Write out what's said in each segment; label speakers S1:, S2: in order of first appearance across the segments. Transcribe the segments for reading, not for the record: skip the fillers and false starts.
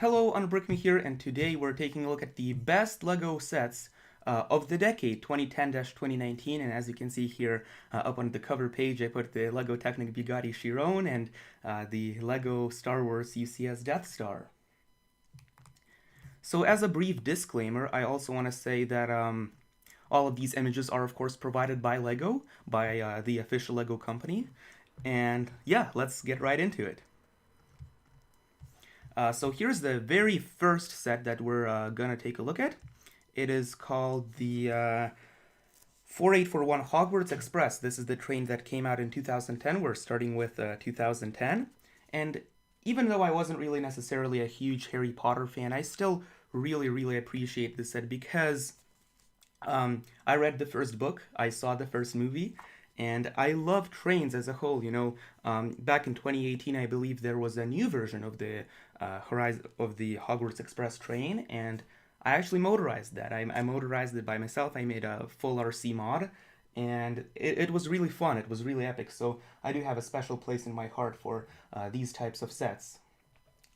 S1: Hello, Unbrickme here, and today we're taking a look at the best LEGO sets of the decade, 2010-2019, and as you can see here up on the cover page, I put the LEGO Technic Bugatti Chiron and the LEGO Star Wars UCS Death Star. So as a brief disclaimer, I also want to say that all of these images are of course provided by LEGO, by the official LEGO company, and yeah, let's get right into it. So here's the very first set that we're gonna take a look at. It is called the 4841 Hogwarts Express. This is the train that came out in 2010. We're starting with 2010. And even though I wasn't really necessarily a huge Harry Potter fan, I still really appreciate this set because I read the first book, I saw the first movie, and I love trains as a whole. Back in 2018, I believe there was a new version of the Hogwarts Express train, and I actually motorized that. I motorized it by myself. I made a full RC mod, and it was really fun. It was really epic. So I do have a special place in my heart for these types of sets.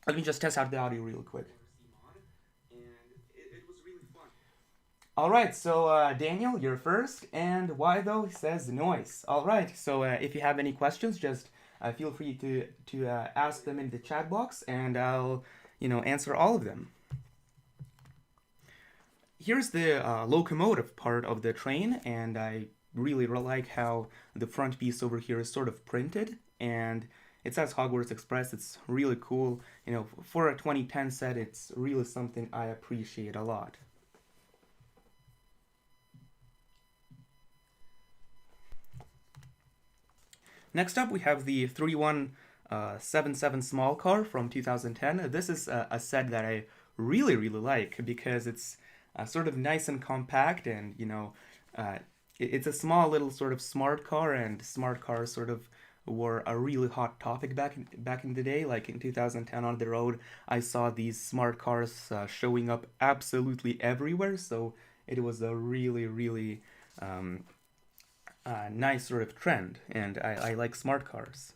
S1: Let me just test out the audio real quick. Alright, so Daniel, you're first, and why though? He says noise. Alright, so if you have any questions, just feel free to ask them in the chat box, and I'll, answer all of them. Here's the locomotive part of the train, and I really like how the front piece over here is sort of printed, and it says Hogwarts Express. It's really cool. For a 2010 set, it's really something I appreciate a lot. Next up, we have the 3177 small car from 2010. This is a set that I really like because it's sort of nice and compact, and it's a small little sort of smart car, and smart cars sort of were a really hot topic back in the day. Like in 2010 on the road, I saw these smart cars showing up absolutely everywhere. So it was a really nice sort of trend, and I like smart cars.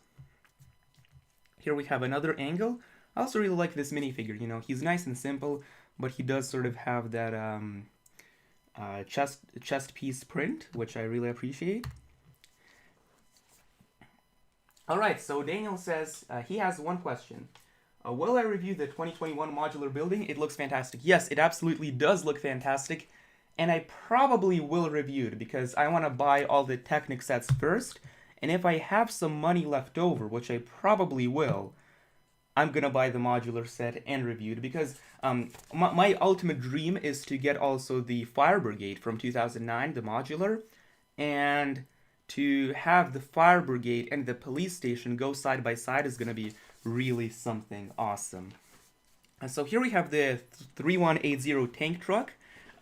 S1: Here we have another angle. I also really like this minifigure. He's nice and simple, but he does sort of have that chest piece print, which I really appreciate. Alright, so Daniel says he has one question. Will I review the 2021 modular building? It looks fantastic. Yes, it absolutely does look fantastic. And I probably will review it because I want to buy all the Technic sets first, and if I have some money left over, which I probably will, I'm gonna buy the modular set and review it because my ultimate dream is to get also the Fire Brigade from 2009, the modular, and to have the Fire Brigade and the police station go side by side is gonna be really something awesome. And so here we have the 3180 tank truck.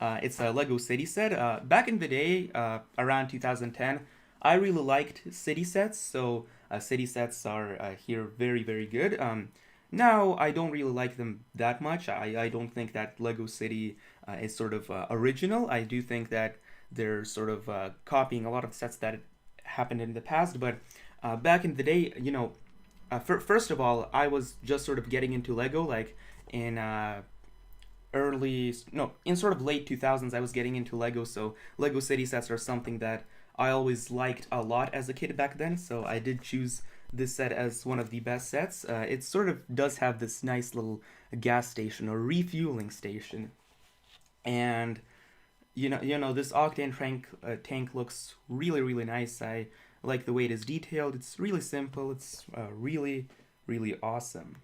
S1: It's a LEGO City set. Back in the day, around 2010, I really liked city sets, so city sets are here very good. Now, I don't really like them that much. I don't think that LEGO City is sort of original. I do think that they're sort of copying a lot of sets that happened in the past, but back in the day, first of all, I was just sort of getting into LEGO, like in in sort of late 2000s, I was getting into LEGO, so LEGO City sets are something that I always liked a lot as a kid back then, so I did choose this set as one of the best sets. It sort of does have this nice little gas station or refueling station, and this octane tank looks really nice. I like the way it is detailed. It's really simple. It's really awesome.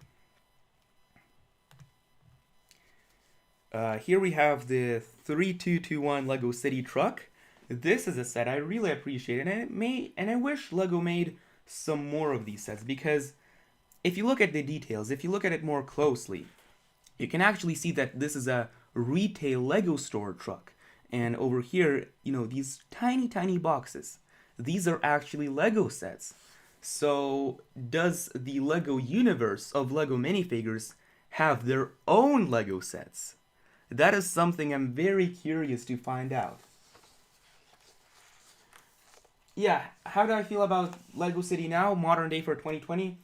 S1: Here we have the 3221 LEGO City Truck. This is a set I really appreciate, and I wish LEGO made some more of these sets, because if you look at the details, if you look at it more closely, you can actually see that this is a retail LEGO store truck. And over here, these tiny boxes, these are actually LEGO sets. So does the LEGO universe of LEGO minifigures have their own LEGO sets? That is something I'm very curious to find out. Yeah, how do I feel about LEGO City now, modern day for 2020?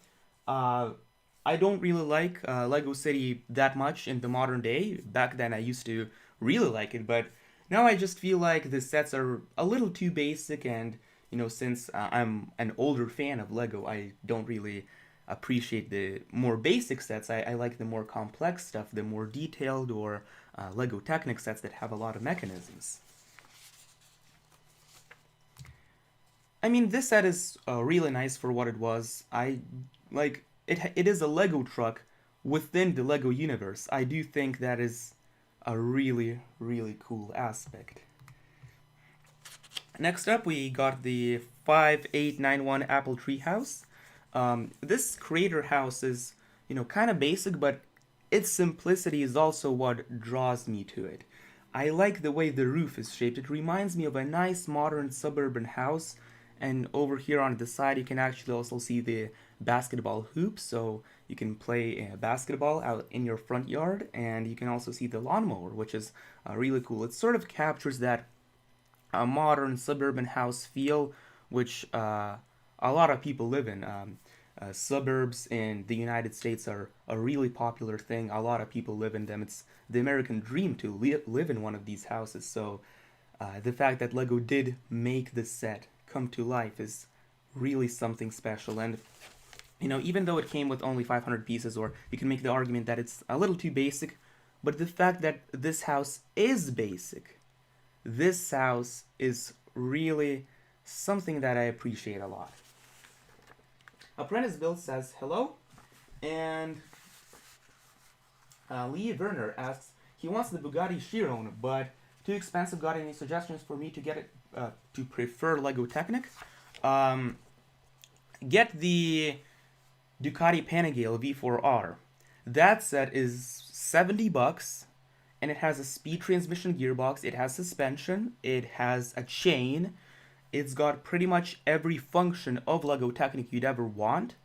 S1: I don't really like Lego City that much in the modern day. Back then I used to really like it, but now I just feel like the sets are a little too basic, and since I'm an older fan of Lego, I don't really appreciate the more basic sets. I like the more complex stuff, the more detailed, or Lego Technic sets that have a lot of mechanisms. I mean, this set is really nice for what it was. I like it. It is a Lego truck within the Lego universe. I do think that is a really, really cool aspect. Next up, we got the 5891 Apple Tree House. This creator house is, kind of basic, but its simplicity is also what draws me to it. I like the way the roof is shaped. It reminds me of a nice modern suburban house. And over here on the side, you can actually also see the basketball hoop, so you can play basketball out in your front yard. And you can also see the lawnmower, which is really cool. It sort of captures that modern suburban house feel, which a lot of people live in. Suburbs in the United States are a really popular thing. A lot of people live in them. It's the American dream to live in one of these houses. So the fact that Lego did make this set come to life is really something special. And even though it came with only 500 pieces, or you can make the argument that it's a little too basic, but the fact that this house is basic, this house is really something that I appreciate a lot. Apprentice Bill says hello, and Lee Werner asks, he wants the Bugatti Chiron, but too expensive. Got any suggestions for me to get it to prefer Lego Technic? Get the Ducati Panigale V4R. That set is $70, and it has a speed transmission gearbox, it has suspension, it has a chain, it's got pretty much every function of Lego Technic you'd ever want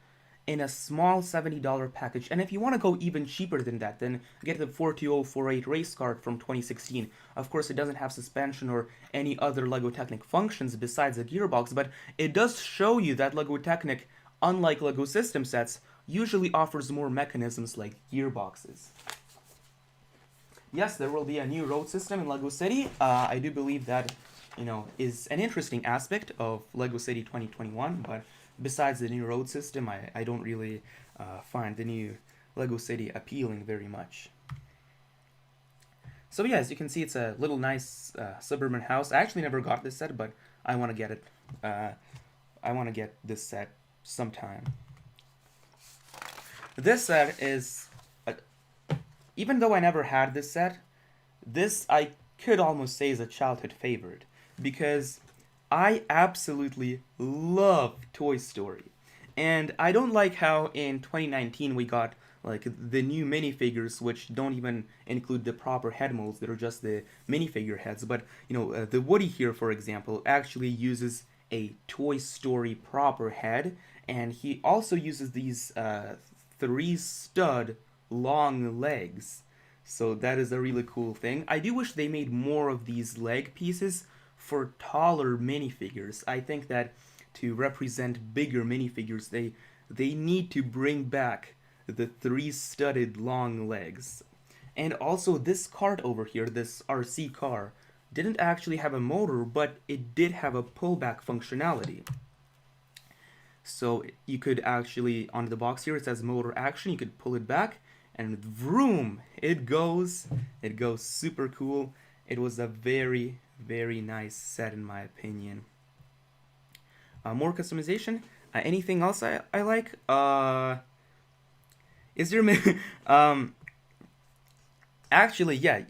S1: in a small $70 package. And if you want to go even cheaper than that, then get the 42048 race card from 2016. Of course, it doesn't have suspension or any other Lego Technic functions besides the gearbox, but it does show you that Lego Technic, unlike Lego system sets, usually offers more mechanisms like gearboxes. Yes, there will be a new road system in Lego City. I do believe that, is an interesting aspect of Lego City 2021, but besides the new road system, I don't really find the new Lego City appealing very much. So yeah, as you can see, it's a little nice suburban house. I actually never got this set, but I want to get it. I want to get this set sometime. This set is, even though I never had this set, this I could almost say is a childhood favorite, because I absolutely love Toy Story. And I don't like how in 2019 we got like the new minifigures, which don't even include the proper head molds, that are just the minifigure heads. But the Woody here, for example, actually uses a Toy Story proper head, and he also uses these 3-stud long legs. So that is a really cool thing. I do wish they made more of these leg pieces for taller minifigures. I think that to represent bigger minifigures, they need to bring back the 3-studded long legs. And also this cart over here, this RC car, didn't actually have a motor, but it did have a pullback functionality. So you could actually, on the box here it says motor action, you could pull it back, and vroom, it goes. It goes super cool. It was a very, very nice set in my opinion. More customization. Anything else I like? Is there actually, yeah,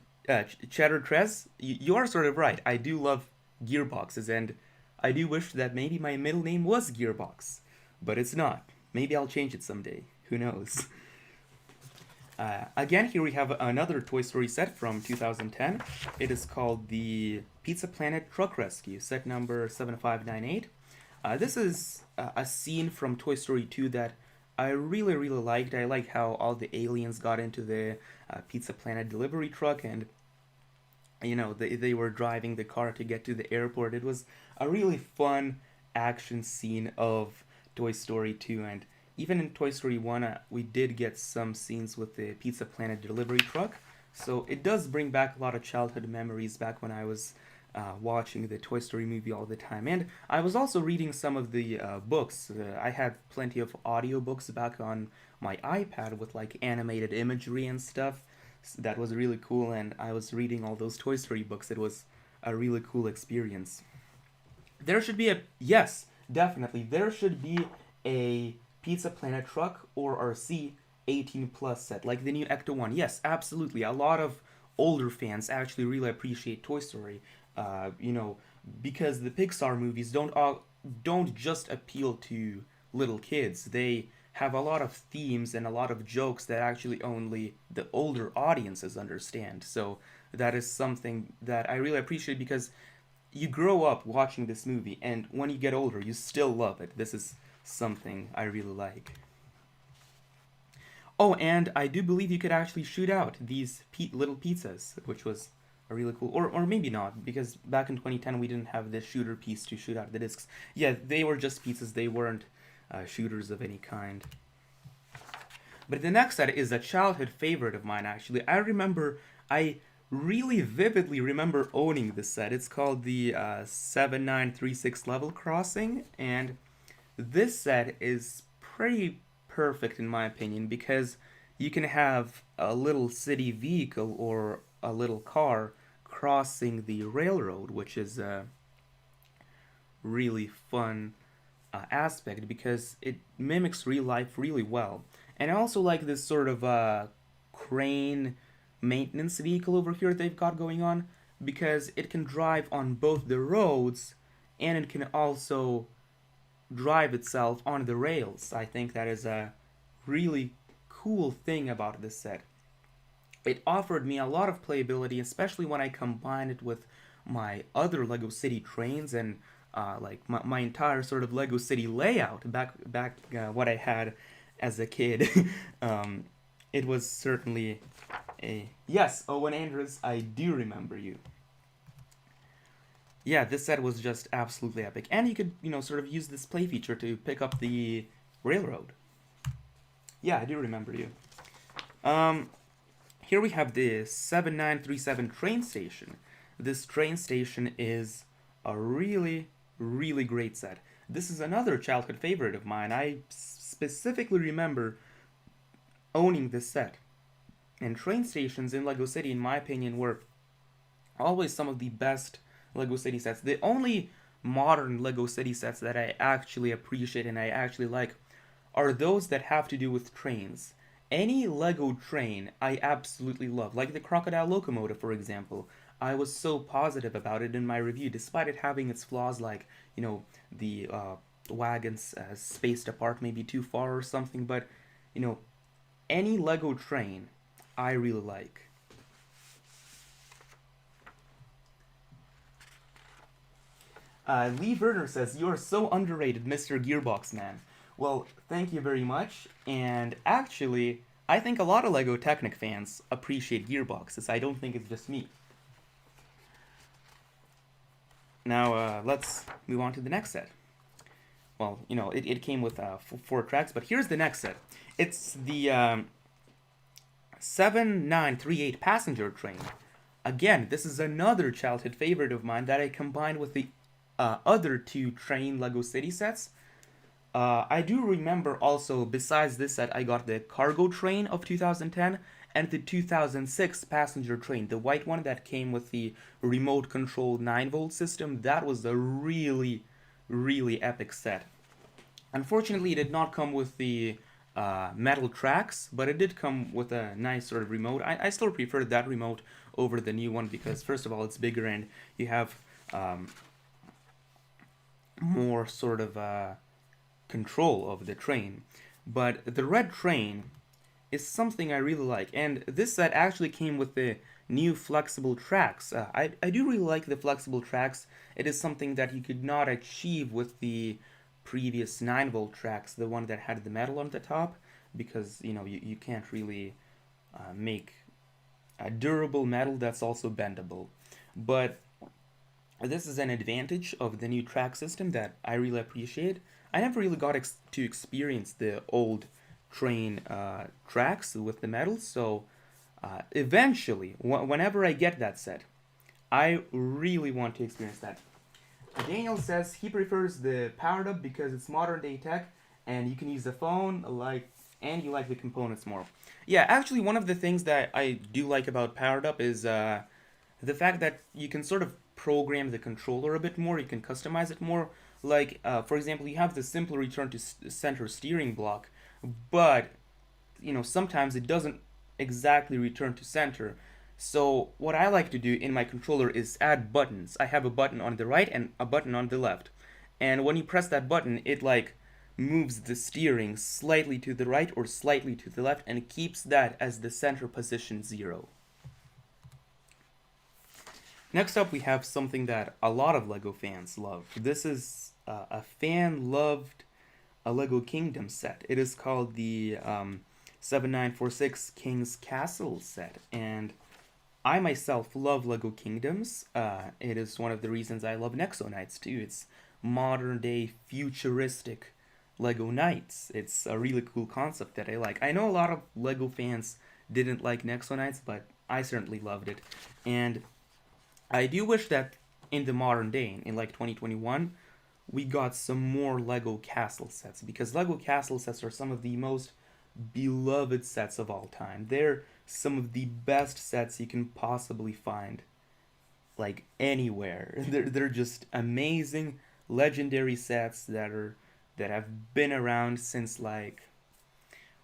S1: Cheddar Trez, you are sort of right. I do love gearboxes, and I do wish that maybe my middle name was Gearbox, but it's not. Maybe I'll change it someday. Who knows? Again, here we have another Toy Story set from 2010. It is called the Pizza Planet Truck Rescue, set number 7598. This is a scene from Toy Story 2 that I really, really liked. I like how all the aliens got into the Pizza Planet delivery truck, and they were driving the car to get to the airport. It was a really fun action scene of Toy Story 2, and even in Toy Story 1, we did get some scenes with the Pizza Planet delivery truck. So it does bring back a lot of childhood memories back when I was watching the Toy Story movie all the time. And I was also reading some of the books. I had plenty of audiobooks back on my iPad with like animated imagery and stuff. So that was really cool, and I was reading all those Toy Story books. It was a really cool experience. There should be yes, definitely, there should be a Pizza Planet truck or RC 18 plus set, like the new Ecto 1. Yes, absolutely. A lot of older fans actually really appreciate Toy Story. Because the Pixar movies don't just appeal to little kids. They have a lot of themes and a lot of jokes that actually only the older audiences understand. So that is something that I really appreciate, because you grow up watching this movie, and when you get older, you still love it. This is something I really like. Oh, and I do believe you could actually shoot out these little pizzas, which was a really cool, or maybe not, because back in 2010 we didn't have this shooter piece to shoot out the discs. Yeah, they were just pizzas, they weren't shooters of any kind. But the next set is a childhood favorite of mine, actually. I really vividly remember owning this set. It's called the 7936 Level Crossing, and this set is pretty perfect in my opinion, because you can have a little city vehicle or a little car crossing the railroad, which is a really fun aspect because it mimics real life really well. And I also like this sort of crane maintenance vehicle over here they've got going on, because it can drive on both the roads and it can also drive itself on the rails. I think that is a really cool thing about this set. It offered me a lot of playability, especially when I combined it with my other Lego City trains and like my entire sort of Lego City layout back what I had as a kid. It was certainly a yes, Owen Andrews, I do remember you. Yeah, this set was just absolutely epic, and you could sort of use this play feature to pick up the railroad. Yeah, I do remember you. Here we have the 7937 train station. This train station is a really, really great set. This is another childhood favorite of mine. I specifically remember owning this set. And train stations in LEGO City, in my opinion, were always some of the best LEGO City sets. The only modern LEGO City sets that I actually appreciate and I actually like are those that have to do with trains. Any LEGO train I absolutely love, like the Crocodile Locomotive, for example. I was so positive about it in my review, despite it having its flaws, like, the wagons spaced apart maybe too far or something, but, any LEGO train I really like. Lee Werner says, "You are so underrated, Mr. Gearbox Man." Well, thank you very much, and actually, I think a lot of LEGO Technic fans appreciate gearboxes. I don't think it's just me. Now, let's move on to the next set. Well, it came with 4 tracks, but here's the next set. It's the 7938 passenger train. Again, this is another childhood favorite of mine that I combined with the other 2 train LEGO City sets. I do remember also, besides this set, I got the cargo train of 2010 and the 2006 passenger train, the white one that came with the remote controlled 9-volt system. That was a really, really epic set. Unfortunately, it did not come with the metal tracks, but it did come with a nice sort of remote. I still prefer that remote over the new one because, first of all, it's bigger and you have more sort of control of the train. But the red train is something I really like, and this set actually came with the new flexible tracks. I do really like the flexible tracks. It is something that you could not achieve with the previous 9-volt tracks, the one that had the metal on the top, because you can't really make a durable metal that's also bendable. But this is an advantage of the new track system that I really appreciate. I never really got to experience the old train tracks with the metal, so eventually, whenever I get that set, I really want to experience that. Daniel says he prefers the powered up because it's modern day tech and you can use the phone and you like the components more. Yeah, actually one of the things that I do like about powered up is the fact that you can sort of program the controller a bit more, you can customize it more. Like for example, you have the simple return to center steering block, but sometimes it doesn't exactly return to center. So what I like to do in my controller is add buttons. I have a button on the right and a button on the left. And when you press that button, it moves the steering slightly to the right or slightly to the left, and it keeps that as the center position 0. Next up, we have something that a lot of LEGO fans love. This is a fan-loved LEGO Kingdom set. It is called the 7946 King's Castle set, and I myself love LEGO Kingdoms. It is one of the reasons I love Nexo Knights too. It's modern day futuristic LEGO Knights. It's a really cool concept that I like. I know a lot of LEGO fans didn't like Nexo Knights, but I certainly loved it. And I do wish that in the modern day, in 2021, we got some more LEGO Castle sets, because LEGO Castle sets are some of the most beloved sets of all time. They're some of the best sets you can possibly find, anywhere. They're just amazing, legendary sets that have been around since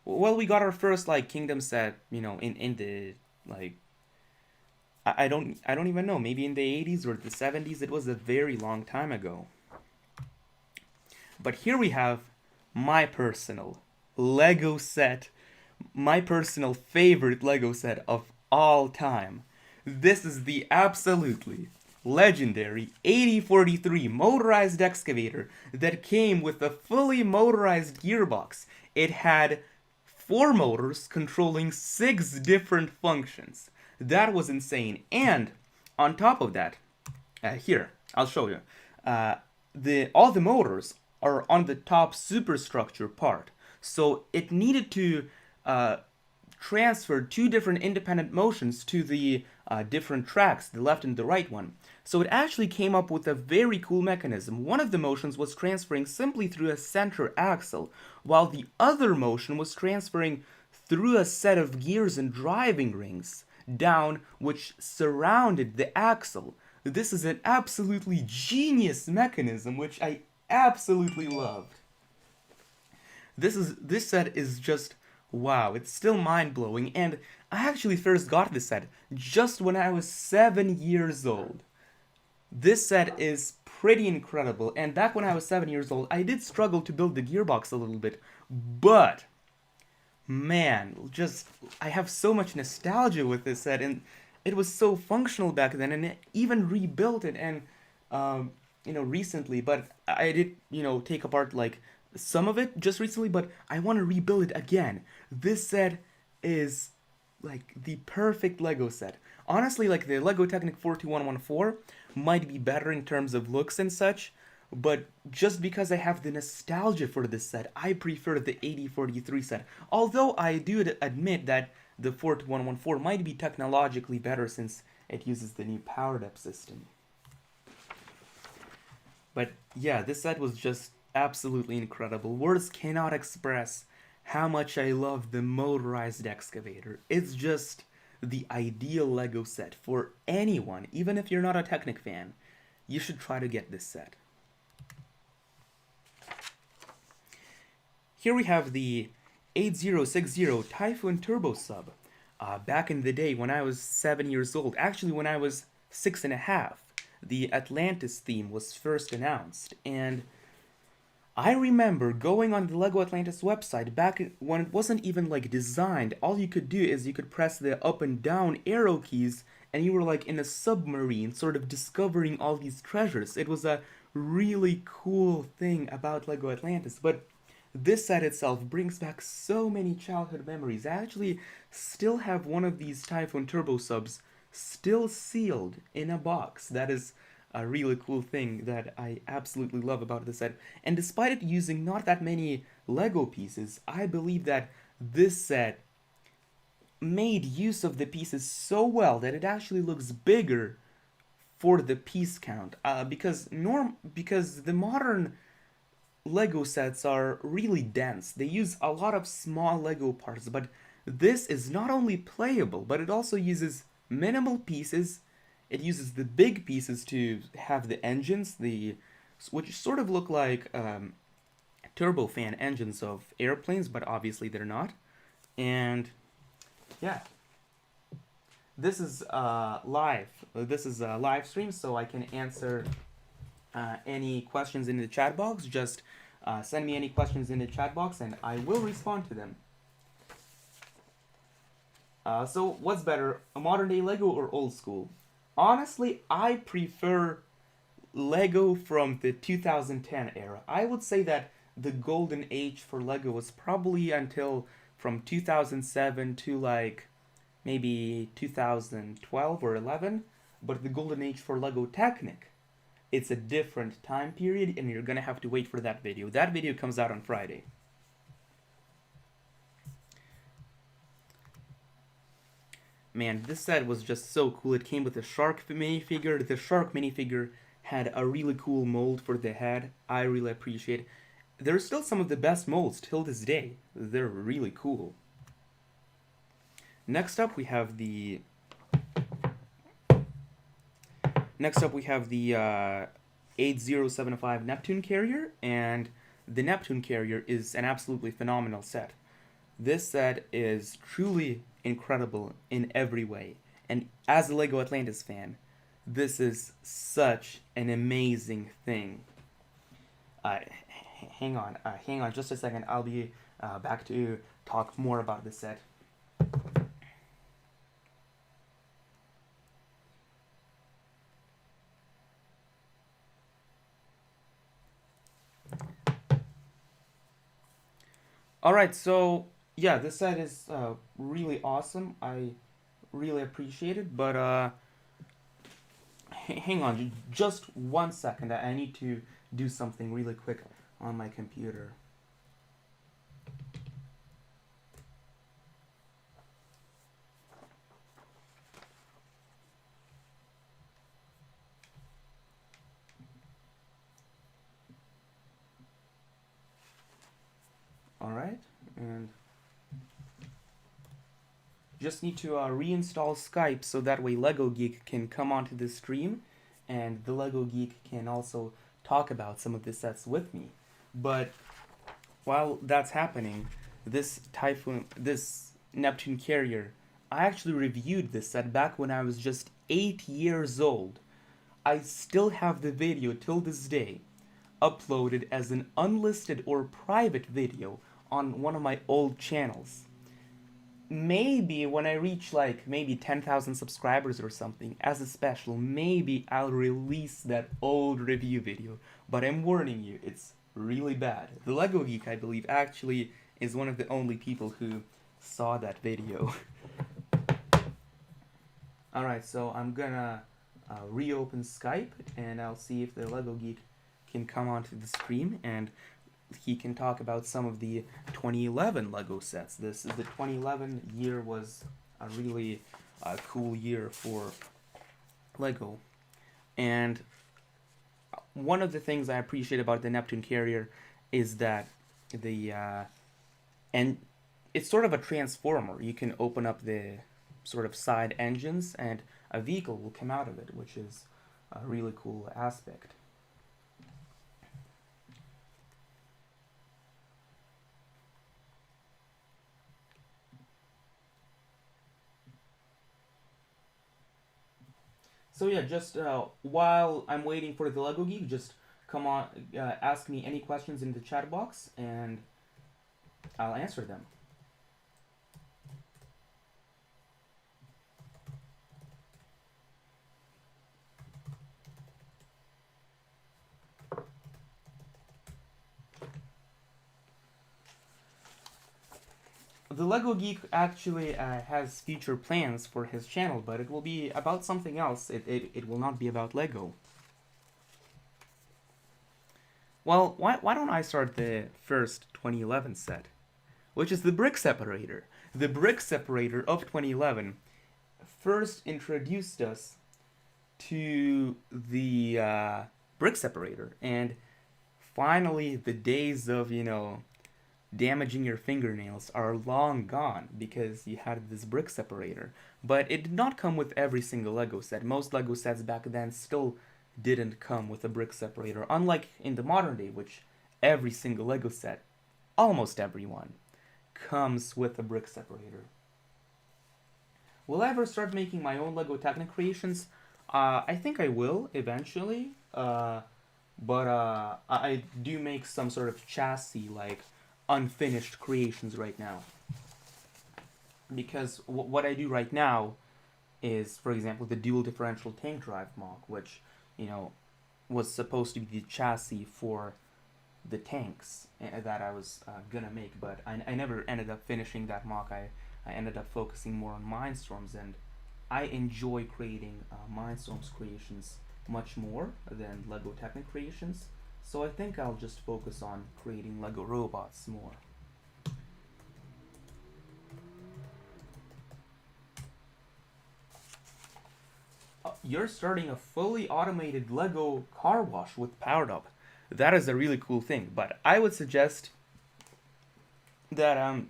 S1: we got our first Kingdom set, in the I don't even know, maybe in the 80s or the 70s. It was a very long time ago. But here we have my personal LEGO set, my personal favorite LEGO set of all time. This is the absolutely legendary 8043 Motorized Excavator that came with a fully motorized gearbox. It had 4 motors controlling 6 different functions. That was insane. And on top of that, here, I'll show you. All the motors are on the top superstructure part. So it needed to transfer 2 different independent motions to the different tracks, the left and the right one. So it actually came up with a very cool mechanism. One of the motions was transferring simply through a center axle, while the other motion was transferring through a set of gears and driving rings down which surrounded the axle. This is an absolutely genius mechanism which I absolutely loved. This set is just wow, it's still mind-blowing, and I actually first got this set just when I was 7 years old. This set is pretty incredible, and back when I was 7 years old, I did struggle to build the gearbox a little bit, but man, I have so much nostalgia with this set, and it was so functional back then, and it even rebuilt it, and recently, but I did take apart some of it just recently, but I want to rebuild it again. This set is the perfect LEGO set. Honestly, the LEGO Technic 42114 might be better in terms of looks and such, but just because I have the nostalgia for this set, I prefer the 8043 set. Although I do admit that the 42114 might be technologically better since it uses the new powered up system. But yeah, this set was just absolutely incredible. Words cannot express how much I love the Motorized Excavator. It's just the ideal LEGO set for anyone, even if you're not a Technic fan. You should try to get this set. Here we have the 8060 Typhoon Turbo Sub. Back in the day when I was 7 years old, actually when I was 6.5, the Atlantis theme was first announced, and I remember going on the LEGO Atlantis website back when it wasn't even designed. All you could do is you could press the up and down arrow keys and you were in a submarine sort of discovering all these treasures. It was a really cool thing about LEGO Atlantis, but this set itself brings back so many childhood memories. I actually still have one of these Typhoon Turbo Subs still sealed in a box that is a really cool thing that I absolutely love about this set. And despite it using not that many Lego pieces, I believe that this set made use of the pieces so well that it actually looks bigger for the piece count. Because the modern Lego sets are really dense. They use a lot of small Lego parts, but this is not only playable, but it also uses minimal pieces. It uses the big pieces to have the engines, which sort of look like turbofan engines of airplanes, but obviously they're not. And yeah, this is live. This is a live stream, so I can answer any questions in the chat box. Just send me any questions in the chat box, and I will respond to them. So what's better, a modern day Lego or old school? Honestly, I prefer Lego from the 2010 era. I would say that the golden age for Lego was probably until from 2007 to like maybe 2012 or 11, but the golden age for Lego Technic, it's a different time period, and you're gonna have to wait for that video. That video comes out on Friday. Man, this set was just so cool. It came with a shark minifigure. The shark minifigure had a really cool mold for the head. I really appreciate it. There are still some of the best molds till this day. They're really cool. Next up we have the 8075 Neptune Carrier, and the Neptune Carrier is an absolutely phenomenal set. This set is truly incredible in every way, and as a LEGO Atlantis fan, this is such an amazing thing. Hang on just a second. I'll be back to talk more about this set. Alright, so yeah, this set is really awesome. I really appreciate it, but hang on just 1 second. I need to do something really quick on my computer. Alright, and just need to reinstall Skype so that way Lego Geek can come onto the stream, and the Lego Geek can also talk about some of the sets with me. But while that's happening, this Neptune Carrier, I actually reviewed this set back when I was just 8 years old. I still have the video till this day, uploaded as an unlisted or private video on one of my old channels. Maybe when I reach like maybe 10,000 subscribers or something, as a special, maybe I'll release that old review video. But I'm warning you, it's really bad. The Lego Geek, I believe, actually is one of the only people who saw that video. Alright, so I'm gonna reopen Skype, and I'll see if the Lego Geek can come onto the stream, and he can talk about some of the 2011 Lego sets. The 2011 year was a really cool year for Lego. And one of the things I appreciate about the Neptune Carrier is that and it's sort of a transformer. You can open up the sort of side engines and a vehicle will come out of it, which is a really cool aspect. So yeah, just while I'm waiting for the Lego Geek, just come on, ask me any questions in the chat box, and I'll answer them. The Lego Geek actually has future plans for his channel, but it will be about something else. It will not be about Lego. Well, why don't I start the first 2011 set, which is the brick separator. The brick separator of 2011 first introduced us to the brick separator, and finally the days of, damaging your fingernails are long gone because you had this brick separator. But it did not come with every single Lego set. Most Lego sets back then still didn't come with a brick separator, unlike in the modern day, which every single Lego set, almost everyone, comes with a brick separator. Will I ever start making my own Lego Technic creations? I think I will eventually, but I do make some sort of chassis, like unfinished creations right now. Because what I do right now is, for example, the dual differential tank drive mock, which, was supposed to be the chassis for the tanks that I was gonna make, but I never ended up finishing that mock. I ended up focusing more on Mindstorms, and I enjoy creating Mindstorms creations much more than Lego Technic creations, so I think I'll just focus on creating Lego robots more. You're starting a fully automated Lego car wash with Powered Up. That is a really cool thing, but I would suggest that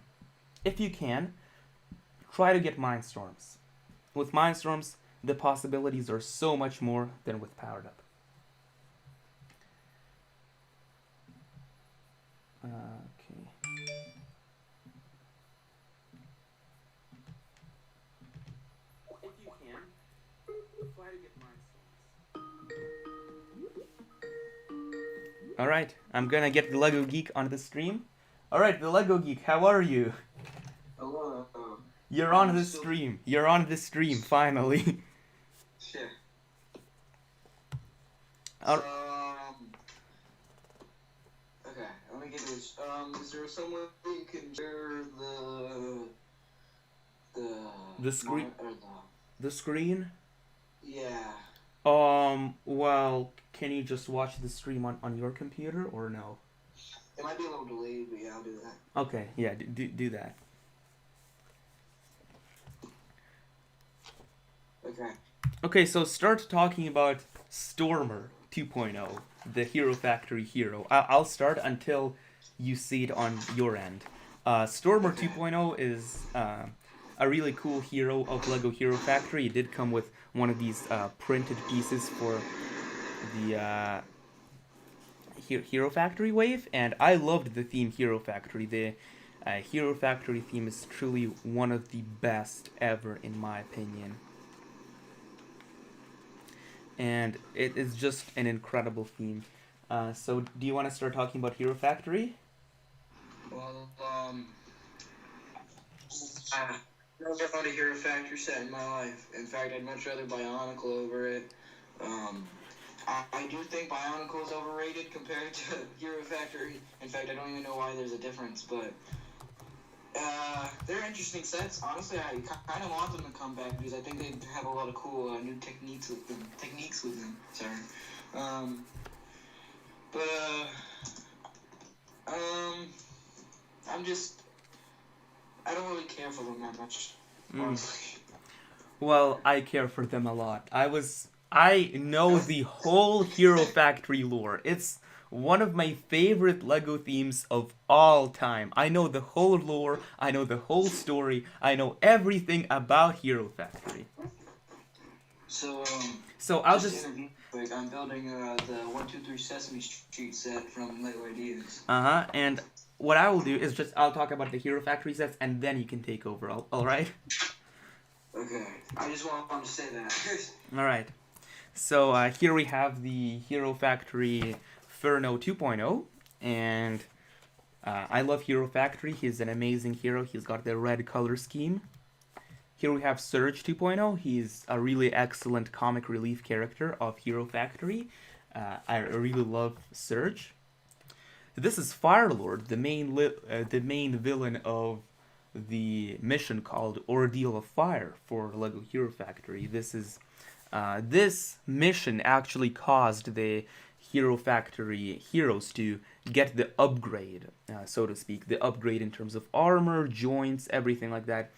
S1: if you can, try to get Mindstorms. With Mindstorms, the possibilities are so much more than with Powered Up. Okay. If you can, try to get Mindstorms. Alright, I'm gonna get the Lego Geek on the stream. Alright, the Lego Geek, how are you?
S2: Hello.
S1: You're on the stream. You're on the stream, finally.
S2: Shit.
S1: Uh,
S2: Okay, let me get this. Is there somewhere you can share
S1: The screen? The screen?
S2: Yeah.
S1: Well, can you just watch the stream on your computer, or no?
S2: It might be a little delayed, but yeah, I'll do that.
S1: Okay, yeah, do that.
S2: Okay.
S1: Okay, so start talking about Stormer 2.0, the Hero Factory hero. I'll start until you see it on your end. Stormer 2.0 is a really cool hero of Lego Hero Factory. It did come with one of these printed pieces for the Hero Factory wave, and I loved the theme Hero Factory. The Hero Factory theme is truly one of the best ever, in my opinion. And it is just an incredible theme. So do you want to start talking about Hero Factory?
S2: Well, I've never found a Hero Factory set in my life. In fact, I'd much rather Bionicle over it. I do think Bionicle is overrated compared to Hero Factory. In fact, I don't even know why there's a difference, but they're interesting sets. Honestly, I kind of want them to come back because I think they have a lot of cool new techniques with them. Sorry. I don't really care for them that much. Honestly.
S1: Well, I care for them a lot. I know the whole Hero Factory lore. It's one of my favorite Lego themes of all time. I know the whole lore, I know the whole story, I know everything about Hero Factory.
S2: So
S1: I'll just...
S2: Like, I'm building the 123 Sesame Street set from Lego Ideas.
S1: And what I will do is I'll talk about the Hero Factory sets, and then you can take over, alright?
S2: Okay, I just want to say that.
S1: Alright. So here we have the Hero Factory Inferno 2.0, and I love Hero Factory. He's an amazing hero. He's got the red color scheme. Here we have Surge 2.0. He's a really excellent comic relief character of Hero Factory. I really love Surge. This is Firelord, the main villain of the mission called Ordeal of Fire for Lego Hero Factory. This mission actually caused the Hero Factory heroes to get the upgrade, so to speak. The upgrade in terms of armor, joints, everything like that.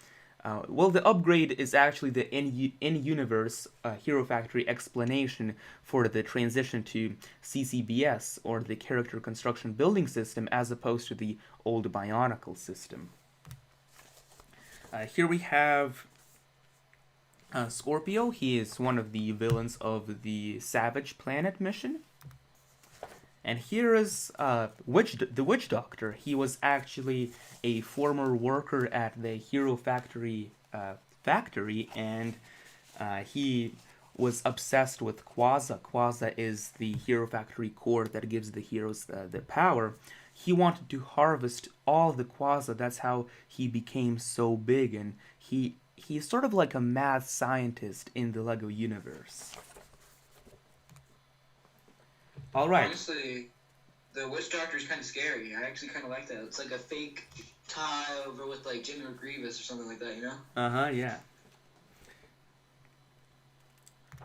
S1: Well, the upgrade is actually the in-universe Hero Factory explanation for the transition to CCBS, or the Character Construction Building System, as opposed to the old Bionicle system. Here we have Scorpio. He is one of the villains of the Savage Planet mission. And here is the Witch Doctor. He was actually a former worker at the Hero Factory, and he was obsessed with Quasar. Quasar is the Hero Factory core that gives the heroes the power. He wanted to harvest all the Quasar. That's how he became so big, and he's sort of like a mad scientist in the LEGO universe. All right.
S2: Honestly, the Witch Doctor is kind of scary. I actually kind of like that. It's like a fake tie over with like Jimmy or Grievous or something like that, you know?
S1: Yeah.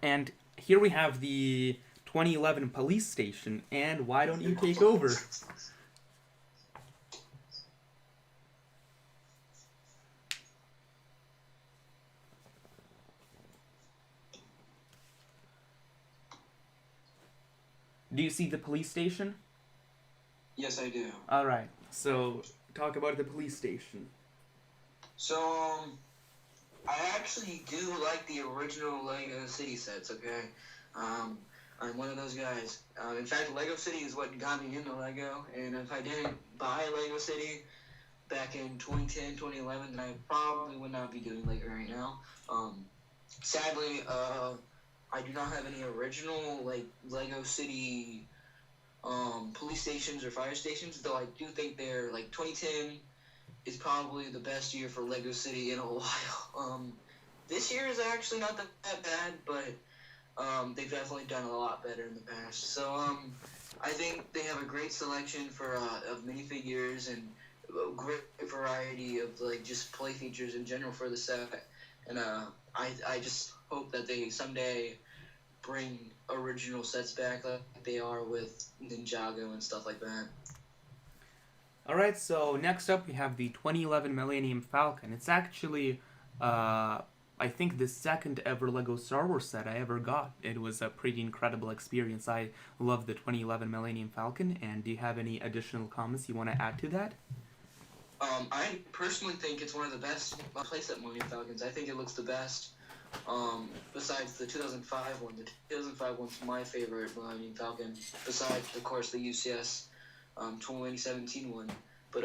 S1: And here we have the 2011 police station, and why don't you take over? Do you see the police station?
S2: Yes, I do.
S1: Alright, so talk about the police station.
S2: So, I actually do like the original LEGO City sets, okay? I'm one of those guys. In fact, LEGO City is what got me into LEGO, and if I didn't buy LEGO City back in 2010, 2011, then I probably would not be doing LEGO right now. Sadly, I do not have any original, like, LEGO City police stations or fire stations, though I do think they're, like, 2010 is probably the best year for LEGO City in a while. This year is actually not that bad, but they've definitely done a lot better in the past. So I think they have a great selection for of minifigures and a great variety of like just play features in general for the set. And I just hope that they someday bring original sets back like they are with Ninjago and stuff like that.
S1: Alright, so next up we have the 2011 Millennium Falcon. It's actually, I think, the second ever LEGO Star Wars set I ever got. It was a pretty incredible experience. I love the 2011 Millennium Falcon, and do you have any additional comments you want to add to that?
S2: I personally think it's one of the best playset Millennium Falcons. I think it looks the best, besides the 2005 one. The 2005 one's my favorite Millennium Falcon, besides, of course, the UCS 2017 one. But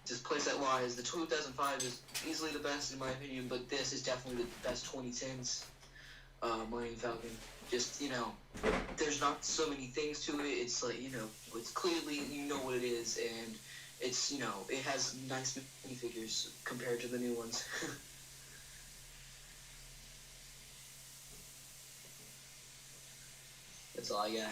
S2: just playset wise, the 2005 is easily the best in my opinion, but this is definitely the best 2010s Millennium Falcon. Just, you know, there's not so many things to it. It's like, you know, it's clearly, you know what it is, and it's, you know, it has nice minifigures compared to the new ones. That's all I got.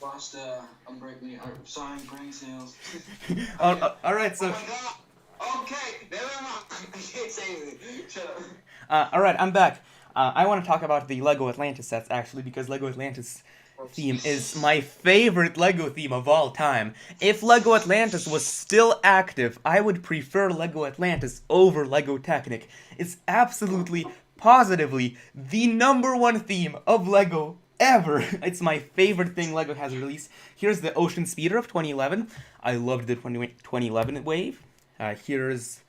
S2: Lost Unbrickme. Sorry, brain cells.
S1: Alright, so...
S2: Oh my god! Okay, never mind. I can't say anything. Shut up.
S1: Alright, I'm back. I want to talk about the LEGO Atlantis sets, actually, because LEGO Atlantis theme is my favorite LEGO theme of all time. If LEGO Atlantis was still active, I would prefer LEGO Atlantis over LEGO Technic. It's absolutely, positively, the #1 theme of LEGO ever. It's my favorite thing LEGO has released. Here's the Ocean Speeder of 2011. I loved the 2011 wave. Here's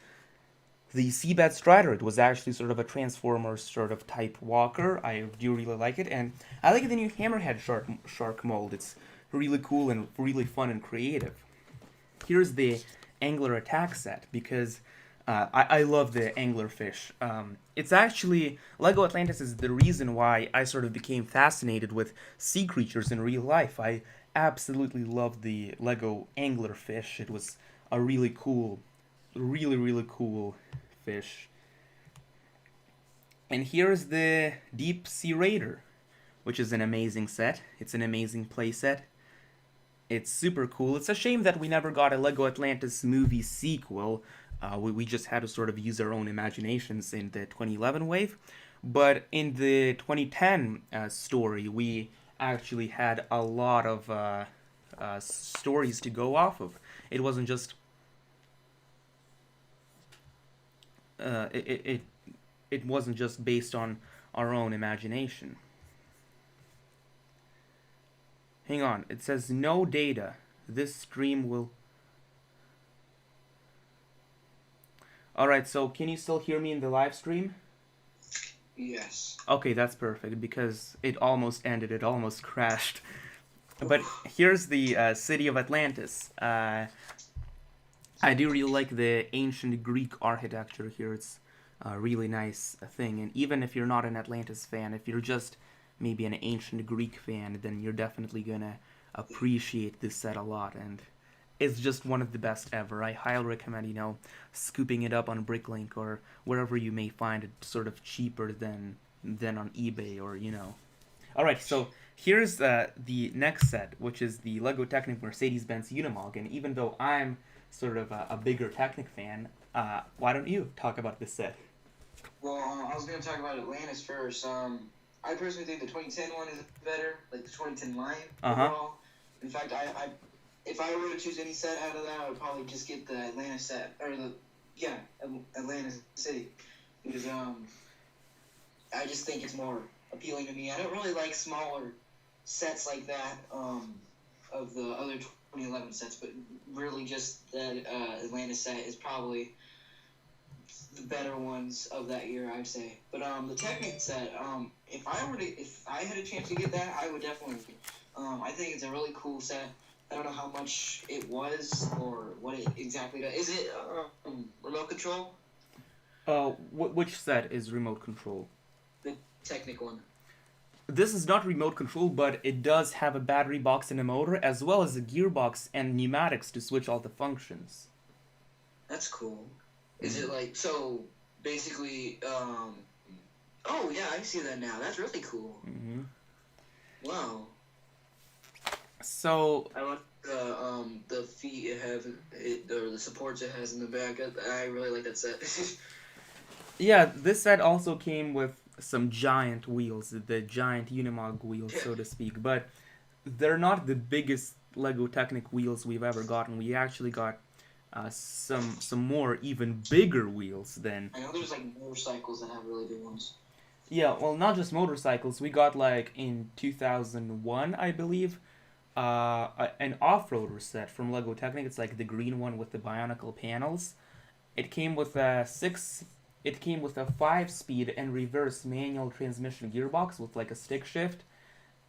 S1: the Seabed Strider. It was actually sort of a Transformers sort of type walker. I do really like it, and I like the new Hammerhead shark mold. It's really cool and really fun and creative. Here's the Angler Attack set, because I love the anglerfish. It's actually, LEGO Atlantis is the reason why I sort of became fascinated with sea creatures in real life. I absolutely loved the LEGO anglerfish. It was a really cool, really cool fish. And here's the Deep Sea Raider. which is an amazing set. It's an amazing playset. It's super cool. It's a shame that we never got a Lego Atlantis movie sequel. We just had to sort of use our own imaginations in the 2011 wave. But in the 2010 story, we actually had a lot of stories to go off of. It wasn't just... It wasn't just based on our own imagination. Hang on, it says no data. This stream will... Alright, so can you still hear me in the live stream?
S2: Yes.
S1: Okay, that's perfect, because it almost ended, it almost crashed. But here's the city of Atlantis. I do really like the ancient Greek architecture here. It's a really nice thing. And even if you're not an Atlantis fan, if you're just maybe an ancient Greek fan, then you're definitely gonna appreciate this set a lot. And it's just one of the best ever. I highly recommend, scooping it up on Bricklink or wherever you may find it sort of cheaper than on eBay or, Alright, so here's the next set, which is the Lego Technic Mercedes-Benz Unimog. And even though I'm sort of a bigger Technic fan, why don't you talk about this set?
S2: Well, I was going to talk about Atlantis first. I personally think the 2010 one is better, like the 2010 line overall. In fact, if I were to choose any set out of that, I would probably just get the Atlantis set, or Atlantis City, because I just think it's more appealing to me. I don't really like smaller sets like that of the other 2011 sets, but really just that Atlantis set is probably the better ones of that year, I'd say. But the Technic set, if I had a chance to get that, I would definitely. I think it's a really cool set. I don't know how much it was or what it exactly does. Is it remote control?
S1: Which set is remote control?
S2: The Technic one.
S1: This is not remote control, but it does have a battery box and a motor, as well as a gearbox and pneumatics to switch all the functions.
S2: That's cool. Is it like, so basically, oh yeah, I see that now. That's really cool.
S1: Mm-hmm.
S2: Wow.
S1: So
S2: I like the feet it has, or the supports it has in the back. I really like that set.
S1: Yeah, this set also came with some giant wheels, the giant Unimog wheels, so to speak. But they're not the biggest Lego Technic wheels we've ever gotten. We actually got some more even bigger wheels than...
S2: I know there's like motorcycles that have really big ones.
S1: Yeah, well, not just motorcycles. We got like in 2001, I believe, an off-roader set from Lego Technic. It's like the green one with the bionicle panels. It came with a 5-speed and reverse manual transmission gearbox with like a stick shift,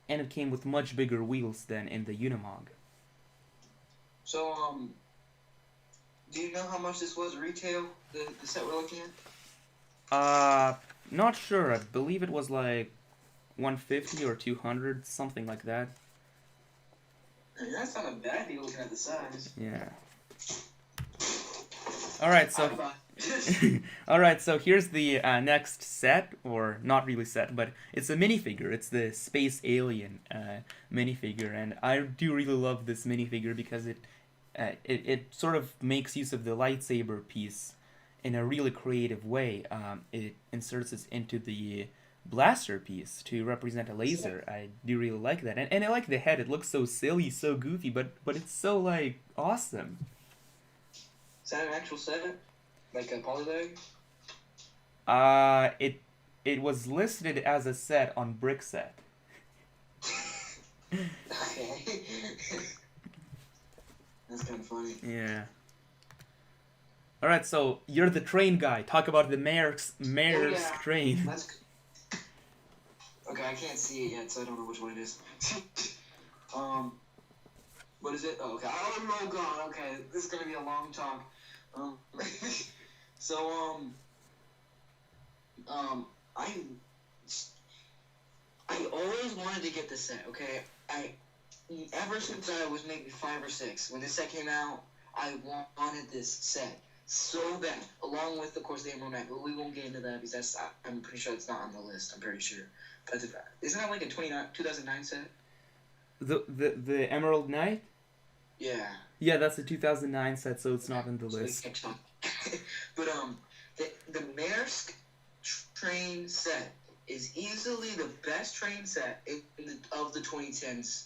S1: and it came with much bigger wheels than in the Unimog.
S2: So, do you know how much this was retail, the set we're looking at?
S1: Not sure. I believe it was like 150 or 200, something like that.
S2: That's not a bad deal looking at the size.
S1: Yeah. Alright, so here's the next set, or not really set, but it's a minifigure. It's the Space Alien minifigure, and I do really love this minifigure because it sort of makes use of the lightsaber piece in a really creative way. It inserts it into the blaster piece to represent a laser. I do really like that, and I like the head. It looks so silly, so goofy, but it's so like awesome.
S2: Is that an actual set? Like a polyleg?
S1: It was listed as a set on Brickset.
S2: Okay. That's kind of funny.
S1: Yeah. Alright, so you're the train guy. Talk about the mayor's train.
S2: That's... Okay, I can't see it yet, so I don't know which one it is. What is it? Oh, okay. Oh, God. Okay, this is gonna be a long talk. I always wanted to get this set, okay? Ever since I was maybe 5 or 6, when this set came out, I wanted this set. so bad. Along with, of course, the Emerald Knight, but we won't get into that because I'm pretty sure it's not on the list. I'm pretty sure. But isn't that like a 2009 set?
S1: The Emerald Knight?
S2: Yeah.
S1: Yeah, that's a 2009 set, so it's not on the list.
S2: But the Maersk train set is easily the best train set of the 2010s.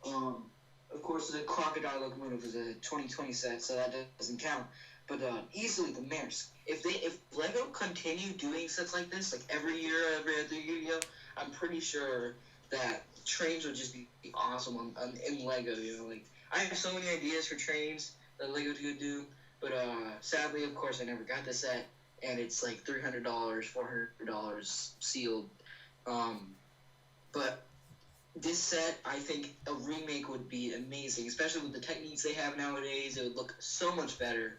S2: Of course, the Crocodile Locomotive is a 2020 set, so that doesn't count. But easily the Maersk. If Lego continue doing sets like this, like every year, every other year, I'm pretty sure that trains would just be awesome in Lego. Like I have so many ideas for trains that Lego could do, but sadly, of course, I never got the set, and it's like $300, $400 sealed. But this set, I think a remake would be amazing, especially with the techniques they have nowadays. It would look so much better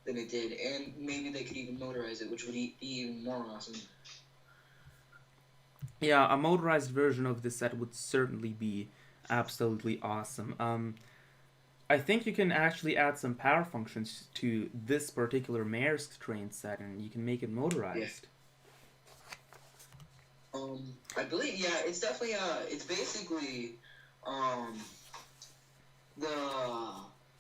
S2: than it did, and maybe they could even motorize it, which would be even more awesome.
S1: Yeah, a motorized version of this set would certainly be absolutely awesome. I think you can actually add some power functions to this particular Maersk train set, and you can make it motorized.
S2: Yeah. I believe, yeah, it's definitely, it's basically, the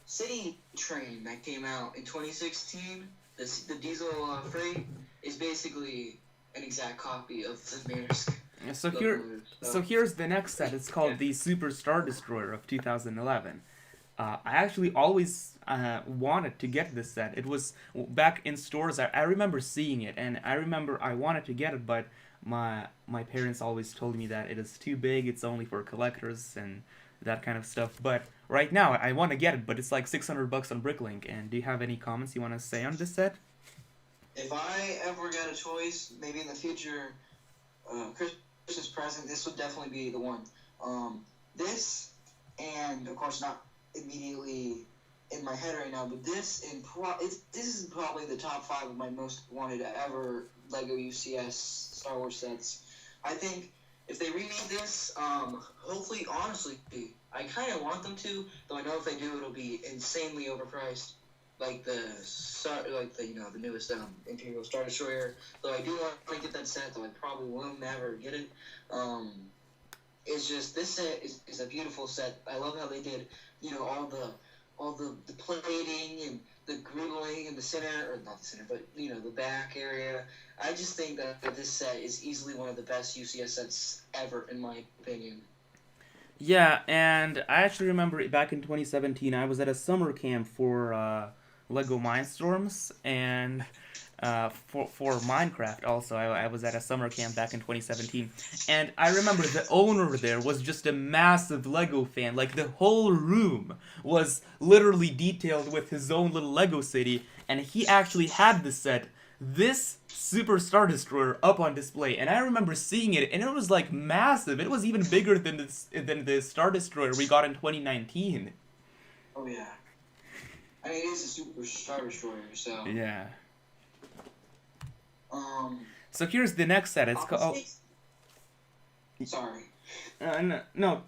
S2: city train that came out in 2016, the diesel freight, is basically an exact copy of the Maersk.
S1: So here's the next set. It's called the Super Star Destroyer of 2011. I actually always wanted to get this set. It was back in stores. I remember seeing it, and I remember I wanted to get it, but my parents always told me that it is too big. It's only for collectors and that kind of stuff. But right now, I want to get it, but it's like $600 on Bricklink. And do you have any comments you want to say on this set?
S2: If I ever get a choice, maybe in the future, Christmas present, this would definitely be the one. This, and of course not immediately in my head right now, but this is probably the top 5 of my most wanted ever Lego UCS Star Wars sets. I think if they remake this, hopefully, honestly, I kind of want them to, though I know if they do, it'll be insanely overpriced, like the newest Imperial Star Destroyer. Though I do want to get that set, though I probably will never get it. It's just this set is a beautiful set. I love how they did, all the plating and the griddling in the center, or not the center, but the back area. I just think that this set is easily one of the best UCS sets ever, in my opinion.
S1: Yeah, and I actually remember back in 2017, I was at a summer camp for Lego Mindstorms, and for Minecraft also. I was at a summer camp back in 2017, and I remember the owner there was just a massive Lego fan. Like, the whole room was literally detailed with his own little Lego city, and he actually had this Super Star Destroyer up on display, and I remember seeing it, and it was like massive. It was even bigger than the Star Destroyer we got in 2019.
S2: Oh yeah. I mean, it is a Super Star Destroyer, so...
S1: Yeah. So here's the next set. It's called...
S2: Sorry.
S1: No.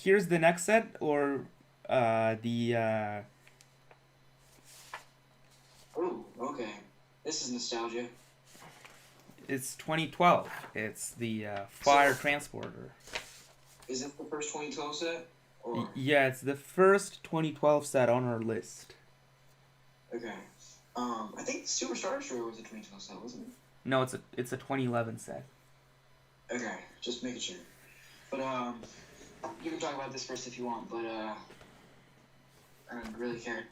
S1: Here's the next set, or the...
S2: Oh, okay. This is nostalgia.
S1: It's 2012. It's the Fire Transporter.
S2: Is it the first 2012 set? Or...
S1: Yeah, it's the first 2012 set on our list.
S2: Okay. I think Super Star Destroyer was a 2012 set, wasn't it?
S1: No, it's a 2011 set.
S2: Okay, just making sure. But you can talk about this first if you want, but I don't really care.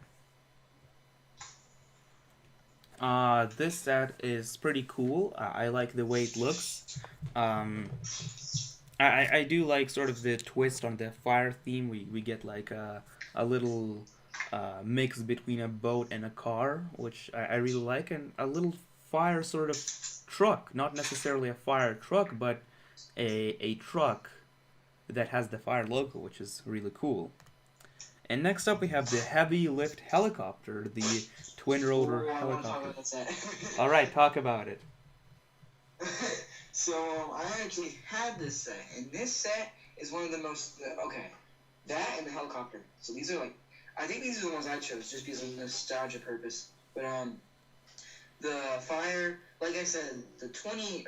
S1: This set is pretty cool. I like the way it looks. I do like sort of the twist on the fire theme. We get like a little mix between a boat and a car, which I really like, and a little fire sort of truck. Not necessarily a fire truck, but a truck that has the fire logo, which is really cool. And next up we have the heavy lift helicopter, the twin rotor helicopter. Alright, talk about it.
S2: So, I actually had this set, and this set is one of the most, okay, that and the helicopter. So these are like, I think these are the ones I chose just because of nostalgia purpose. But the Fire, like I said, the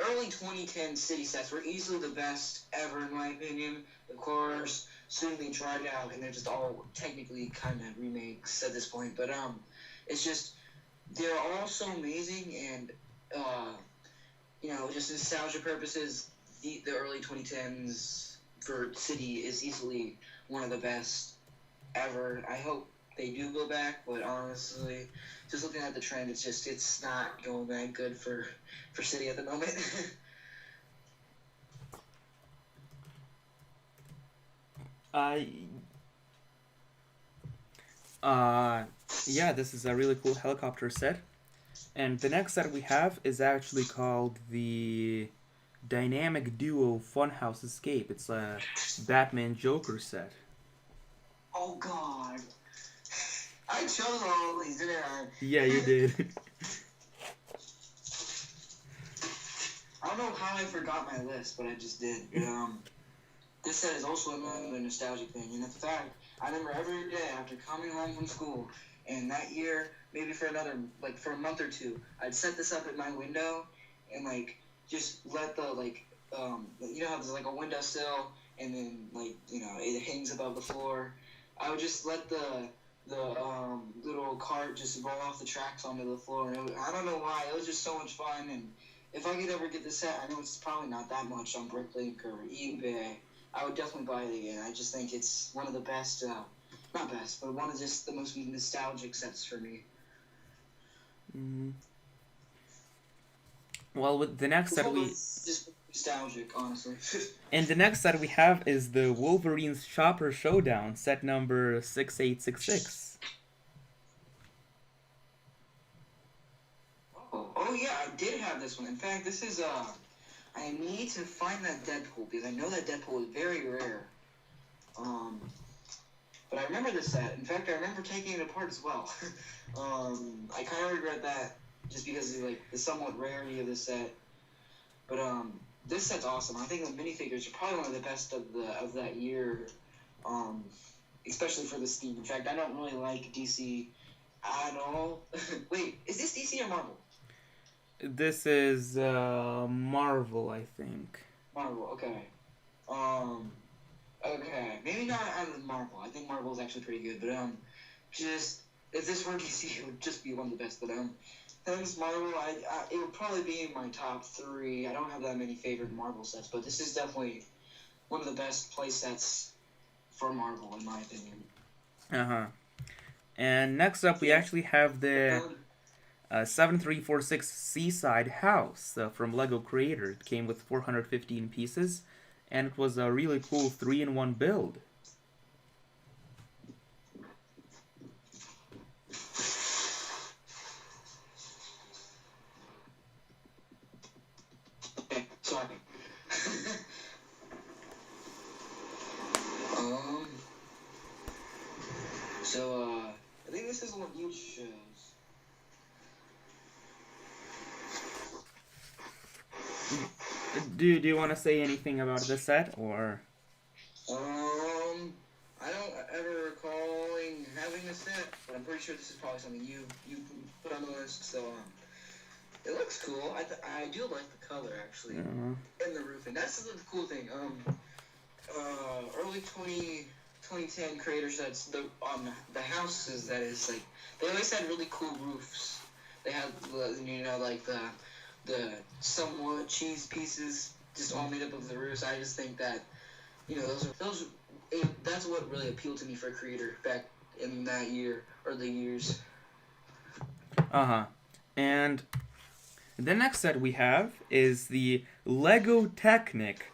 S2: early 2010 city sets were easily the best ever in my opinion. Of course, soon they tried out, and they're just all technically kind of remakes at this point. But it's just they're all so amazing, and just nostalgia purposes, the early 2010s for city is easily one of the best ever. I hope they do go back, but honestly, just looking at the trend, it's not going that good for City at the moment.
S1: Yeah, this is a really cool helicopter set. And the next set we have is actually called the Dynamic Duo Funhouse Escape. It's a Batman Joker set.
S2: Oh God. I chose all of these, didn't I?
S1: Yeah, you did.
S2: I don't know how I forgot my list, but I just did. This set is also another nostalgic thing. And in fact, I remember every day after coming home from school, and that year, maybe for a month or two, I'd set this up at my window and, just let the, how there's, a windowsill, and then, it hangs above the floor. I would just let the little cart just roll off the tracks onto the floor. And I don't know why. It was just so much fun. And if I could ever get this set, I know it's probably not that much on Bricklink or eBay, I would definitely buy it again. I just think it's one of the best, not best, but one of just the most nostalgic sets for me.
S1: Mm-hmm. Well, with the next set
S2: just nostalgic, honestly.
S1: And the next set we have is the Wolverine's Chopper Showdown, set number 6866.
S2: Oh yeah, I did have this one. In fact, this is I need to find that Deadpool because I know that Deadpool is very rare. But I remember this set. In fact, I remember taking it apart as well. I kind of regret that just because of the somewhat rarity of the set. But this set's awesome. I think the minifigures are probably one of the best of that year, especially for this theme. In fact, I don't really like DC at all. Wait, is this DC or Marvel?
S1: This is Marvel, I think.
S2: Marvel, okay. Okay, maybe not out of Marvel. I think Marvel is actually pretty good, but just if this were DC, it would just be one of the best. But thanks Marvel, it would probably be in my top 3. I don't have that many favorite Marvel sets, but this is definitely one of the best play sets for Marvel, in my opinion.
S1: And next up, we actually have the 7346 Seaside House from Lego Creator. It came with 415 pieces, and it was a really cool 3-in-1 build.
S2: Okay, sorry. I think this is what you chose.
S1: Do you want to say anything about the set, or?
S2: I don't ever recall having this set, but I'm pretty sure this is probably something you put on the list. So it looks cool. I do like the color actually, and the roofing. That's the cool thing. Early 2010 creator sets, the houses, that is, they always had really cool roofs. They had the somewhat cheese pieces just all made up of the roofs. I just think that that's what really appealed to me for a creator back in that year or the years.
S1: And the next set we have is the Lego Technic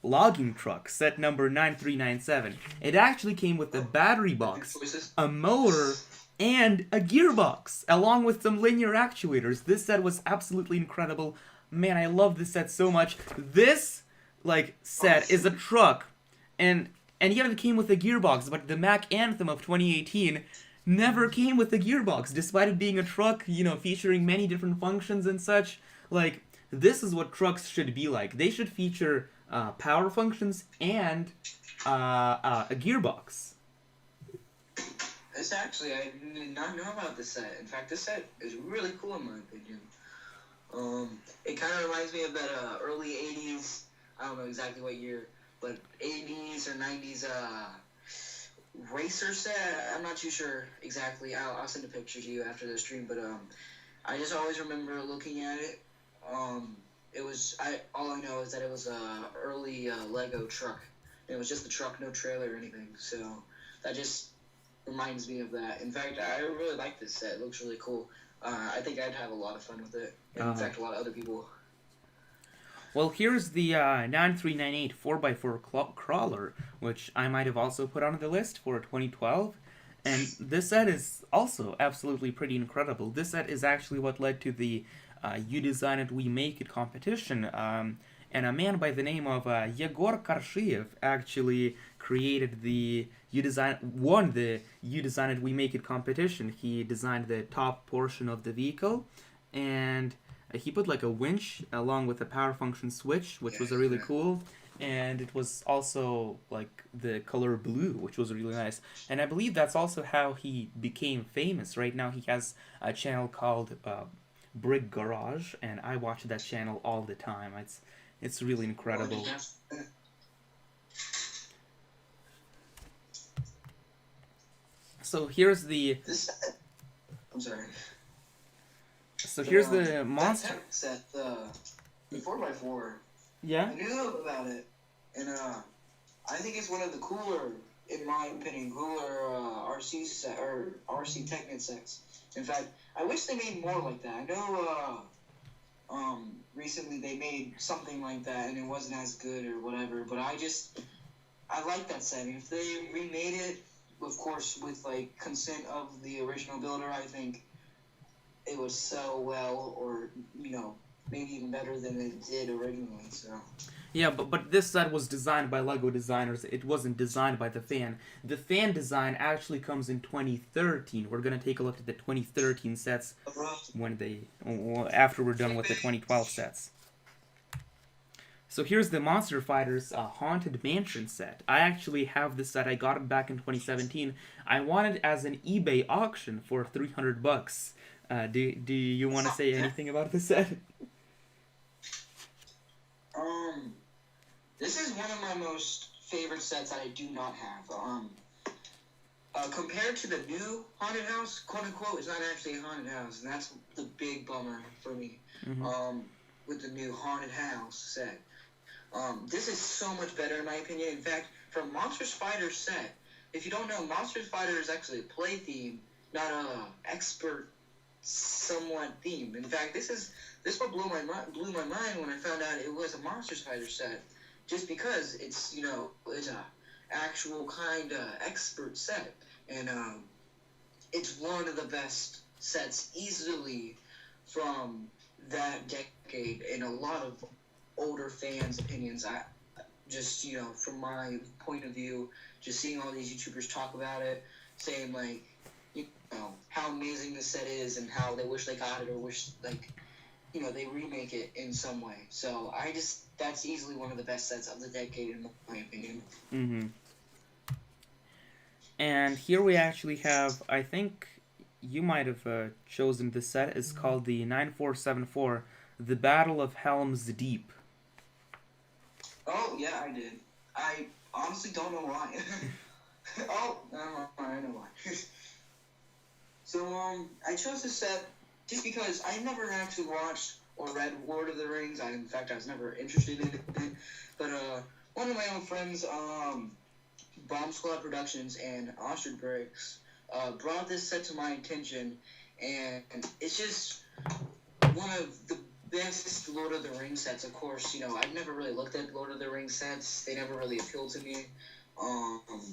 S1: logging truck, set number 9397. It actually came with a battery box, a motor, and a gearbox, along with some linear actuators. This set was absolutely incredible. Man, I love this set so much. This, set is a truck, and yet it came with a gearbox, but the Mac Anthem of 2018 never came with a gearbox, despite it being a truck, featuring many different functions and such. This is what trucks should be like. They should feature power functions and a gearbox.
S2: This actually, I did not know about this set. In fact, this set is really cool in my opinion. It kind of reminds me of that early 80s, I don't know exactly what year, but 80s or 90s racer set. I'm not too sure exactly. I'll send a picture to you after the stream, but I just always remember looking at it. All I know is that it was a early Lego truck. It was just the truck, no trailer or anything. So that just reminds me of that. In fact, I really like this set. It looks really cool. I think I'd have a lot of fun with it. And in fact, a lot of other people.
S1: Well, here's the 9398 4x4 crawler, which I might have also put on the list for 2012. And this set is also absolutely pretty incredible. This set is actually what led to the You Design It, We Make It competition. And a man by the name of Yegor Karshiev actually created won the You Design It, We Make It competition. He designed the top portion of the vehicle, and he put like a winch along with a power function switch, which was really cool. And it was also like the color blue, which was really nice. And I believe that's also how he became famous. Right now he has a channel called Brick Garage, and I watch that channel all the time. It's really incredible. So here's the...
S2: I'm sorry.
S1: So here's the monster...
S2: That set, the 4x4.
S1: Yeah?
S2: I knew about it. And I think it's one of the cooler, in my opinion, RC set, or RC Technic sets. In fact, I wish they made more like that. I know recently they made something like that and it wasn't as good or whatever, but I like that set. If they remade it, of course, with like consent of the original builder, I think it would sell well, or maybe even better than it did originally. So
S1: yeah, but this set was designed by Lego designers. It wasn't designed by the fan. The fan design actually comes in 2013. We're gonna take a look at the 2013 sets after we're done with the 2012 sets. So here's the Monster Fighters Haunted Mansion set. I actually have this set. I got it back in 2017. I won it as an eBay auction for $300. Do you want to say anything about this set?
S2: This is one of my most favorite sets that I do not have. Compared to the new haunted house, quote unquote, it's not actually a haunted house, and that's the big bummer for me.
S1: Mm-hmm.
S2: With the new haunted house set, this is so much better in my opinion. In fact, for Monsters Fighter set, if you don't know, Monsters Fighter is actually a play theme, not a expert somewhat theme. In fact, this what blew my mind when I found out it was a Monsters Fighter set. Just because it's it's a actual kind of expert set, and it's one of the best sets easily from that decade in a lot of older fans' opinions. I just from my point of view, just seeing all these YouTubers talk about it, saying like how amazing this set is and how they wish they got it or wish they remake it in some way. So that's easily one of the best sets of the decade in my opinion.
S1: Mm-hmm. And here we actually have, I think you might have chosen this set. It's called the 9474, The Battle of Helm's Deep.
S2: Oh, yeah, I did. I honestly don't know why. Oh, I know why. So, I chose this set just because I never actually watched or read Lord of the Rings. In fact, I was never interested in it. But one of my own friends, Bomb Squad Productions and Ostrich Bricks, brought this set to my attention, and it's just one of the best Lord of the Rings sets. Of course, I've never really looked at Lord of the Rings sets. They never really appealed to me,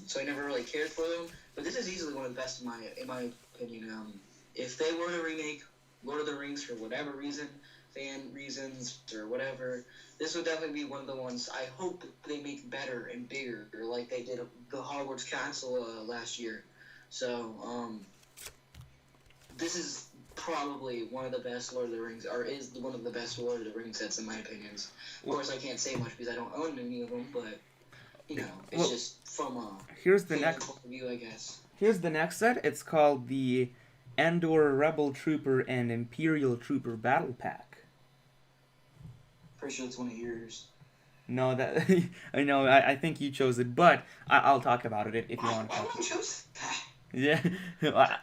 S2: so I never really cared for them. But this is easily one of the best in my opinion. If they were to remake Lord of the Rings for whatever reason, fan reasons or whatever, this would definitely be one of the ones I hope they make better and bigger, like they did the Hogwarts Castle last year. So, this is probably one of the best Lord of the Rings, or is one of the best Lord of the Rings sets in my opinions. Of course, I can't say much because I don't own any of them, but it's just from a
S1: here's the
S2: fan
S1: next
S2: point of view, I guess.
S1: Here's the next set. It's called the Endor Rebel Trooper and Imperial Trooper Battle Pack.
S2: Pretty sure it's one of yours.
S1: No, that I know. I think you chose it, but I'll talk about it if you want to
S2: Why
S1: talk.
S2: would you choose that?
S1: Yeah.
S2: I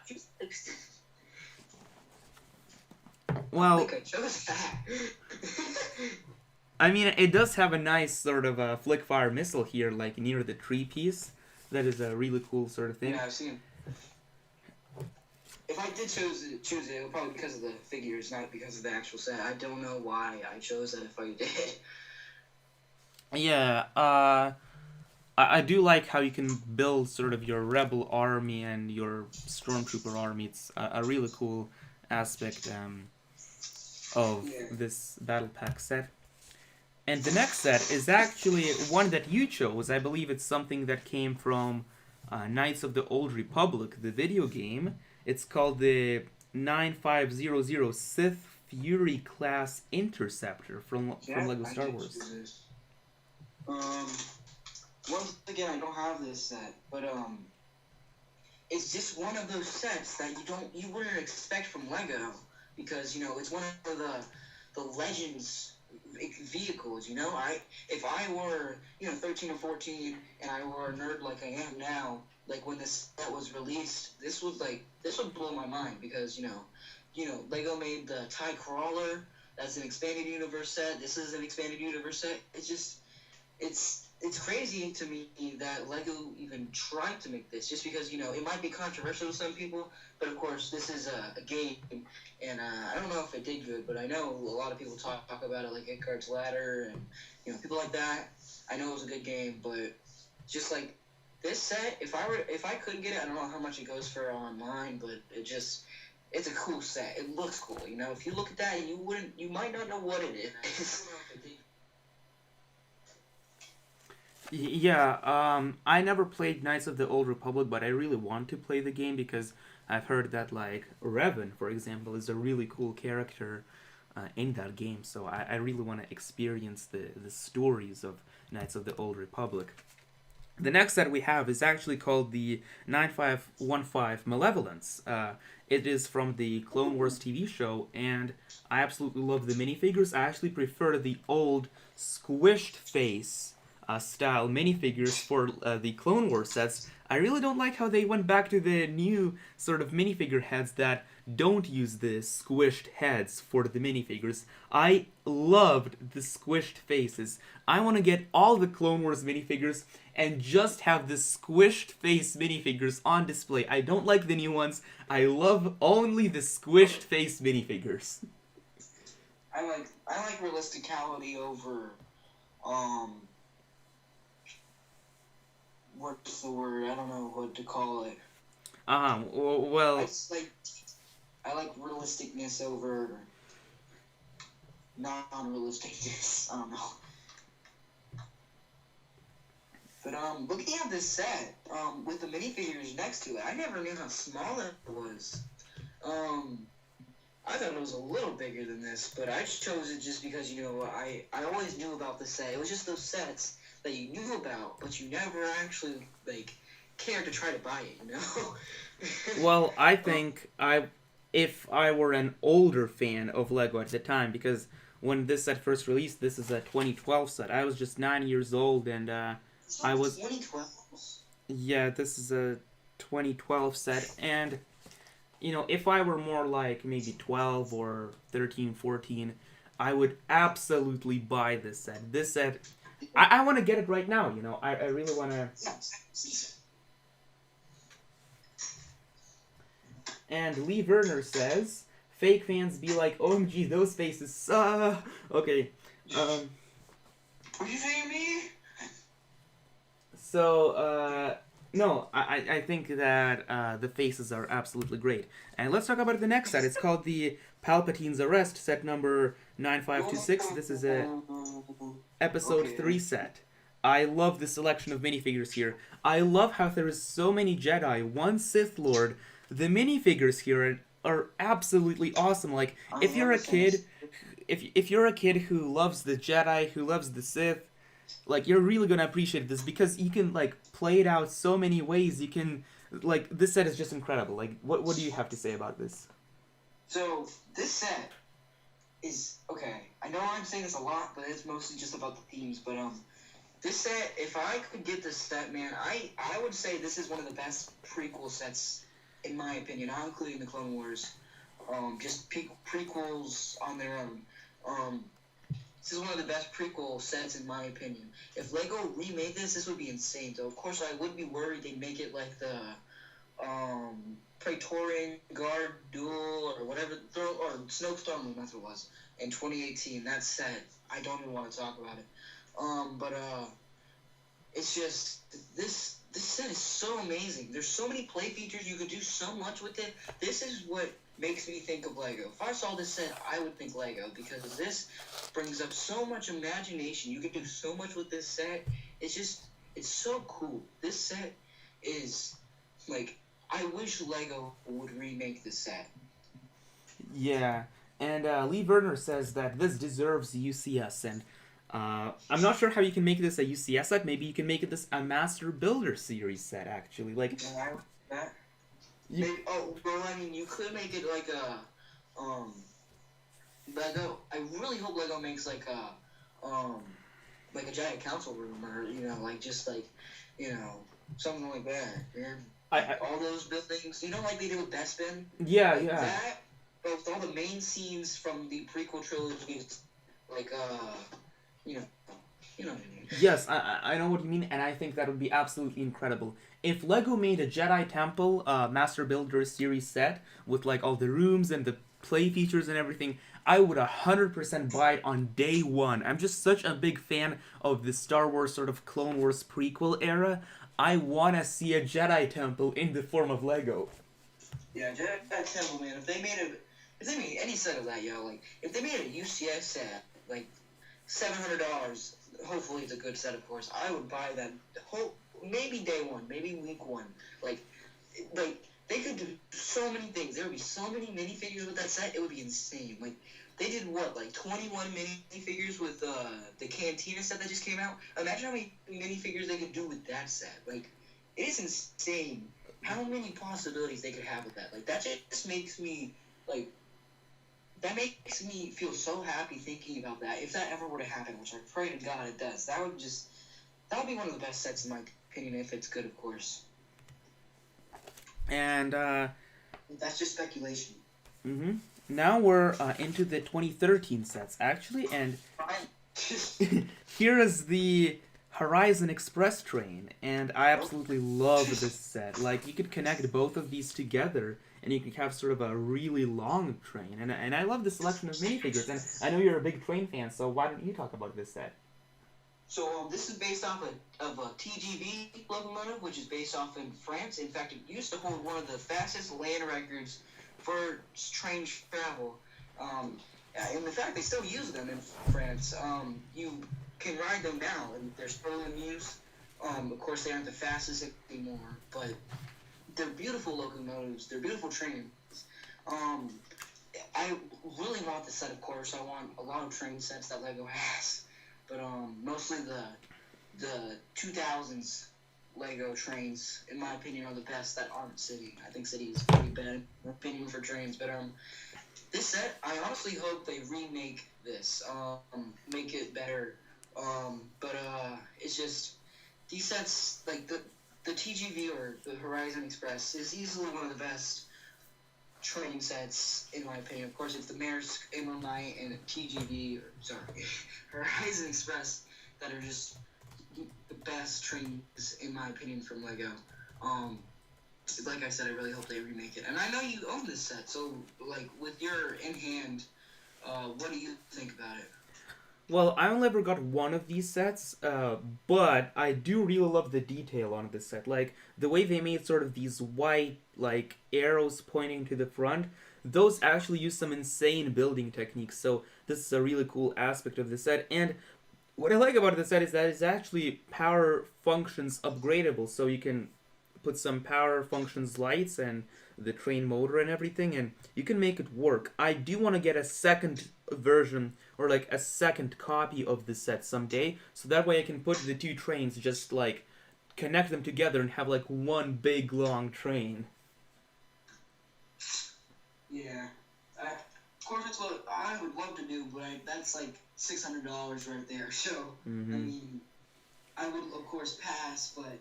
S1: Well,
S2: think I chose that.
S1: I mean, it does have a nice sort of a flick fire missile here, like near the tree piece. That is a really cool sort of thing.
S2: Yeah, I've seen. If I did choose it, it would probably because of the figures, not because of the actual set. I don't know why I chose that if I did.
S1: Yeah, I do like how you can build sort of your rebel army and your stormtrooper army. It's a really cool aspect of this battle pack set. And the next set is actually one that you chose. I believe it's something that came from Knights of the Old Republic, the video game. It's called the 9500 Sith Fury class Interceptor from LEGO Star Wars.
S2: Once again, I don't have this set, but it's just one of those sets that you wouldn't expect from LEGO because it's one of the Legends vehicles. If I were 13 or 14 and I were a nerd like I am now, like when this set was released, this would blow my mind because LEGO made the TIE Crawler. That's an expanded universe set. This is an expanded universe set. It's crazy to me that LEGO even tried to make this, just because it might be controversial to some people, but of course this is a game, and I don't know if it did good, but I know a lot of people talk about it, like Icarus Ladder and people like that. I know it was a good game, but just like this set, if I could get it, I don't know how much it goes for online, but it's a cool set. It looks cool, If you look at that, you might not know what it is.
S1: Yeah, I never played Knights of the Old Republic, but I really want to play the game because I've heard that, like, Revan, for example, is a really cool character in that game, so I really want to experience the stories of Knights of the Old Republic. The next set we have is actually called the 9515 Malevolence. It is from the Clone Wars TV show, and I absolutely love the minifigures. I actually prefer the old squished face style minifigures for the Clone Wars sets. I really don't like how they went back to the new sort of minifigure heads that don't use the squished heads for the minifigures. I loved the squished faces. I want to get all the Clone Wars minifigures and just have the squished face minifigures on display. I don't like the new ones. I love only the squished face minifigures.
S2: I like realisticality over what's the word? I don't know what to call it.
S1: Well,
S2: I like realisticness over non-realisticness. I don't know. But looking at this set, with the minifigures next to it, I never knew how small it was. I thought it was a little bigger than this, but I chose it just because I always knew about the set. It was just those sets that you knew about, but you never actually cared to try to buy it.
S1: Well, I think if I were an older fan of LEGO at the time, because when this set first released, this is a 2012 set. I was just 9 years old, and I was
S2: 2012.
S1: Yeah, this is a 2012 set, and if I were more like maybe 12 or 13, 14, I would absolutely buy this set. This set, I want to get it right now, I really want to. And Lee Werner says, fake fans be like, OMG, those faces suck. Okay.
S2: Are you saying me?
S1: So, no, I think that the faces are absolutely great. And let's talk about the next set. It's called the Palpatine's Arrest, set number 9526. This is a episode 3 set. I love the selection of minifigures here. I love how there is so many Jedi, one Sith Lord. The minifigures here are absolutely awesome. Like, if you're a kid, if you're a kid who loves the Jedi, who loves the Sith, like, you're really gonna appreciate this because you can, like, play it out so many ways. You can like, this set is just incredible. Like, what do you have to say about this?
S2: So this set is okay. I know I'm saying this a lot, but it's mostly just about the themes. But this set, if I could get this set, man, I would say this is one of the best prequel sets, in my opinion, not including the Clone Wars. Just prequels on their own. This is one of the best prequel sets, in my opinion. If Lego remade this would be insane. Though, of course, I would be worried they'd make it like the Praetorian Guard Duel or whatever, or Snowstorm, that's what it was, in 2018. That set, I don't even want to talk about it. But it's just, this set is so amazing. There's so many play features. You could do so much with it. This is what makes me think of Lego. If I saw this set, I would think Lego, because this brings up so much imagination. You could do so much with this set. It's so cool. This set is, like, I wish Lego would remake this set.
S1: Yeah, and Lee Werner says that this deserves UCS, and I'm not sure how you can make this a UCS set. Maybe you can make it a Master Builder series set, actually. Like,
S2: Maybe, well, I mean, you could make it like a, Lego. I really hope Lego makes like a giant council room, or something like that. Man. All those buildings, like they did with Bespin.
S1: Yeah,
S2: like
S1: yeah.
S2: That, with all the main scenes from the prequel trilogies, like you know what I mean.
S1: Yes, I know what you mean, and I think that would be absolutely incredible. If Lego made a Jedi Temple Master Builder series set with like all the rooms and the play features and everything, I would 100% buy it on day one. I'm just such a big fan of the Star Wars sort of Clone Wars prequel era. I want to see a Jedi Temple in the form of Lego.
S2: Yeah, Jedi Temple, man. If they made any set of that, if they made a UCS set, like $700, hopefully it's a good set, of course, I would buy that maybe day one, maybe week one. Like they could do so many things. There would be so many minifigures with that set. It would be insane. Like, they did 21 minifigures with the Cantina set that just came out. Imagine how many minifigures they could do with that set. Like, it is insane how many possibilities they could have with that. Like, that just makes me feel so happy thinking about that. If that ever were to happen, which I pray to God it does, that would be one of the best sets in my opinion, if it's good, of course.
S1: And
S2: that's just speculation.
S1: Mm-hmm. Now we're into the 2013 sets, actually, and here is the Horizon Express train, and I absolutely love this set. Like, you could connect both of these together, and you could have sort of a really long train, and I love the selection of minifigures, and I know you're a big train fan, so why don't you talk about this set?
S2: So this is based off of a TGV locomotive, which is based off in France. In fact, it used to hold one of the fastest land records for train travel. And in fact, they still use them in France. You can ride them now, and they're still in use. Of course, they aren't the fastest anymore, but they're beautiful locomotives. They're beautiful trains. I really want the set, of course. I want a lot of train sets that Lego has. But mostly the 2000s Lego trains, in my opinion, are the best that aren't City. I think City is pretty bad, in my opinion, for trains. But this set, I honestly hope they remake this, make it better. But it's just, these sets, like the TGV or the Horizon Express is easily one of the best train sets, in my opinion. Of course, it's the Maersk, Inland Knight, and Horizon Express that are just the best trains, in my opinion, from Lego. Like I said, I really hope they remake it. And I know you own this set, so, like, with your in hand, what do you think about it?
S1: Well, I only ever got one of these sets, but I do really love the detail on this set. Like, the way they made sort of these white, like, arrows pointing to the front, those actually use some insane building techniques, so this is a really cool aspect of the set. And what I like about the set is that it's actually power functions upgradable, so you can put some power functions lights and the train motor and everything, and you can make it work. I do want to get a second version, or like a second copy of the set someday, so that way I can put the two trains just like connect them together and have like one big long train.
S2: Yeah. Of course, that's what I would love to do, but that's like $600 right there. So, I mean, I would, of course, pass, but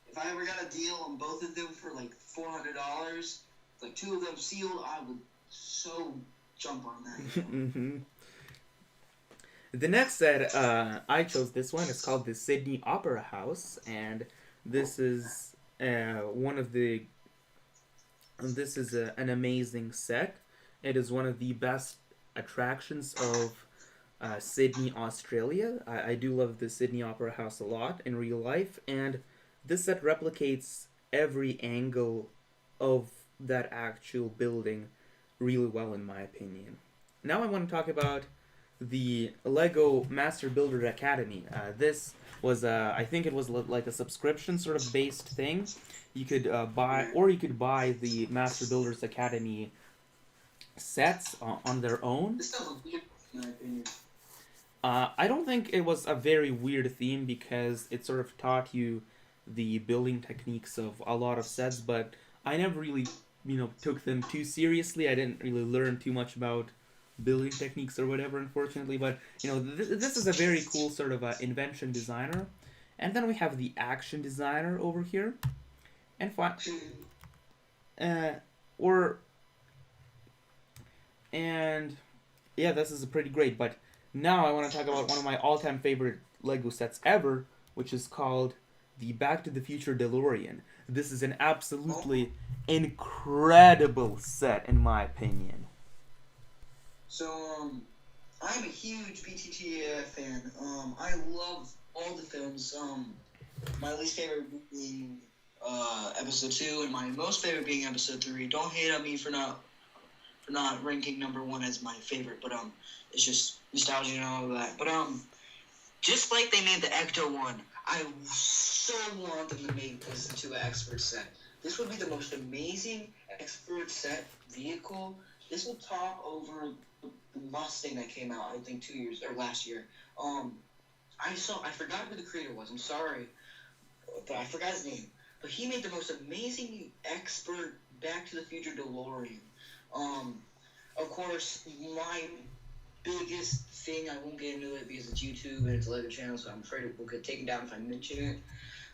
S2: if I ever got a deal on both of them for like $400, like 2 of them sealed, I would so jump on that.
S1: The next set, I chose this one. It's called the Sydney Opera House, and this is This is an amazing set. It is one of the best attractions of Sydney, Australia. I do love the Sydney Opera House a lot in real life, and this set replicates every angle of that actual building really well, in my opinion. Now I want to talk about the Lego Master Builder Academy. This was, I think it was like a subscription sort of based thing. You could buy, or you could buy the Master Builders Academy sets on their own.
S2: This stuff was weird, in my opinion.
S1: I don't think it was a very weird theme because it sort of taught you the building techniques of a lot of sets, but I never really, took them too seriously. I didn't really learn too much about building techniques or whatever, unfortunately, but this is a very cool sort of invention designer. And then we have the action designer over here, and yeah, this is pretty great. But now I want to talk about one of my all-time favorite Lego sets ever, which is called the Back to the Future DeLorean. This is an absolutely incredible set, in my opinion.
S2: So, I'm a huge BTTA fan. I love all the films. My least favorite being Episode 2, and my most favorite being Episode 3. Don't hate on me for not ranking number 1 as my favorite, but it's just nostalgia and all of that. But just like they made the Ecto one, I so want them to make this into an expert set. This would be the most amazing expert set vehicle. This will top over the Mustang that came out, I think, last year. I forgot who the creator was. I'm sorry, but I forgot his name. But he made the most amazing expert Back to the Future DeLorean. Of course, my biggest thing, I won't get into it because it's YouTube and it's a Lego channel, so I'm afraid it will get taken down if I mention it.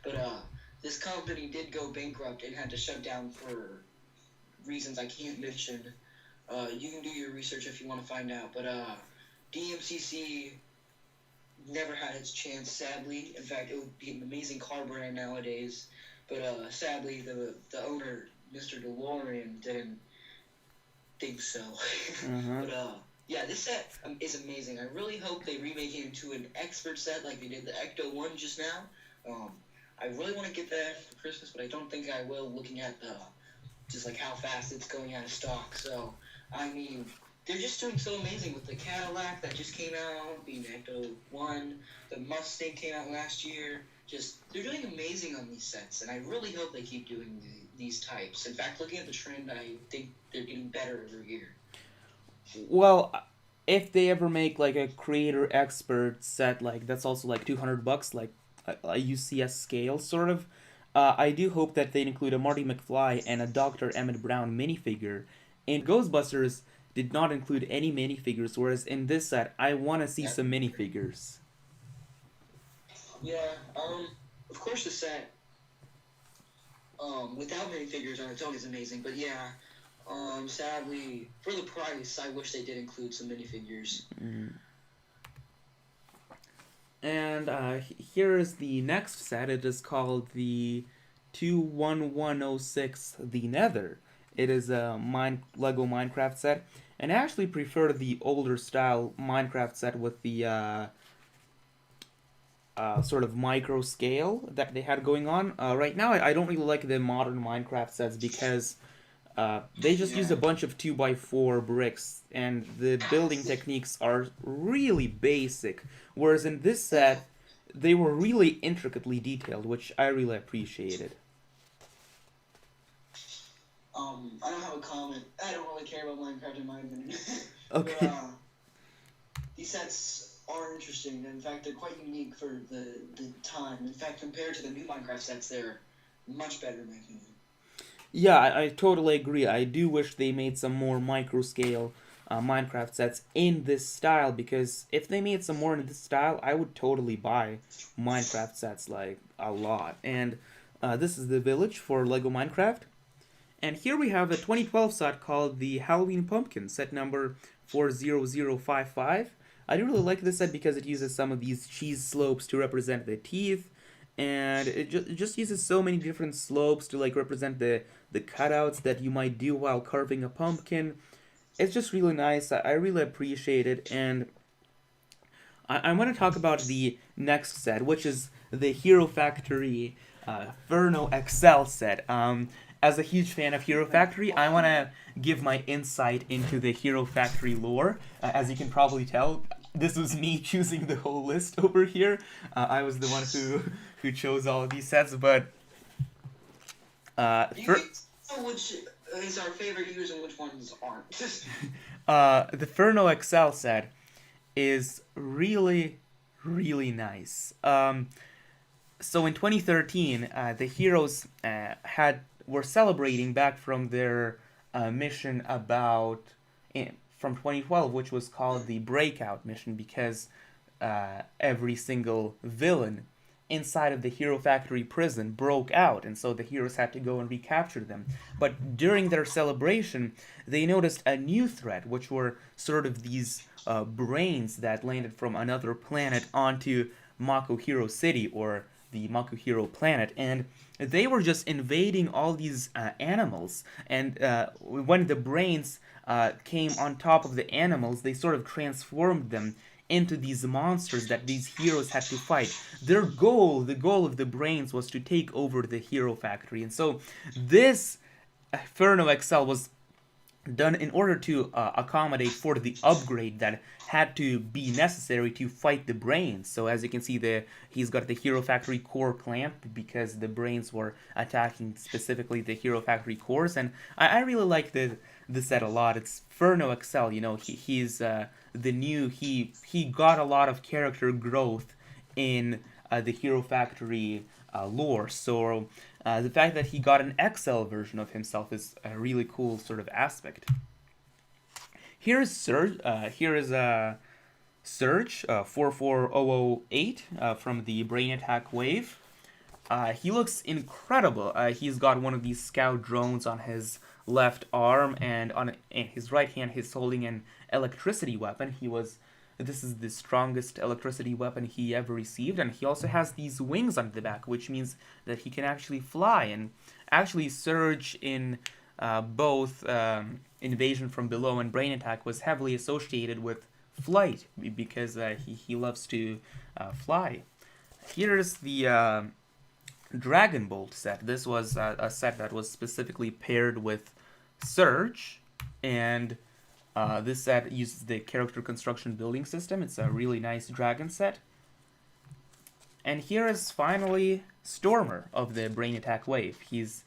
S2: But this company did go bankrupt and had to shut down for reasons I can't mention. You can do your research if you want to find out. But DMCC never had its chance, sadly. In fact, it would be an amazing car brand nowadays. But sadly, the owner, Mr. DeLorean, didn't think so. But yeah, this set is amazing. I really hope they remake it into an expert set like they did the Ecto one just now. I really want to get that for Christmas, but I don't think I will, looking at just like how fast it's going out of stock. So I mean, they're just doing so amazing with the Cadillac that just came out, being Ecto 1, the Mustang came out last year. They're doing amazing on these sets, and I really hope they keep doing these types. In fact, looking at the trend, I think they're getting better every year.
S1: Well, if they ever make like a creator expert set, like that's also like $200, like a UCS scale sort of. I do hope that they include a Marty McFly and a Dr. Emmett Brown minifigure. In Ghostbusters, did not include any minifigures, whereas in this set, I want to see some minifigures.
S2: Yeah, of course the set, without minifigures on its own is amazing, but yeah, sadly, for the price, I wish they did include some minifigures.
S1: And here is the next set. It is called the 21106 The Nether. It is a Lego Minecraft set, and I actually prefer the older style Minecraft set with the sort of micro scale that they had going on. Right now, I don't really like the modern Minecraft sets because they just use a bunch of 2x4 bricks, and the building techniques are really basic. Whereas in this set, they were really intricately detailed, which I really appreciated.
S2: I don't have a comment. I don't really care about Minecraft in my opinion.
S1: Okay.
S2: But, these sets are interesting. In fact, they're quite unique for the time. In fact, compared to the new Minecraft sets, they're much better in my opinion.
S1: Yeah, I totally agree. I do wish they made some more micro scale Minecraft sets in this style, because if they made some more in this style, I would totally buy Minecraft sets like a lot. And this is the village for Lego Minecraft. And here we have a 2012 set called the Halloween Pumpkin, set number 40055. I do really like this set because it uses some of these cheese slopes to represent the teeth, and it just uses so many different slopes to like represent the cutouts that you might do while carving a pumpkin. It's just really nice. I really appreciate it, and I want to talk about the next set, which is the Hero Factory Inferno XL set. As a huge fan of Hero Factory, I want to give my insight into the Hero Factory lore. As you can probably tell, this was me choosing the whole list over here. I was the one who chose all of these sets, but
S2: You can tell which is our favorite heroes and which ones aren't.
S1: the Inferno XL set is really, really nice. So in 2013, the heroes were celebrating back from their mission from 2012, which was called the Breakout mission, because every single villain inside of the Hero Factory prison broke out, and so the heroes had to go and recapture them. But during their celebration, they noticed a new threat, which were sort of these brains that landed from another planet onto Mako Hero City, or the Mako Hero planet, and they were just invading all these animals. And when the brains came on top of the animals, they sort of transformed them into these monsters that these heroes had to fight. The goal of the brains, was to take over the Hero Factory. And so this Inferno XL was done in order to accommodate for the upgrade that had to be necessary to fight the brains. So as you can see, he's got the Hero Factory core clamp, because the brains were attacking specifically the Hero Factory cores. And I really like the set a lot. It's Inferno XL. He's he got a lot of character growth in the Hero Factory lore. So the fact that he got an XL version of himself is a really cool sort of aspect. Here is Surge. Surge 44008 from the Brain Attack Wave. He looks incredible. He's got one of these scout drones on his left arm, and in his right hand he's holding an electricity weapon. This is the strongest electricity weapon he ever received, and he also has these wings on the back, which means that he can actually fly. And actually, Surge in both Invasion from Below and Brain Attack was heavily associated with flight, because he loves to fly. Here's the Dragon Bolt set. This was a set that was specifically paired with Surge, and this set uses the character construction building system. It's a really nice dragon set. And here is finally Stormer of the Brain Attack Wave. He's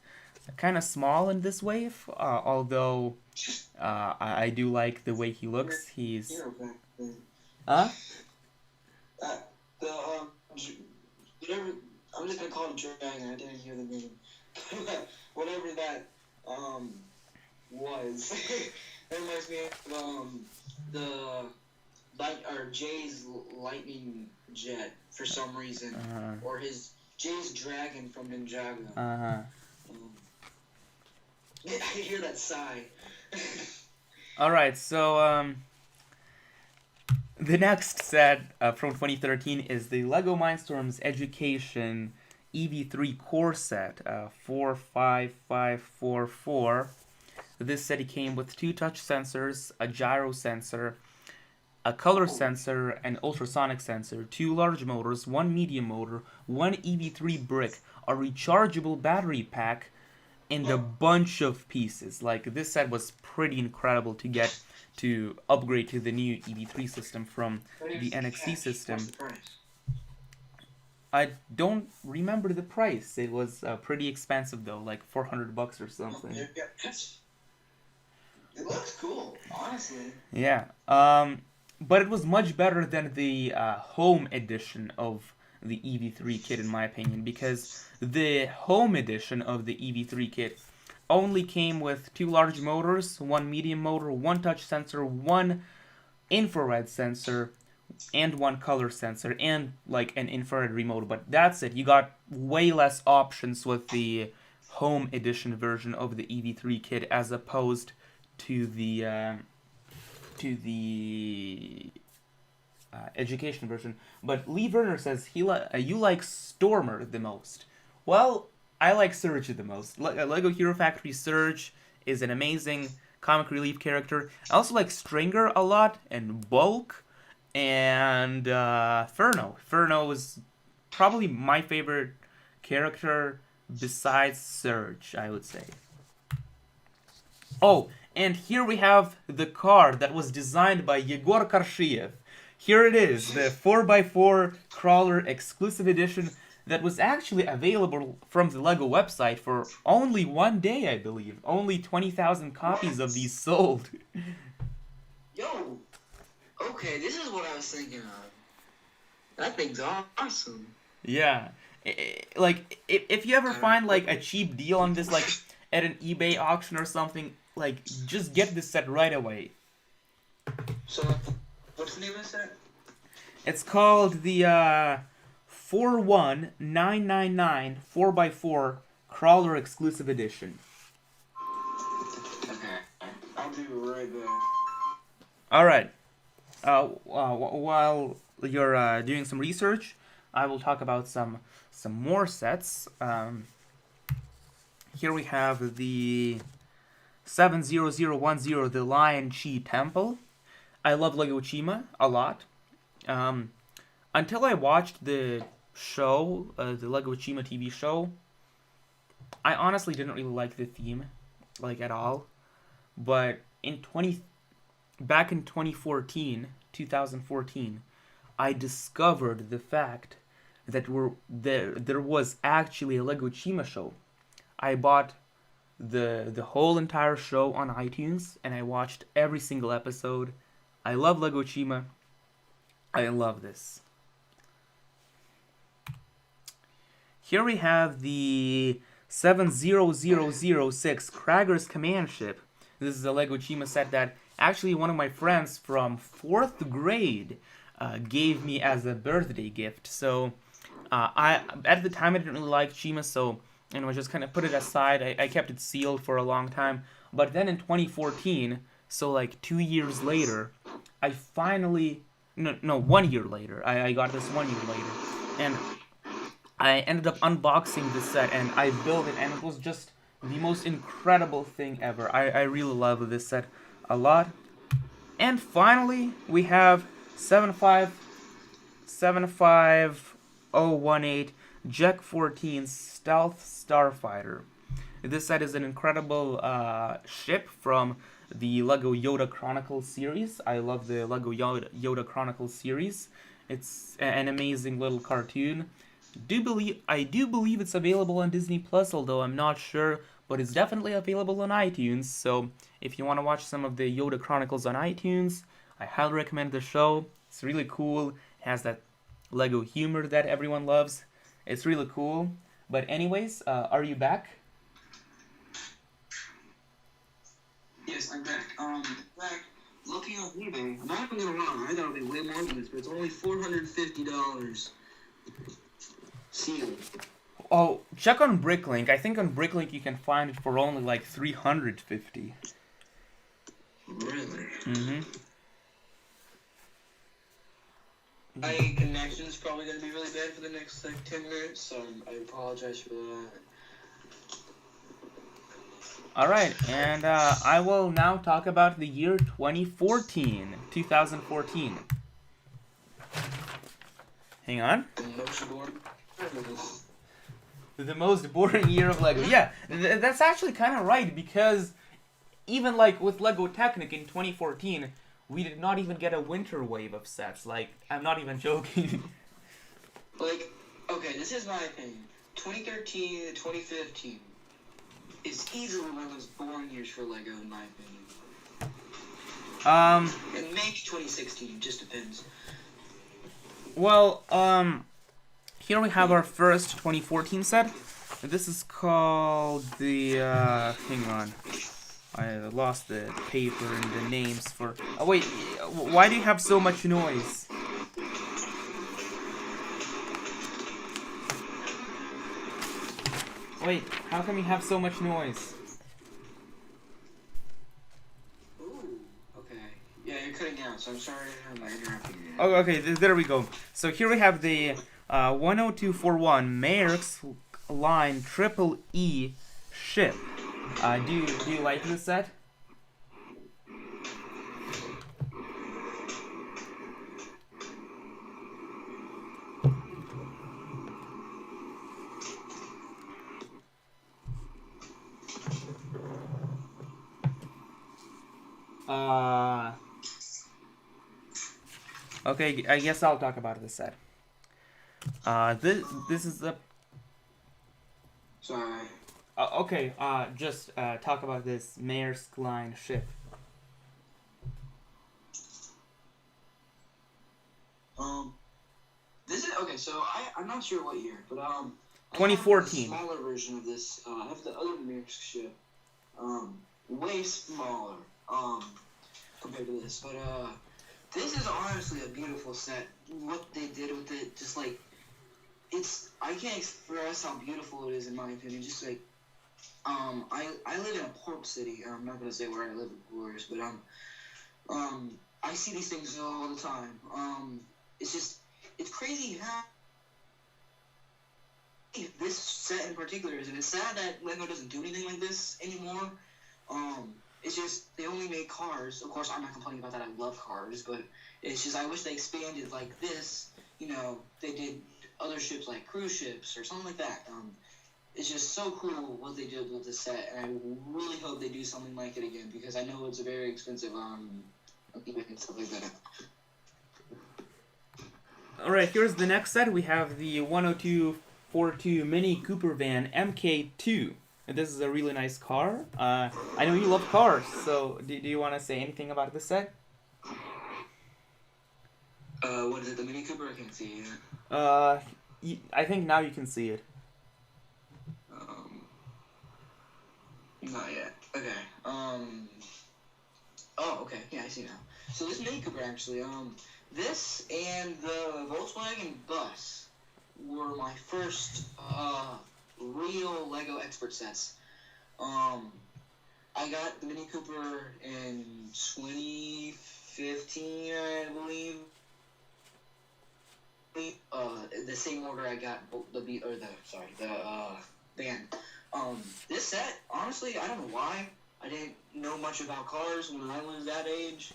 S1: kind of small in this wave, although I do like the way he looks. He's... Huh?
S2: I'm just gonna call him Dragon. I didn't hear the name. Whatever that was. That reminds me of Jay's lightning jet for some reason, or Jay's dragon from Ninjago. I hear that sigh.
S1: All right, so the next set from 2013 is the LEGO Mindstorms Education EV3 core set 45544. This set came with 2 touch sensors, a gyro sensor, a color sensor, an ultrasonic sensor, 2 large motors, 1 medium motor, 1 EV3 brick, a rechargeable battery pack, and a bunch of pieces. Like, this set was pretty incredible to get to upgrade to the new EV3 system from the NXT system. I don't remember the price. It was pretty expensive though, like $400 or something.
S2: It looks cool, honestly.
S1: Yeah. but it was much better than the home edition of the EV3 kit, in my opinion, because the home edition of the EV3 kit only came with 2 large motors, 1 medium motor, 1 touch sensor, 1 infrared sensor, and 1 color sensor, and like an infrared remote, but that's it. You got way less options with the home edition version of the EV3 kit as opposed to the education version. But Lee Werner says you like Stormer the most. Well, I like Surge the most. Lego Hero Factory Surge is an amazing comic relief character. I also like Stringer a lot, and Bulk, and Ferno. Ferno is probably my favorite character besides Surge, I would say. Oh, and here we have the car that was designed by Yegor Karshiev. Here it is, the 4x4 Crawler Exclusive Edition that was actually available from the LEGO website for only 1 day, I believe. Only 20,000 copies of these sold.
S2: Yo! Okay, this is what I was thinking of. That thing's awesome.
S1: Yeah. Like, if you ever find, like, a cheap deal on this, like, at an eBay auction or something, like, just get this set right away.
S2: So, what's the name of this set?
S1: It's called the, 41999 4x4 Crawler Exclusive Edition.
S2: Okay, I'll do it right back.
S1: Alright. While you're doing some research, I will talk about some more sets. Here we have the 70010, the Lion Chi Temple. I love Lego Chima a lot. Until I watched the show, the Lego Chima TV show, I honestly didn't really like the theme, like, at all. But back in 2014, I discovered the fact that there was actually a Lego Chima show. I bought the whole entire show on iTunes, and I watched every single episode. I love Lego Chima. I love this. Here we have the 70006 Krager's Command Ship. This is a Lego Chima set that actually one of my friends from 4th grade gave me as a birthday gift. So at the time I didn't really like Chima, so I just kind of put it aside. I kept it sealed for a long time. But then in 2014, so like 2 years later, I finally... No, 1 year later. I got this 1 year later. And I ended up unboxing this set, and I built it, and it was just the most incredible thing ever. I really love this set a lot. And finally, we have 75018 Jack 14 Stealth Starfighter. This set is an incredible ship from the Lego Yoda Chronicles series. I love the Lego Yoda Chronicles series. It's an amazing little cartoon. I do believe it's available on Disney Plus, although I'm not sure, but it's definitely available on iTunes. So if you want to watch some of the Yoda Chronicles on iTunes, I highly recommend the show. It's really cool. It has that Lego humor that everyone loves. It's really cool. But anyways, are you back?
S2: Yes, I'm back. Back looking on eBay. I'm not even gonna lie, I thought it'd be way more than this, but it's only $450. Sealed.
S1: Oh, check on Bricklink. I think on Bricklink you can find it for only like $350.
S2: Really?
S1: Mm-hmm.
S2: My connection's probably gonna be really bad for the next like 10 minutes, so I apologize for that.
S1: Alright, and I will now talk about the year 2014. Hang on. The most boring year of Lego. Yeah, that's actually kind of right, because even like with Lego Technic in 2014, we did not even get a winter wave of sets. Like, I'm not even joking.
S2: Like, okay, this is my opinion. 2013 to 2015 is easily one of those boring years for Lego, in my opinion. And maybe 2016, just depends.
S1: Well, here we have our first 2014 set. This is called the, hang on. I lost the paper and the names for... Oh, wait, why do you have so much noise? Wait, how come you have so much noise?
S2: Ooh, okay. Yeah, you're cutting out, so I'm sorry I'm interrupting you.
S1: Oh, okay, there we go. So here we have the 10241 Maersk Line Triple E ship. Do you like this set? Okay, I guess I'll talk about this set. This is the...
S2: Sorry.
S1: Okay, just talk about this Maersk Line ship.
S2: This is okay. So I'm not sure what year, but
S1: 2014.
S2: I have a smaller version of this. I have the other Maersk ship, way smaller, compared to this. But this is honestly a beautiful set. What they did with it, just like I can't express how beautiful it is in my opinion. Just like I live in a port city. I'm not gonna say where I live, of course, but I see these things all the time. It's crazy how this set in particular is, and it's sad that Lego doesn't do anything like this anymore. It's just they only make cars. Of course, I'm not complaining about that. I love cars, but it's just I wish they expanded like this. You know, they did other ships like cruise ships or something like that. It's just so cool what they did with this set, and I really hope they do something like it again because I know it's a very expensive equipment and stuff like that.
S1: Alright, here's the next set. We have the 10242 Mini Cooper Van MK2. And this is a really nice car. I know you love cars, so do you want to say anything about this set?
S2: What is it, the Mini Cooper? I can't see it.
S1: I think now you can see it.
S2: Not yet. Okay. Oh, okay. Yeah, I see now. So this Mini Cooper actually, this and the Volkswagen bus were my first real Lego expert sets. I got the Mini Cooper in 2015, I believe. The same order I got the van. This set, honestly, I don't know why. I didn't know much about cars when I was that age.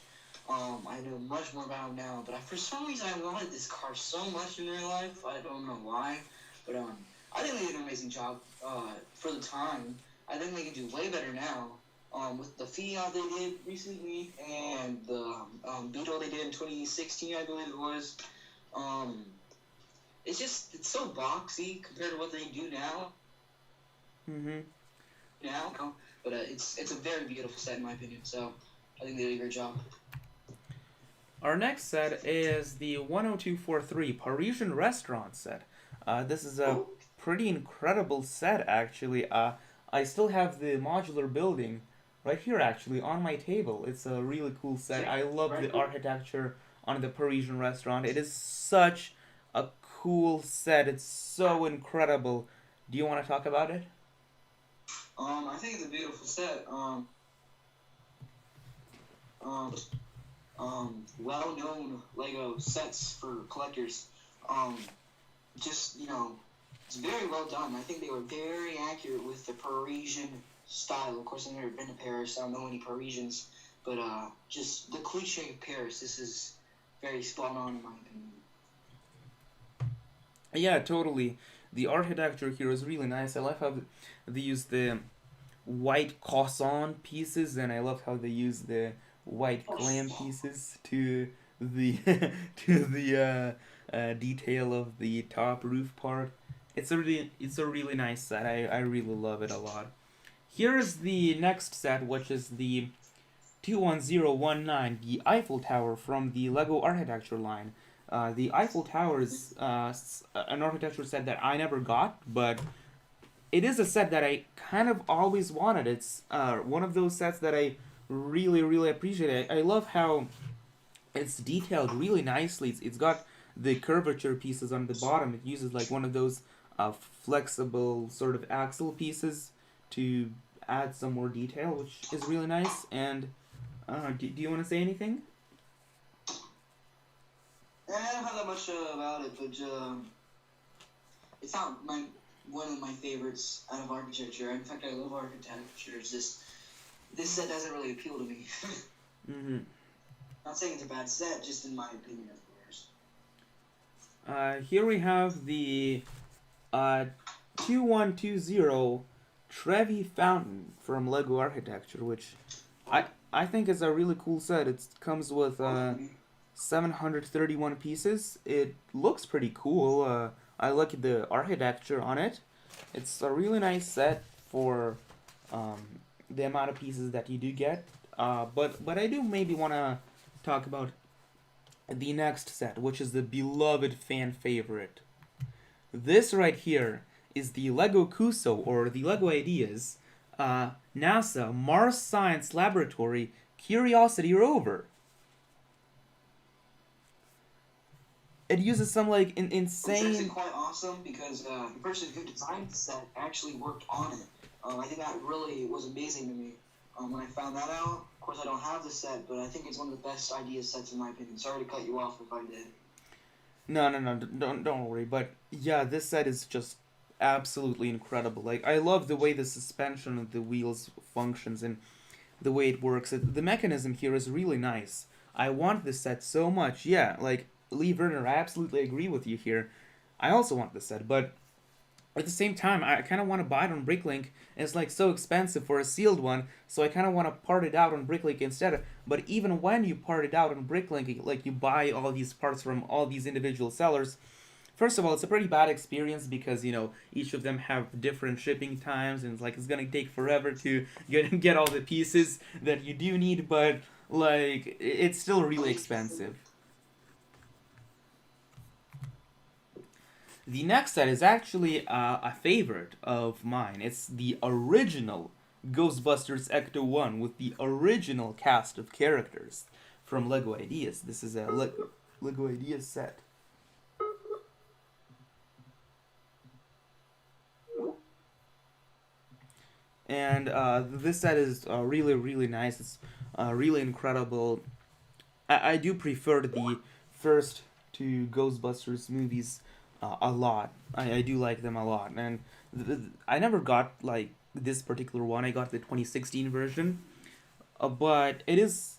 S2: I know much more about them now, but for some reason I wanted this car so much in real life. I don't know why, but I think they did an amazing job for the time. I think they can do way better now with the Fiat they did recently and the Beetle they did in 2016, I believe it was. It's so boxy compared to what they do now. But it's a very beautiful set in my opinion. So I think they did a great job.
S1: Our next set is the 10243 Parisian Restaurant set. This is a pretty incredible set, actually. I still have the modular building right here, actually, on my table. It's a really cool set. I love the architecture on the Parisian Restaurant. It is such a cool set. It's so incredible. Do you want to talk about it?
S2: I think it's a beautiful set. Well-known Lego sets for collectors. Just, it's very well done. I think they were very accurate with the Parisian style. Of course, I've never been to Paris. I don't know any Parisians. But just the cliche of Paris, this is very spot on in my opinion.
S1: Yeah, totally. The architecture here is really nice. I love how they use the white caisson pieces, and I love how they use the white glam pieces to the detail of the top roof part. It's a really nice set. I really love it a lot. Here is the next set, which is the 21019, the Eiffel Tower from the Lego architecture line. The Eiffel Tower is an architecture set that I never got, but it is a set that I kind of always wanted. It's one of those sets that I really, really appreciate. I love how it's detailed really nicely. It's got the curvature pieces on the bottom. It uses like one of those flexible sort of axle pieces to add some more detail, which is really nice. And do you want to say anything?
S2: I don't have that much about it, but it's not one of my favorites out of architecture. In fact, I love architecture. It's just this set doesn't really appeal to me.
S1: Mm-hmm.
S2: Not saying it's a bad set, just in my opinion, of course.
S1: Here we have the 2120 Trevi Fountain from Lego Architecture, which I think is a really cool set. It comes with 731 pieces. It looks pretty cool. I like the architecture on it. It's a really nice set for the amount of pieces that you do get. But I do maybe want to talk about the next set, which is the beloved fan favorite. This right here is the Lego Kuso, or the Lego Ideas, NASA Mars Science Laboratory Curiosity rover. It uses some like insane.
S2: It's actually quite awesome because the person who designed the set actually worked on it. I think that really was amazing to me. When I found that out, of course I don't have the set, but I think it's one of the best idea sets in my opinion. Sorry to cut you off if I did.
S1: No, don't worry. But yeah, this set is just absolutely incredible. Like, I love the way the suspension of the wheels functions and the way it works. The mechanism here is really nice. I want this set so much. Yeah, like Lee Werner, I absolutely agree with you here. I also want this set, but at the same time, I kind of want to buy it on Bricklink. It's like so expensive for a sealed one, so I kind of want to part it out on Bricklink instead. But even when you part it out on Bricklink, like you buy all these parts from all these individual sellers, first of all, it's a pretty bad experience because, you know, each of them have different shipping times, and it's going to take forever to get all the pieces that you do need, but, like, it's still really expensive. The next set is actually a favorite of mine. It's the original Ghostbusters Ecto 1 with the original cast of characters from Lego Ideas. This is a Lego Ideas set. And this set is really, really nice. It's really incredible. I do prefer the first two Ghostbusters movies a lot. I do like them a lot. And I never got, like, this particular one. I got the 2016 version. But it is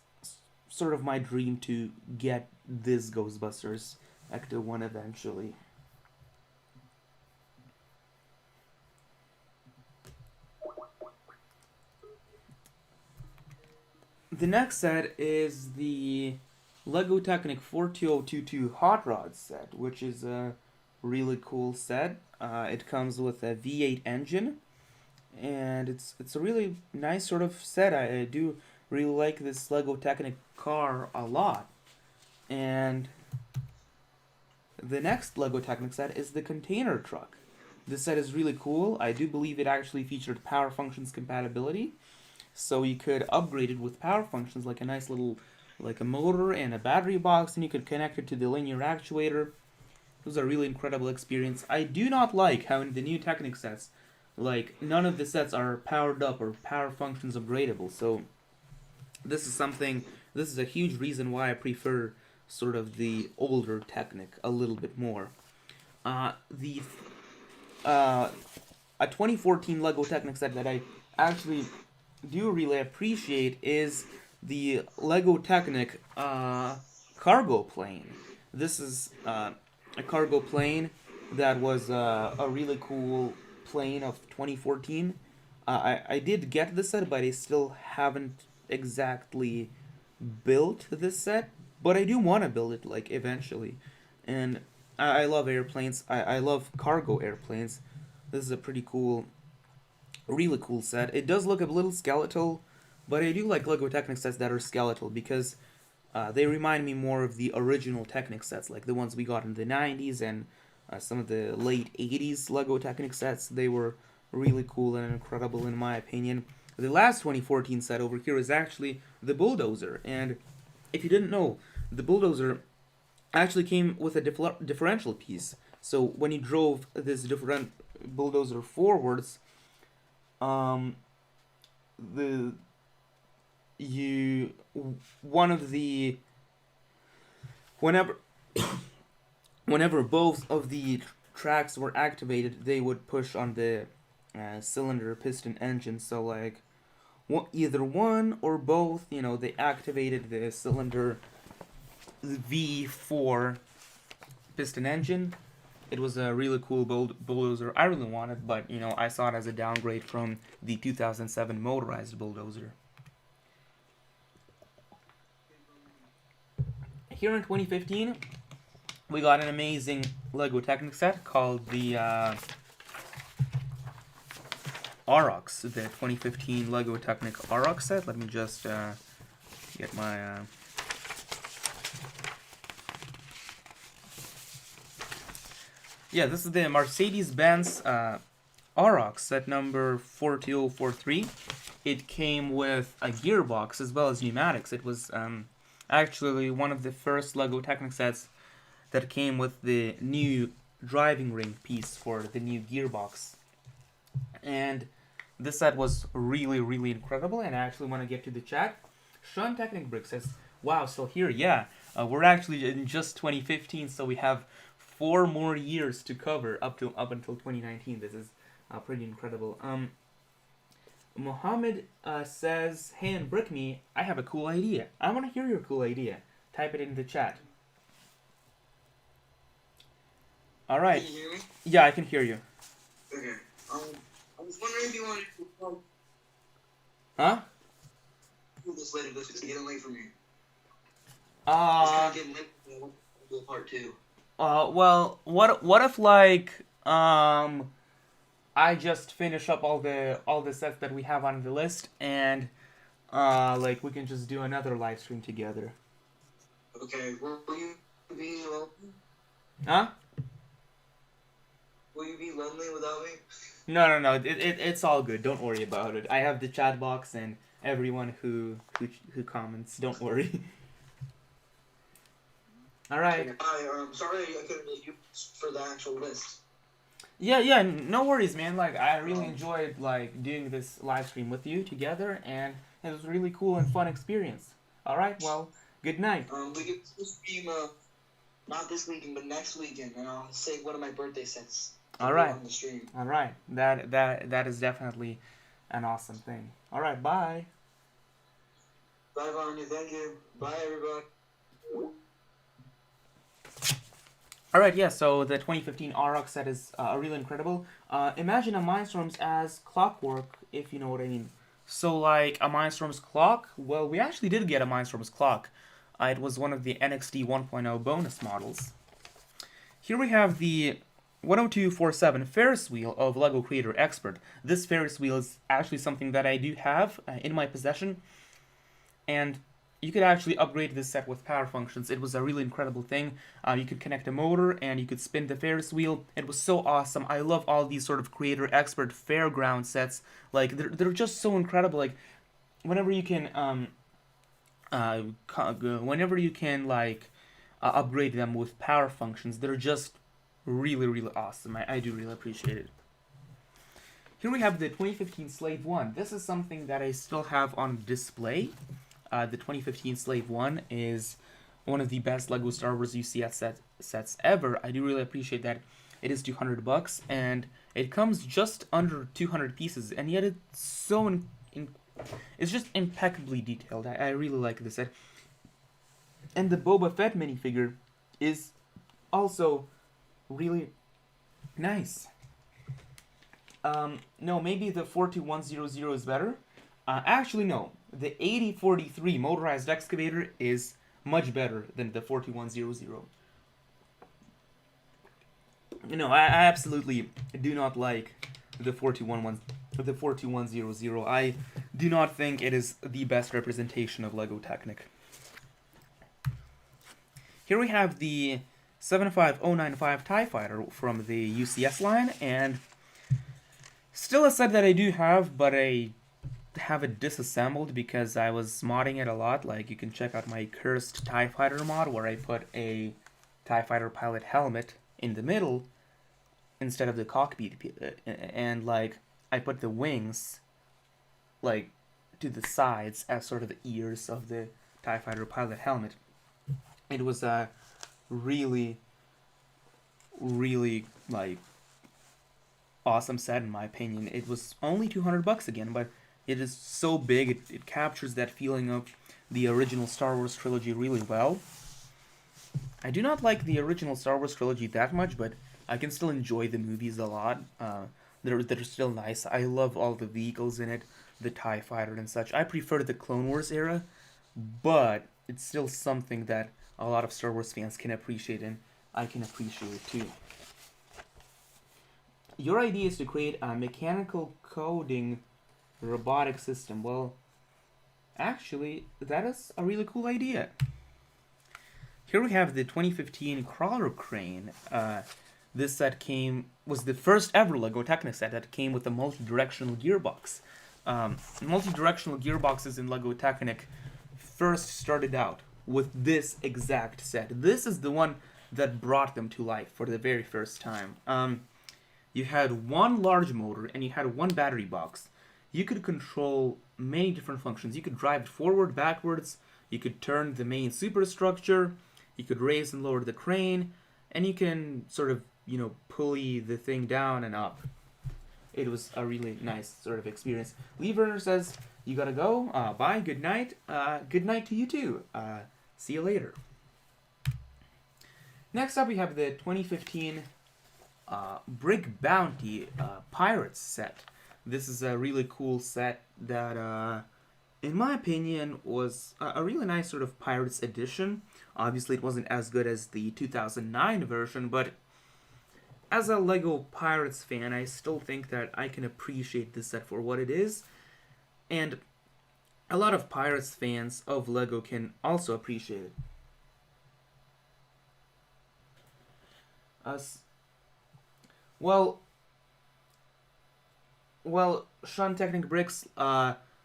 S1: sort of my dream to get this Ghostbusters Ecto 1 eventually. The next set is the Lego Technic 42022 Hot Rod set, which is a really cool set. It comes with a V8 engine, and it's a really nice sort of set. I do really like this Lego Technic car a lot. And the next Lego Technic set is the container truck. This set is really cool. I do believe it actually featured power functions compatibility, so you could upgrade it with power functions like a nice little, like a motor and a battery box, and you could connect it to the linear actuator. It was a really incredible experience. I do not like how in the new Technic sets, like, none of the sets are powered up or power functions upgradable, so this is a huge reason why I prefer sort of the older Technic a little bit more. A 2014 Lego Technic set that I actually do really appreciate is the Lego Technic cargo plane. This is a cargo plane that was a really cool plane of 2014. I did get this set, but I still haven't exactly built this set, but I do want to build it, like, eventually. And I love airplanes. I love cargo airplanes. This is a pretty cool, really cool set. It does look a little skeletal, But I do like Lego Technic sets that are skeletal because they remind me more of the original Technic sets, like the ones we got in the 90s and some of the late 80s Lego Technic sets. They were really cool and incredible in my opinion. The last 2014 set over here is actually the Bulldozer, and if you didn't know, the Bulldozer actually came with a differential piece. So when you drove this different Bulldozer forwards, the you one of the whenever whenever both of the tracks were activated, they would push on the cylinder piston engine. So like either one or both, they activated the cylinder V4 piston engine. It was a really cool bulldozer. I really wanted, but I saw it as a downgrade from the 2007 motorized bulldozer. Here in 2015, we got an amazing Lego Technic set called the Aurochs, the 2015 Lego Technic Aurochs set. Let me just get my... Yeah, this is the Mercedes-Benz Aurochs set number 42043. It came with a gearbox as well as pneumatics. It was actually one of the first Lego Technic sets that came with the new driving ring piece for the new gearbox. And this set was really, really incredible, and I actually want to get to the chat. Sean Technic Brick says, wow, still here? Yeah, we're actually in just 2015, so we have 4 more years to cover up until 2019. This is pretty incredible. Mohammed says, hey, Unbrickme, I have a cool idea. I want to hear your cool idea. Type it in the chat. All right.
S2: Can you hear me?
S1: Yeah, I can hear you.
S2: Okay. I was wondering if you wanted to
S1: Huh?
S2: do this later. This is getting late for me. It's
S1: Uh,
S2: kind of getting late for me. I want to do part 2.
S1: well, what if like I just finish up all the sets that we have on the list, and like we can just do another live stream together.
S2: Okay. Will you be lonely?
S1: Huh?
S2: Will you be lonely without me?
S1: No. It's all good. Don't worry about it. I have the chat box and everyone who comments. Don't worry. All right.
S2: Sorry I couldn't make you for the actual list.
S1: Yeah. No worries, man. Like I really enjoyed like doing this live stream with you together, and it was a really cool and fun experience. All right. Well, good night.
S2: We get to stream not this weekend, but next weekend, and I'll save one of my birthday sets.
S1: All right.
S2: On the stream.
S1: All right. That is definitely an awesome thing. All right. Bye.
S2: Bye, Vanya. Thank you. Bye, everybody.
S1: All right. Yeah. So the 2015 ROX set is really incredible. Imagine a Mindstorms as clockwork, if you know what I mean. So like a Mindstorms clock. Well, we actually did get a Mindstorms clock. It was one of the NXT 1.0 bonus models. Here we have the 10247 Ferris wheel of LEGO Creator Expert. This Ferris wheel is actually something that I do have in my possession, and you could actually upgrade this set with power functions. It was a really incredible thing. You could connect a motor and you could spin the Ferris wheel. It was so awesome. I love all these sort of Creator Expert fairground sets. Like they're just so incredible. Like whenever you can upgrade them with power functions, they're just really, really awesome. I do really appreciate it. Here we have the 2015 Slave 1. This is something that I still have on display. The 2015 Slave 1 is one of the best LEGO Star Wars UCS sets ever. I do really appreciate that. It is $200, and it comes just under 200 pieces, and yet it's so it's just impeccably detailed. I really like this set. And the Boba Fett minifigure is also really nice. No, maybe the 42100 is better. Actually, no. The 8043 Motorized Excavator is much better than the 42100. I absolutely do not like the 42100. do not think it is the best representation of LEGO Technic. Here we have the 75095 TIE Fighter from the UCS line, and still a set that I do have, but I have it disassembled because I was modding it a lot. Like, you can check out my cursed TIE Fighter mod where I put a TIE Fighter pilot helmet in the middle instead of the cockpit, and like I put the wings like to the sides as sort of the ears of the TIE Fighter pilot helmet. It was a really like awesome set in my opinion. It was only $200 again, but it is so big, it captures that feeling of the original Star Wars trilogy really well. I do not like the original Star Wars trilogy that much, but I can still enjoy the movies a lot. They're still nice. I love all the vehicles in it, the TIE Fighter and such. I prefer the Clone Wars era, but it's still something that a lot of Star Wars fans can appreciate, and I can appreciate too. Your idea is to create a mechanical coding robotic system. Well, actually, that is a really cool idea. Here we have the 2015 Crawler Crane. This set was the first ever LEGO Technic set that came with a multi-directional gearbox. Multi-directional gearboxes in LEGO Technic first started out with this exact set. This is the one that brought them to life for the very first time. You had one large motor and you had one battery box. You could control many different functions. You could drive it forward, backwards, you could turn the main superstructure, you could raise and lower the crane, and you can sort of, pulley the thing down and up. It was a really nice sort of experience. Lever says, you gotta go, bye, good night to you too, see you later. Next up we have the 2015 Brick Bounty Pirates set. This is a really cool set that, in my opinion, was a really nice sort of Pirates edition. Obviously, it wasn't as good as the 2009 version, but as a LEGO Pirates fan, I still think that I can appreciate this set for what it is. And a lot of Pirates fans of LEGO can also appreciate it. Well, Sean Technic Bricks,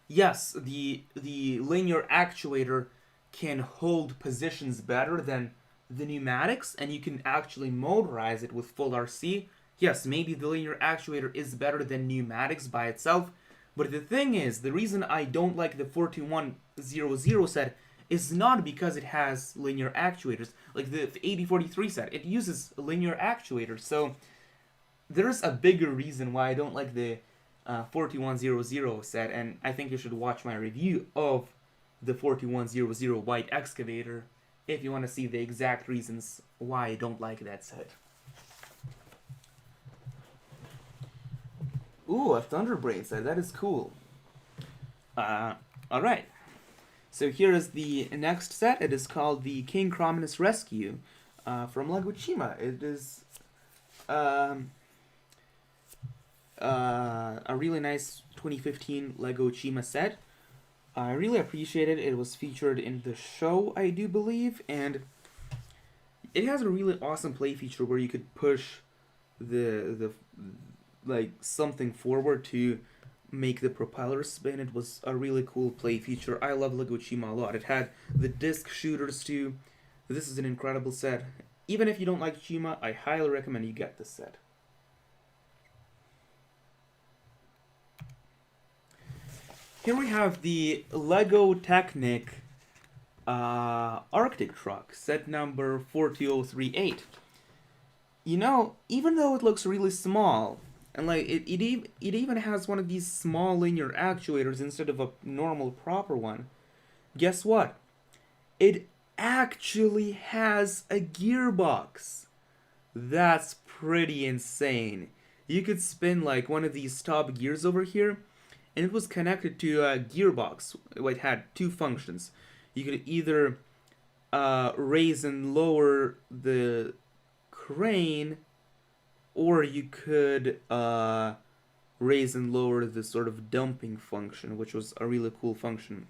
S1: yes, the linear actuator can hold positions better than the pneumatics, and you can actually motorize it with full RC. Yes, maybe the linear actuator is better than pneumatics by itself, but the thing is, the reason I don't like the 42100 set is not because it has linear actuators. Like the 8043 set, it uses linear actuators, so there's a bigger reason why I don't like the 42100 set, and I think you should watch my review of the 42100 white excavator if you want to see the exact reasons why I don't like that set. Ooh, a Thunderbrain set, that is cool. Alright. So here is the next set. It is called the King Crominus Rescue from LEGO Chima. It is a really nice 2015 LEGO Chima set. I really appreciate it. It was featured in the show, I do believe, and it has a really awesome play feature where you could push the like something forward to make the propeller spin. It was a really cool play feature. I love LEGO Chima a lot. It had the disc shooters too. This is an incredible set. Even if you don't like Chima, I highly recommend you get this set. Here we have the LEGO Technic Arctic Truck, set number 42038. Even though it looks really small, and like it even has one of these small linear actuators instead of a normal proper one, guess what? It actually has a gearbox. That's pretty insane. You could spin like one of these top gears over here, and it was connected to a gearbox. It had two functions. You could either raise and lower the crane, or you could raise and lower the sort of dumping function, which was a really cool function.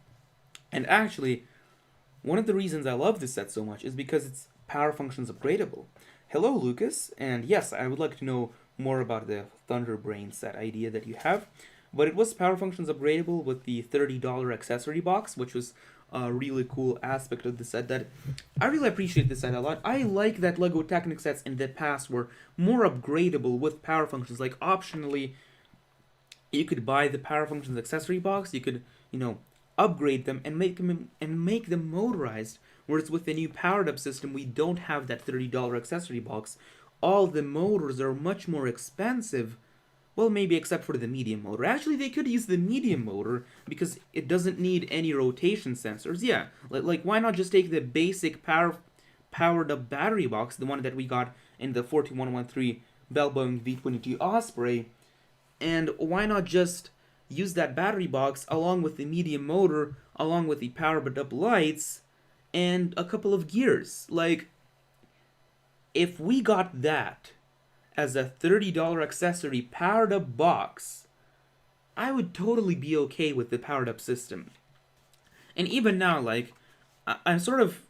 S1: And actually, one of the reasons I love this set so much is because its power function's upgradable. Hello, Lucas, and yes, I would like to know more about the Thunderbrain set idea that you have, but it was power functions upgradable with the $30 accessory box, which was a really cool aspect of the set that I really appreciate this set a lot. I like that LEGO Technic sets in the past were more upgradable with power functions, like optionally you could buy the power functions accessory box, you could, upgrade them and make them motorized. Whereas with the new powered up system, we don't have that $30 accessory box. All the motors are much more expensive. Well, maybe except for the medium motor. Actually, they could use the medium motor because it doesn't need any rotation sensors. Yeah, like why not just take the basic powered up battery box, the one that we got in the 4113 Bell Boeing V22 Osprey, and why not just use that battery box along with the medium motor, along with the powered up lights, and a couple of gears. Like, if we got that as a $30 accessory powered up box, I would totally be okay with the powered up system. And even now, like, I'm sort of,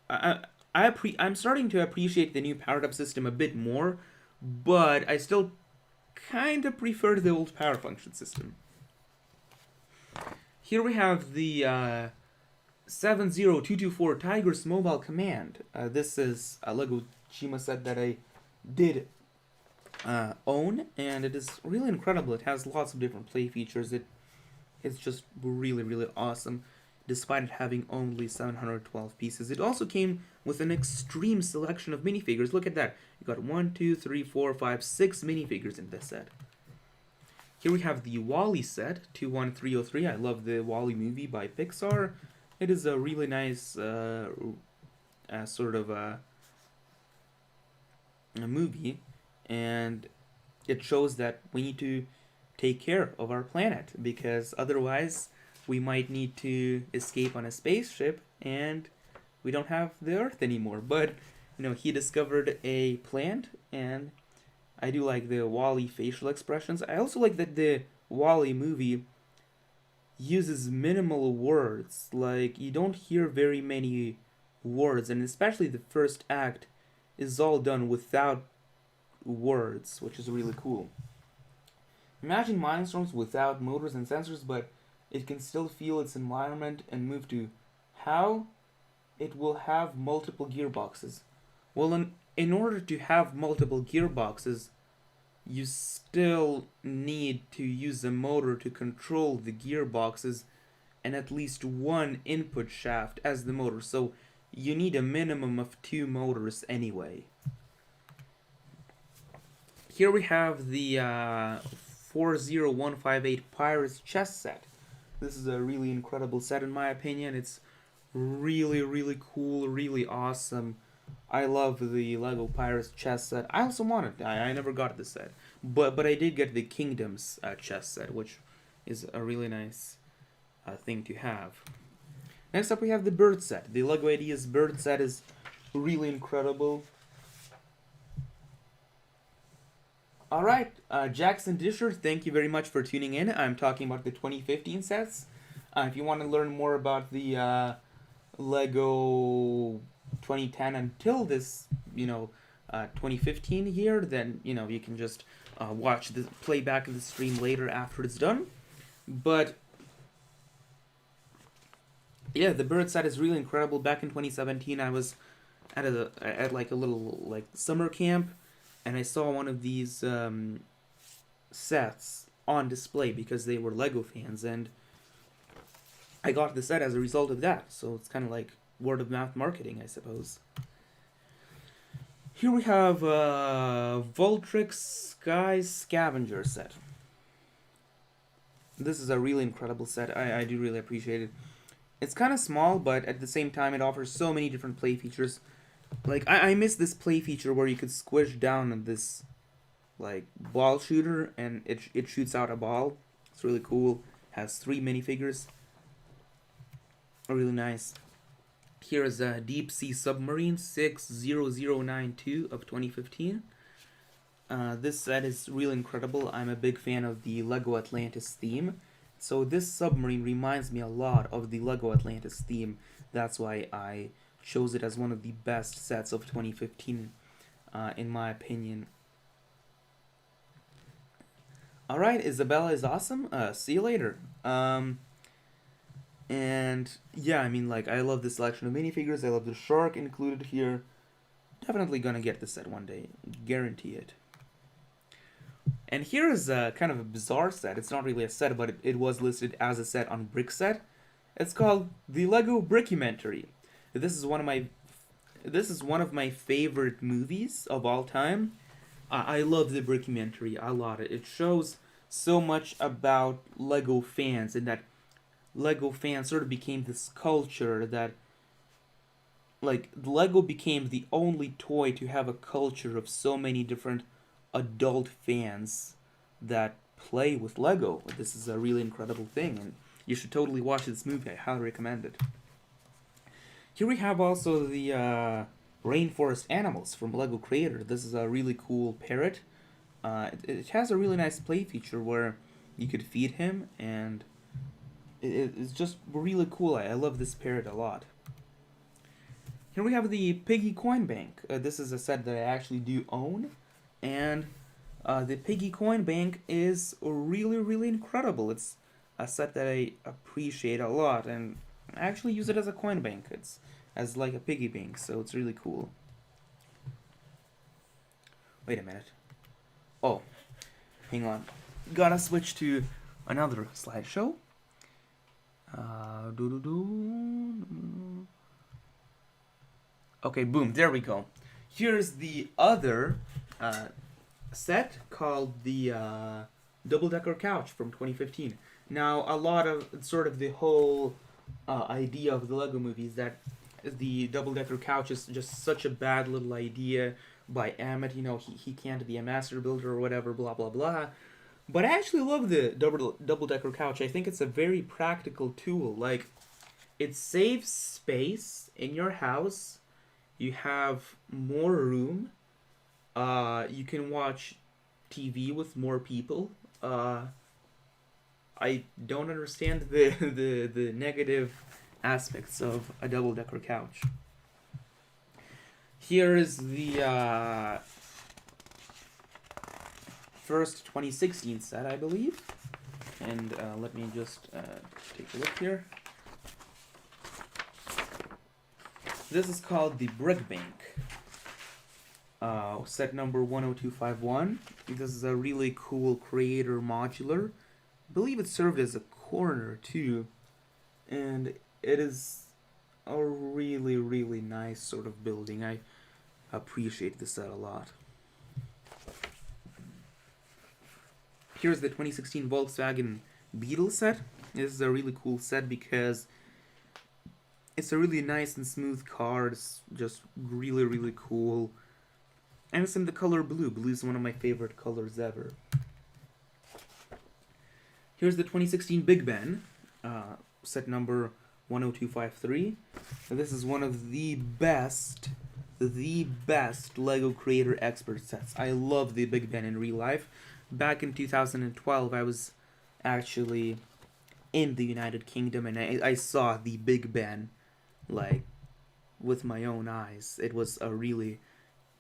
S1: I'm starting to appreciate the new powered up system a bit more, but I still kind of prefer the old power function system. Here we have the 70224 Tigris Mobile Command. This is a LEGO Shima set that I did own, and it is really incredible. It has lots of different play features. It's just really, really awesome, despite it having only 712 pieces. It also came with an extreme selection of minifigures. Look at that. You got 1, 2, 3, 4, 5, 6 minifigures in this set. Here we have the WALL-E set, 21303. I love the WALL-E movie by Pixar. It is a really nice sort of a movie, and it shows that we need to take care of our planet, because otherwise we might need to escape on a spaceship and we don't have the Earth anymore. But he discovered a plant, and I do like the WALL-E facial expressions. I also like that the WALL-E movie uses minimal words. Like, you don't hear very many words, and especially the first act is all done without words, which is really cool. Imagine Mindstorms without motors and sensors, but it can still feel its environment and move to how it will have multiple gearboxes. Well, in order to have multiple gearboxes, you still need to use a motor to control the gearboxes and at least one input shaft as the motor. So you need a minimum of 2 motors anyway. Here we have the 40158 Pirates chess set. This is a really incredible set in my opinion. It's really, really cool, really awesome. I love the LEGO Pirates chess set. I also want it. I never got this set. But I did get the Kingdoms chess set, which is a really nice thing to have. Next up we have the bird set. The LEGO Ideas bird set is really incredible. Alright, Jackson Disher, thank you very much for tuning in. I'm talking about the 2015 sets. If you want to learn more about the LEGO 2010 until this, 2015 year, then, you can just watch the playback of the stream later after it's done. But yeah, the bird set is really incredible. Back in 2017, I was at a little summer camp, and I saw one of these sets on display because they were LEGO fans, and I got the set as a result of that. So it's kind of like word of mouth marketing, I suppose. Here we have Voltrix Sky Scavenger set. This is a really incredible set. I do really appreciate it. It's kind of small, but at the same time, it offers so many different play features. Like, I miss this play feature where you could squish down on this, ball shooter, and it shoots out a ball. It's really cool. Has 3 minifigures. Really nice. Here is a Deep Sea Submarine 60092 of 2015. this set is really incredible. I'm a big fan of the Lego Atlantis theme. So this submarine reminds me a lot of the Lego Atlantis theme. That's why I chose it as one of the best sets of 2015, in my opinion. Alright, Isabella is awesome. See you later. And yeah, I mean, like, I love this selection of minifigures. I love the shark included here. Definitely gonna get this set one day. Guarantee it. And here is a kind of a bizarre set. It's not really a set, but it was listed as a set on Brickset. It's called the Lego Brickumentary. This is one of my favorite movies of all time. I love the Brickumentary a lot. It shows so much about Lego fans, and that Lego fans sort of became this culture that, like, Lego became the only toy to have a culture of so many different adult fans that play with Lego. This is a really incredible thing, and you should totally watch this movie. I highly recommend it. Here we have also the rainforest animals from Lego Creator. This is a really cool parrot. It has a really nice play feature where you could feed him, and it's just really cool. I love this parrot a lot. Here we have the Piggy Coin Bank. This is a set that I actually do own, and the Piggy Coin Bank is really, really incredible. It's a set that I appreciate a lot, and I actually use it as a coin bank. It's as like a piggy bank, so it's really cool. Wait a minute. Oh, hang on. Gotta switch to another slideshow. Okay, boom, there we go. Here's the other set called the double-decker couch from 2015. Now, a lot of sort of the whole idea of the Lego movie is that the double-decker couch is just such a bad little idea by Emmett. You know, he can't be a master builder or whatever, blah, blah, blah. But I actually love the double-decker couch. I think it's a very practical tool. Like, it saves space in your house. You have more room. You can watch TV with more people. I don't understand the negative aspects of a double-decker couch. Here is the first 2016 set, I believe. And let me just take a look here. This is called the Brick Bank. Set number 10251. This is a really cool creator modular. I believe it served as a corner too. And it is a really, really nice sort of building. I appreciate this set a lot. Here's the 2016 Volkswagen Beetle set. This is a really cool set because it's a really nice and smooth car. It's just really, really cool. And it's in the color blue. Blue is one of my favorite colors ever. Here's the 2016 Big Ben, set number 10253. And this is one of the best Lego Creator Expert sets. I love the Big Ben in real life. Back in 2012, I was actually in the United Kingdom, and I saw the Big Ben, like, with my own eyes. It was a really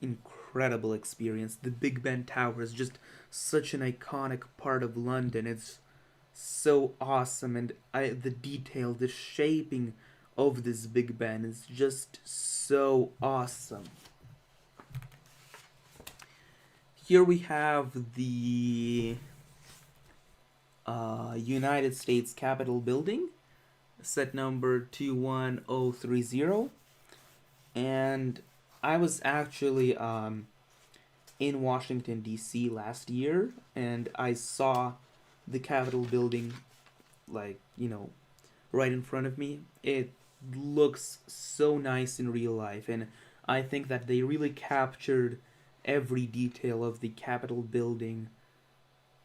S1: incredible experience. The Big Ben Tower is just such an iconic part of London. It's so awesome, and the detail, the shaping of this Big Ben is just so awesome. Here we have the United States Capitol building, set number 21030, and I was actually in Washington, D.C. last year, and I saw the Capitol building, like, you know, right in front of me. It looks so nice in real life, and I think that they really captured every detail of the Capitol building.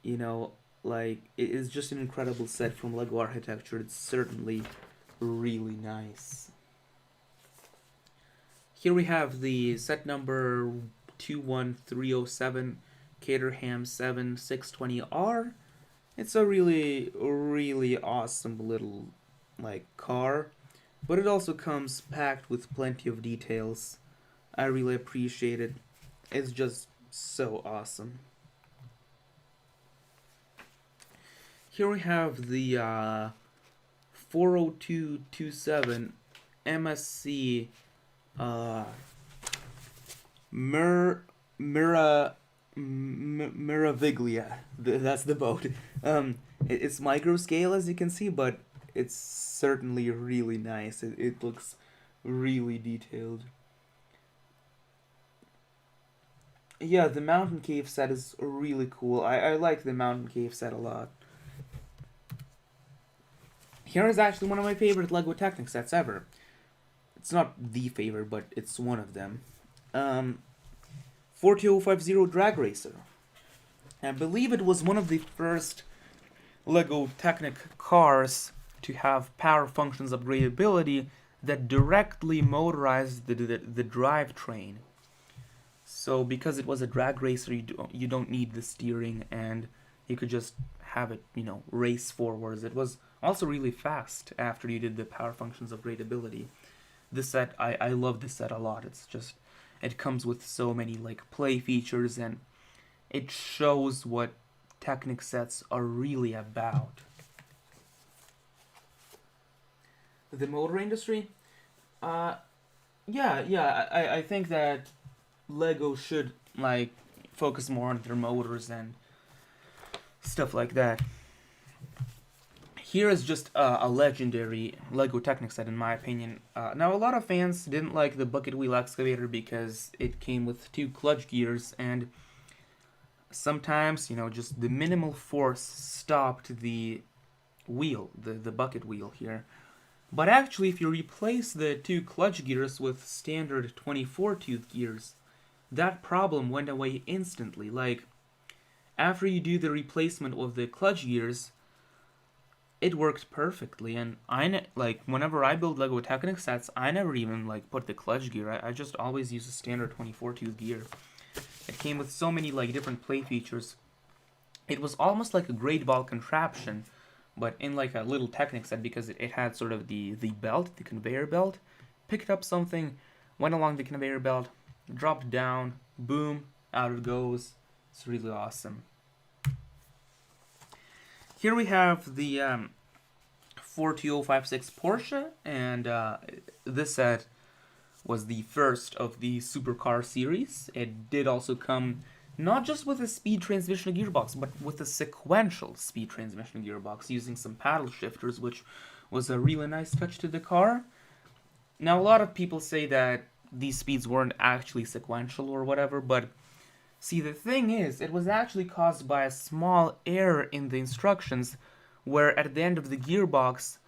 S1: You know, like, it is just an incredible set from Lego Architecture. It's certainly really nice. Here we have the set number 21307. Caterham 7620R. It's a really, really awesome little, like, car, but it also comes packed with plenty of details. I really appreciate it. It's just so awesome. Here we have the 40227 MSC Meraviglia. That's the boat. It's micro scale, as you can see, but it's certainly really nice. It looks really detailed. Yeah, the Mountain Cave set is really cool. I like the Mountain Cave set a lot. Here is actually one of my favorite LEGO Technic sets ever. It's not the favorite, but it's one of them. 42050 Drag Racer. I believe it was one of the first LEGO Technic cars to have power functions upgradability that directly motorized the drivetrain. So because it was a drag racer, you don't need the steering, and you could just have it, race forwards. It was also really fast after you did the power functions upgradability. This set, I love this set a lot. It comes with so many like play features, and it shows what Technic sets are really about. The motor industry, I think that LEGO should like focus more on their motors and stuff like that. Here is just a legendary LEGO Technic set, in my opinion. Now, a lot of fans didn't like the bucket wheel excavator because it came with 2 clutch gears, and sometimes, just the minimal force stopped the wheel, the bucket wheel here. But actually, if you replace the 2 clutch gears with standard 24-tooth gears, that problem went away instantly. Like, after you do the replacement of the clutch gears, it worked perfectly. And whenever I build LEGO Technic sets, I never even put the clutch gear. I just always use a standard 24-tooth gear. It came with so many different play features. It was almost like a great ball contraption, but in a little Technic set, because it had sort of the belt, the conveyor belt. Picked up something, went along the conveyor belt, dropped down, boom, out it goes. It's really awesome. Here we have the 42056 Porsche, and this set was the first of the supercar series. It did also come not just with a speed transmission gearbox, but with a sequential speed transmission gearbox using some paddle shifters, which was a really nice touch to the car. Now, a lot of people say that these speeds weren't actually sequential or whatever, but see, the thing is, it was actually caused by a small error in the instructions, where at the end of the gearbox,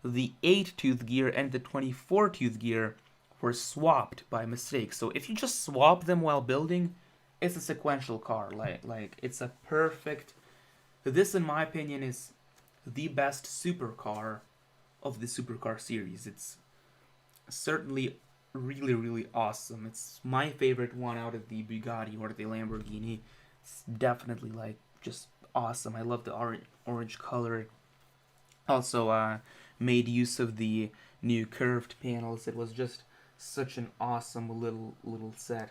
S1: the 8-tooth gear and the 24-tooth gear were swapped by mistake. So if you just swap them while building, it's a sequential car. It's a perfect... This, in my opinion, is the best supercar of the supercar series. It's certainly really, really awesome. It's my favorite one out of the Bugatti or the Lamborghini. It's definitely just awesome. I love the orange color. Also made use of the new curved panels. It was just such an awesome little set.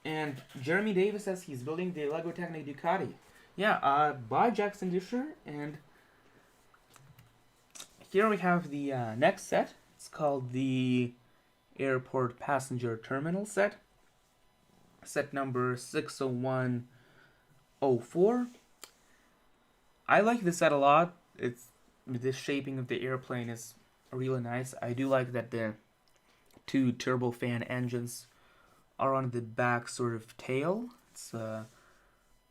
S1: And Jeremy Davis says he's building the LEGO Technic Ducati. Yeah, by Jackson Disher. And here we have the next set. It's called the Airport Passenger Terminal set. Set number 60104. I like this set a lot. The shaping of the airplane is really nice. I do like that the 2 turbofan engines are on the back sort of tail. It's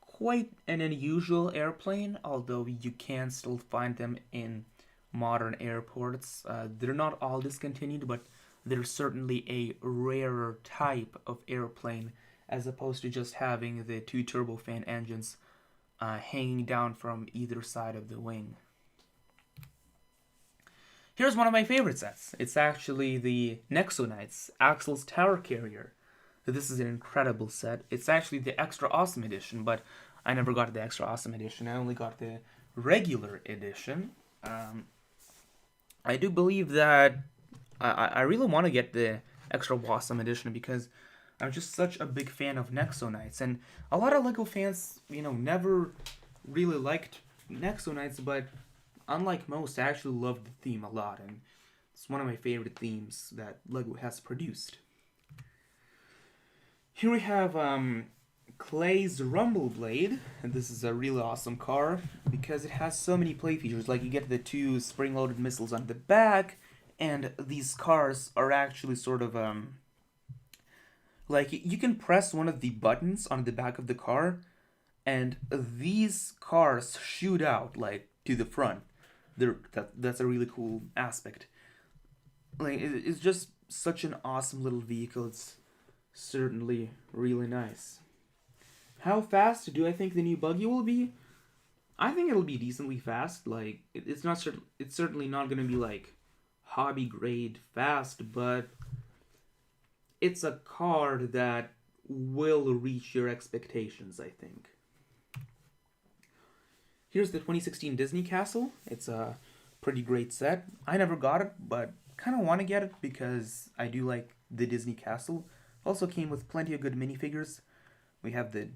S1: quite an unusual airplane, although you can still find them in modern airports. They're not all discontinued, but they're certainly a rarer type of airplane, as opposed to just having the 2 turbofan engines hanging down from either side of the wing. Here's one of my favorite sets. It's actually the Nexo Axel's Tower Carrier. This is an incredible set. It's actually the Extra Awesome Edition, but I never got the Extra Awesome Edition. I only got the regular edition. I do believe that I really want to get the Extra Awesome Edition because I'm just such a big fan of Nexo Knights. And a lot of LEGO fans, never really liked Nexo Knights, but unlike most, I actually love the theme a lot. And it's one of my favorite themes that LEGO has produced. Here we have Clay's Rumble Blade, and this is a really awesome car because it has so many play features. Like you get the 2 spring-loaded missiles on the back, and these cars are actually sort of like you can press one of the buttons on the back of the car, and these cars shoot out like to the front. That's a really cool aspect. Like it's just such an awesome little vehicle. It's certainly really nice. How fast do I think the new buggy will be? I think it'll be decently fast. Like it's certainly not going to be like hobby grade fast, but it's a car that will reach your expectations, I think. Here's the 2016 Disney Castle. It's a pretty great set. I never got it, but kind of want to get it because I do like the Disney Castle. Also came with plenty of good minifigures. We have the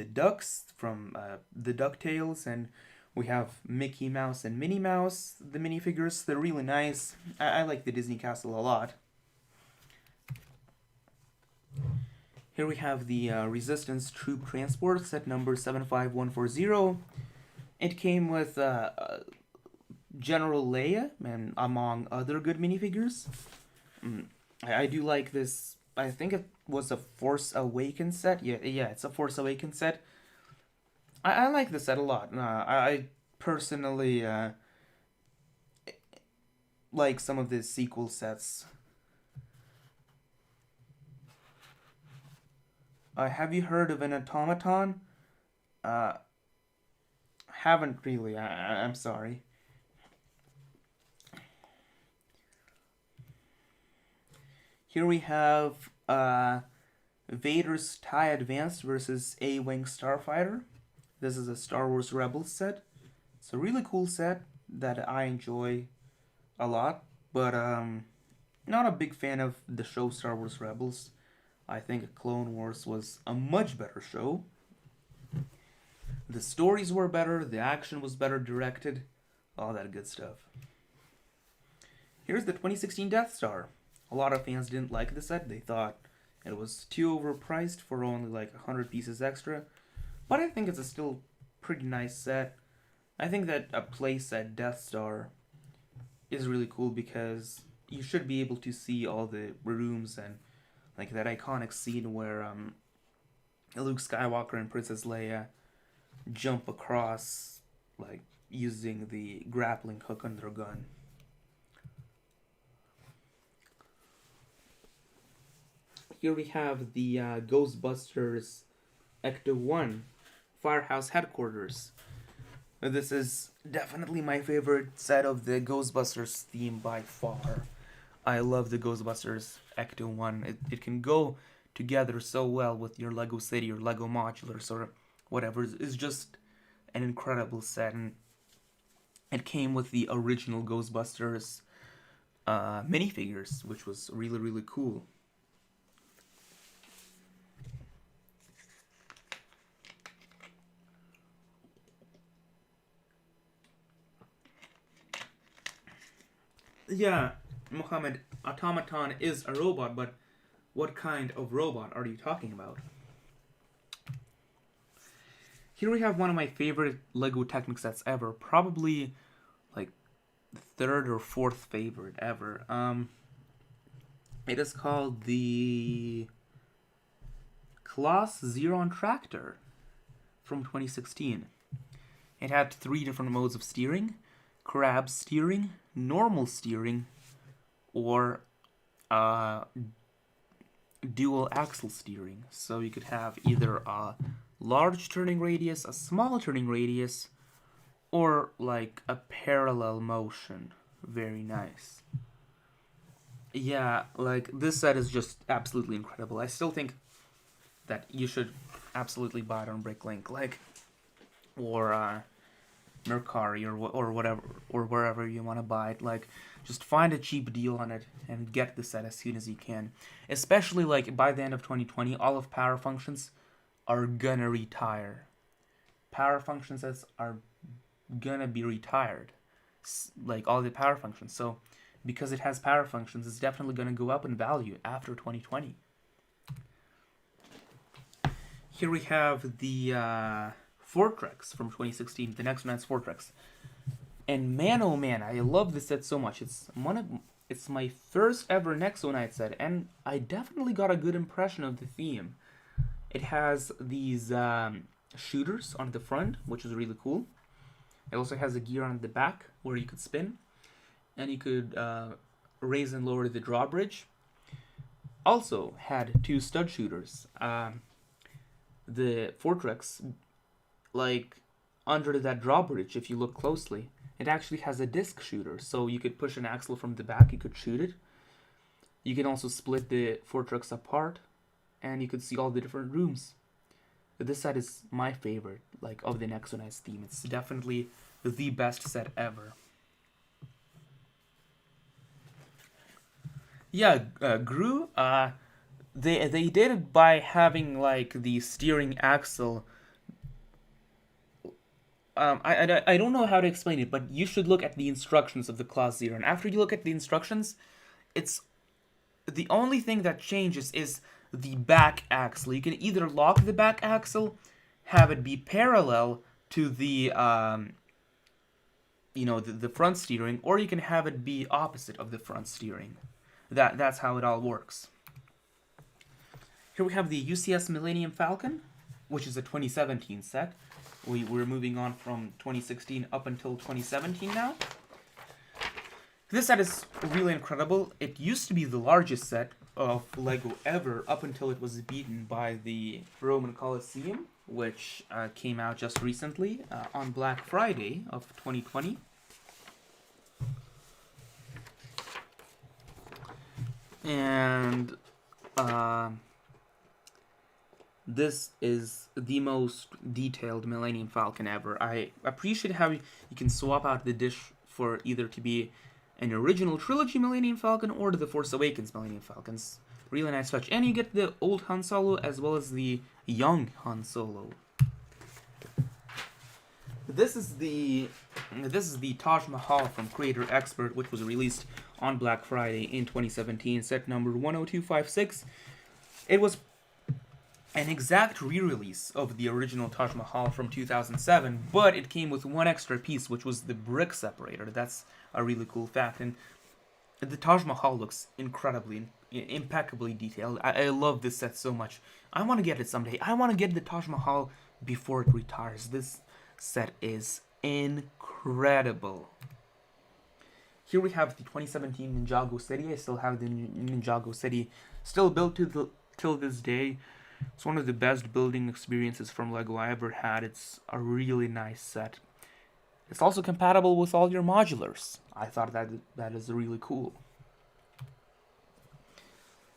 S1: ducks from the DuckTales, and we have Mickey Mouse and Minnie Mouse, the minifigures. They're really nice. I like the Disney Castle a lot. Here we have the Resistance Troop Transport, set number 75140. It came with General Leia, and among other good minifigures. I do like this. I think it was a Force Awakens set. Yeah, it's a Force Awakens set. I like this set a lot. I personally like some of the sequel sets. Have you heard of an automaton? Haven't really. I'm sorry. Here we have Vader's TIE Advanced versus A-Wing Starfighter. This is a Star Wars Rebels set. It's a really cool set that I enjoy a lot, but not a big fan of the show Star Wars Rebels. I think Clone Wars was a much better show. The stories were better, the action was better directed, all that good stuff. Here's the 2016 Death Star. A lot of fans didn't like the set. They thought it was too overpriced for only like 100 pieces extra. But I think it's a still pretty nice set. I think that a playset Death Star is really cool because you should be able to see all the rooms and like that iconic scene where Luke Skywalker and Princess Leia jump across like using the grappling hook on their gun. Here we have the Ghostbusters Ecto-1 Firehouse Headquarters. This is definitely my favorite set of the Ghostbusters theme by far. I love the Ghostbusters Ecto-1. It can go together so well with your Lego City or Lego Modulars or whatever. It's just an incredible set. And it came with the original Ghostbusters minifigures, which was really, really cool. Yeah, Mohammed, automaton is a robot, but what kind of robot are you talking about? Here we have one of my favorite LEGO Technic sets ever. Probably like third or fourth favorite ever. It is called the Claas Zeron Tractor from 2016. It had 3 different modes of steering: crab steering, normal steering, or dual axle steering. So you could have either a large turning radius, a small turning radius, or like a parallel motion. Very nice. Yeah, like, this set is just absolutely incredible. I still think that you should absolutely buy it on Bricklink, like, or Mercari, or whatever, or wherever you want to buy it. Like, just find a cheap deal on it and get the set as soon as you can. Especially, like, by the end of 2020, all of Power Functions are gonna retire. Power Function sets are gonna be retired. Like, all the Power Functions. So, because it has Power Functions, it's definitely gonna go up in value after 2020. Here we have the Fortrex from 2016, the next Knight's Fortrex. And man, oh man, I love this set so much. It's my first ever Nexo Knight set, and I definitely got a good impression of the theme. It has these shooters on the front, which is really cool. It also has a gear on the back where you could spin, and you could raise and lower the drawbridge. Also had 2 stud shooters. The Fortrex, like, under that drawbridge, if you look closely, it actually has a disc shooter, so you could push an axle from the back, you could shoot it. You can also split the Fortrex apart, and you could see all the different rooms. But this set is my favorite, like, of the Nexo Knights theme. It's definitely the best set ever. Yeah, Gru, they did it by having, like, the steering axle. I don't know how to explain it, but you should look at the instructions of the Class 0. And after you look at the instructions, it's the only thing that changes is the back axle. You can either lock the back axle, have it be parallel to the the front steering, or you can have it be opposite of the front steering. That's how it all works. Here we have the UCS Millennium Falcon, which is a 2017 set. We're moving on from 2016 up until 2017 now. This set is really incredible. It used to be the largest set of LEGO ever up until it was beaten by the Roman Colosseum, which came out just recently on Black Friday of 2020. And this is the most detailed Millennium Falcon ever. I appreciate how you can swap out the dish for either to be an original trilogy Millennium Falcon or the Force Awakens Millennium Falcons. Really nice touch. And you get the old Han Solo as well as the young Han Solo. This is the Taj Mahal from Creator Expert, which was released on Black Friday in 2017, set number 10256. It was an exact re-release of the original Taj Mahal from 2007, but it came with one extra piece, which was the brick separator. That's a really cool fact, and the Taj Mahal looks incredibly, impeccably detailed. I love this set so much. I want to get it someday. I want to get the Taj Mahal before it retires. This set is incredible. Here we have the 2017 Ninjago City. I still have the Ninjago City still built till this day. It's one of the best building experiences from LEGO I ever had. It's a really nice set. It's also compatible with all your modulars. I thought that is really cool.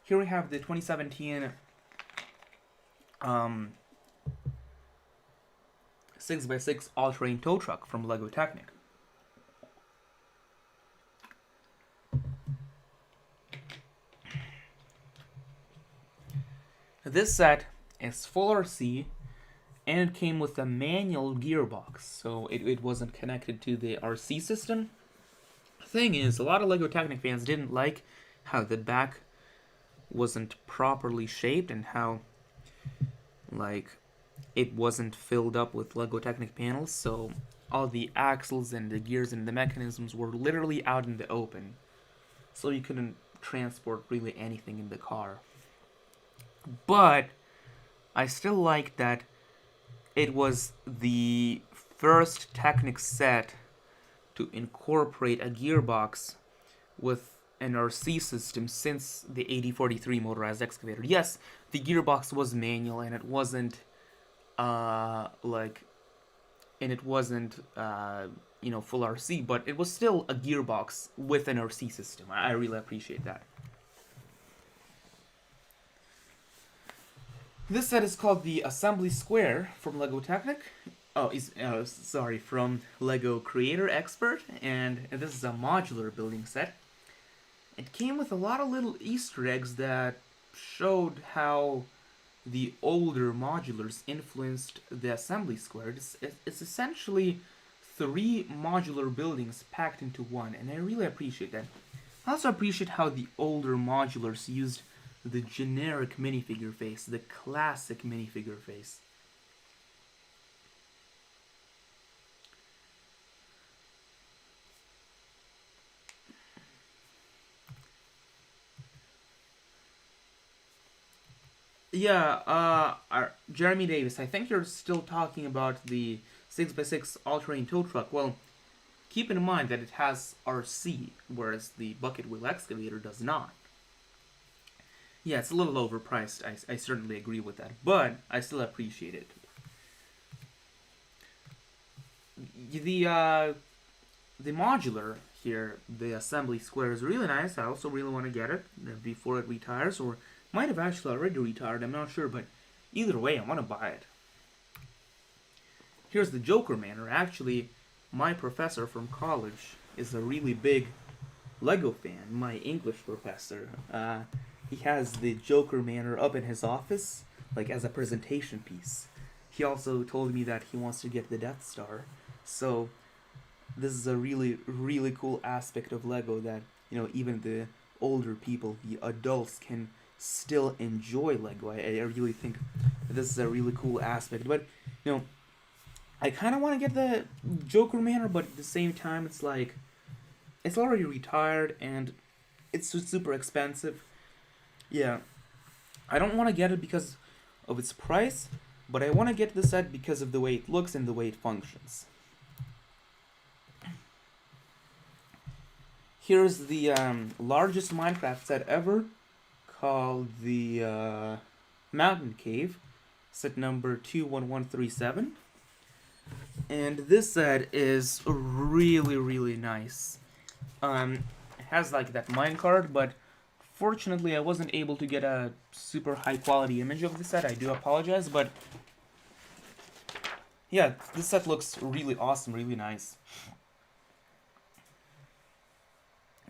S1: Here we have the 2017 6x6 all-terrain tow truck from LEGO Technic. This set is full RC, and it came with a manual gearbox, so it wasn't connected to the RC system. Thing is, a lot of LEGO Technic fans didn't like how the back wasn't properly shaped and how, like, it wasn't filled up with LEGO Technic panels, so all the axles and the gears and the mechanisms were literally out in the open, so you couldn't transport really anything in the car. But I still like that it was the first Technic set to incorporate a gearbox with an RC system since the 8043 Motorized Excavator. Yes, the gearbox was manual and it wasn't full RC, but it was still a gearbox with an RC system. I really appreciate that. This set is called the Assembly Square from LEGO Technic. From LEGO Creator Expert, and this is a modular building set. It came with a lot of little Easter eggs that showed how the older modulars influenced the assembly square. It's essentially 3 modular buildings packed into one, and I really appreciate that. I also appreciate how the older modulars used the generic minifigure face, the classic minifigure face. Yeah, Jeremy Davis, I think you're still talking about the 6x6 all-terrain tow truck. Well, keep in mind that it has RC, whereas the bucket wheel excavator does not. Yeah, it's a little overpriced, I certainly agree with that, but I still appreciate it. The modular here, the assembly square, is really nice. I also really want to get it before it retires, or might have actually already retired, I'm not sure, but either way, I want to buy it. Here's the Joker Manor. Actually, my professor from college is a really big LEGO fan, my English professor. He has the Joker Manor up in his office, like as a presentation piece. He also told me that he wants to get the Death Star, so this is a really, really cool aspect of LEGO that, even the older people, the adults, can still enjoy LEGO. I really think this is a really cool aspect. But, I kind of want to get the Joker Manor, but at the same time, it's like, it's already retired, and it's super expensive. Yeah, I don't want to get it because of its price, but I want to get the set because of the way it looks and the way it functions. Here's the largest Minecraft set ever, called the Mountain Cave, set number 21137. And this set is really, really nice. It has like that minecart, but fortunately I wasn't able to get a super high quality image of the set. I do apologize, but yeah, this set looks really awesome, really nice.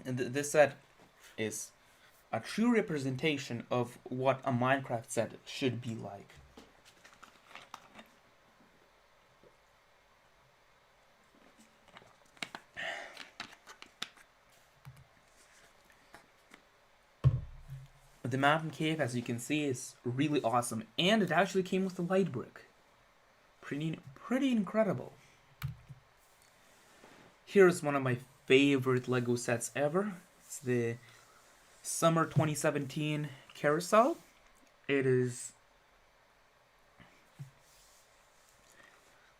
S1: And this set is a true representation of what a Minecraft set should be like. The mountain cave, as you can see, is really awesome, and it actually came with a light brick. Pretty incredible. Here's one of my favorite LEGO sets ever. It's the Summer 2017 Carousel. It is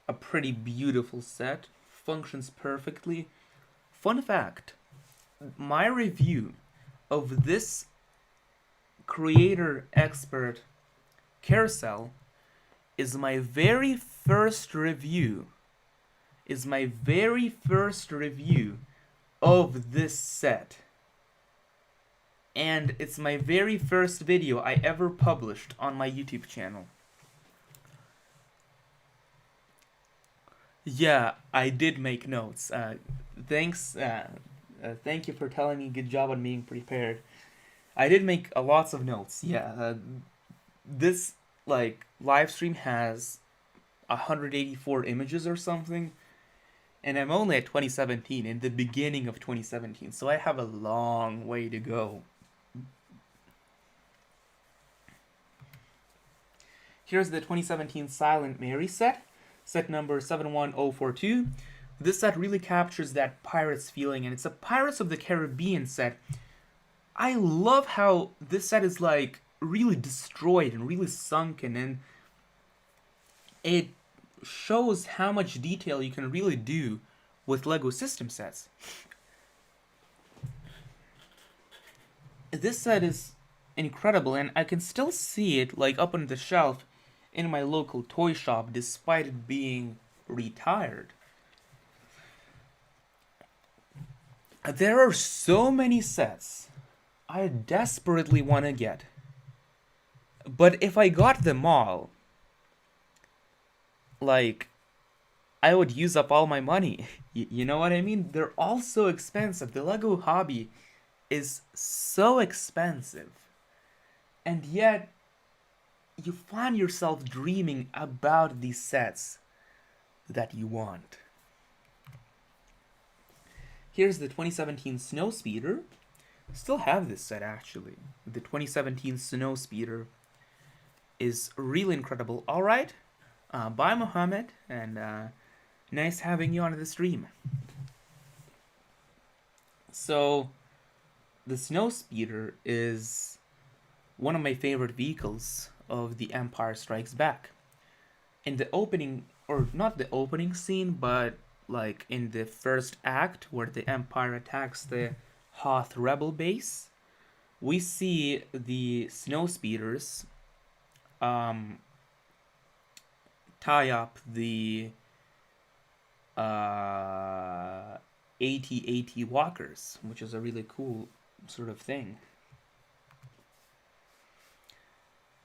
S1: a pretty beautiful set. Functions perfectly. Fun fact, my review of this Creator Expert Carousel is my very first review. Of this set. And it's my very first video I ever published on my YouTube channel. Yeah, I did make notes. Thanks. Thank you for telling me. Good job on being prepared. I did make lots of notes. Yeah, this live stream has 184 images or something, and I'm only at 2017, in the beginning of 2017, so I have a long way to go. Here's the 2017 Silent Mary set number 71042. This set really captures that Pirates feeling, and it's a Pirates of the Caribbean set. I love how this set is really destroyed and really sunken, and it shows how much detail you can really do with LEGO system sets. This set is incredible, and I can still see it up on the shelf in my local toy shop despite it being retired. There are so many sets I desperately want to get. But if I got them all, like, I would use up all my money. You know what I mean? They're all so expensive. The Lego hobby is so expensive. And yet, you find yourself dreaming about these sets that you want. Here's the 2017 Snowspeeder. Still have this set actually. The 2017 Snowspeeder is really incredible. Alright, bye Mohammed, and nice having you on the stream. So, the Snowspeeder is one of my favorite vehicles of The Empire Strikes Back. In the opening, or not the opening scene, but like in the first act where the Empire attacks the Hoth Rebel base, we see the Snowspeeders tie up the AT-AT walkers, which is a really cool sort of thing.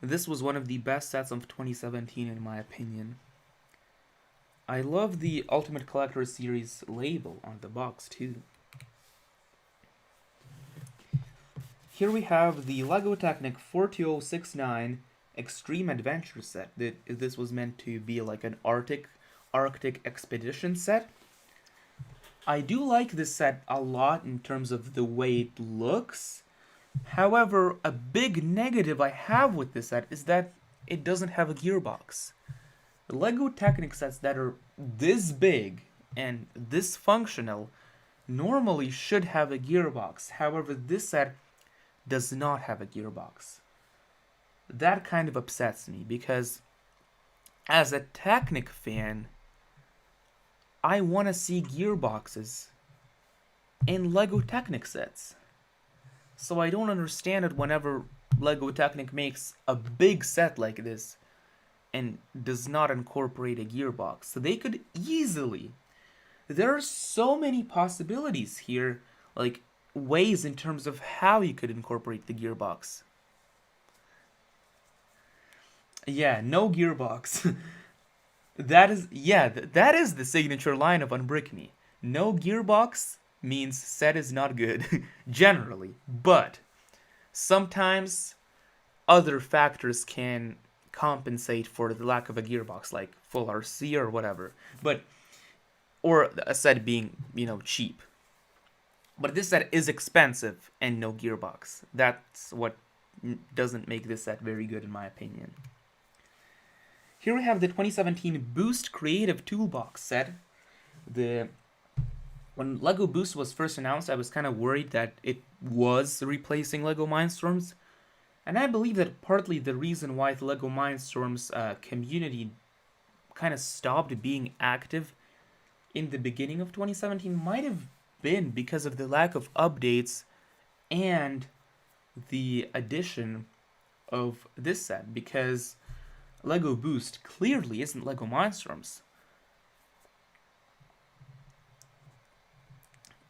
S1: This was one of the best sets of 2017 in my opinion. I love the Ultimate Collector Series label on the box too. Here we have the LEGO Technic 42069 Extreme Adventure set. This was meant to be like an Arctic expedition set. I do like this set a lot in terms of the way it looks. However, a big negative I have with this set is that it doesn't have a gearbox. The LEGO Technic sets that are this big and this functional normally should have a gearbox. However, this set does not have a gearbox. That kind of upsets me because as a Technic fan, I want to see gearboxes in LEGO Technic sets. So I don't understand it whenever LEGO Technic makes a big set like this and does not incorporate a gearbox. So they could easily... There are so many possibilities here, like ways in terms of how you could incorporate the gearbox. Yeah, no gearbox. That is the signature line of Unbrickme. No gearbox means set is not good, generally. But sometimes other factors can compensate for the lack of a gearbox, like full RC or whatever. Or a set being, cheap. But this set is expensive and no gearbox. That's what doesn't make this set very good in my opinion. Here we have the 2017 Boost Creative Toolbox set. When LEGO Boost was first announced, I was kind of worried that it was replacing LEGO Mindstorms. And I believe that partly the reason why the LEGO Mindstorms community kind of stopped being active in the beginning of 2017 might have been because of the lack of updates and the addition of this set, because LEGO Boost clearly isn't LEGO Mindstorms.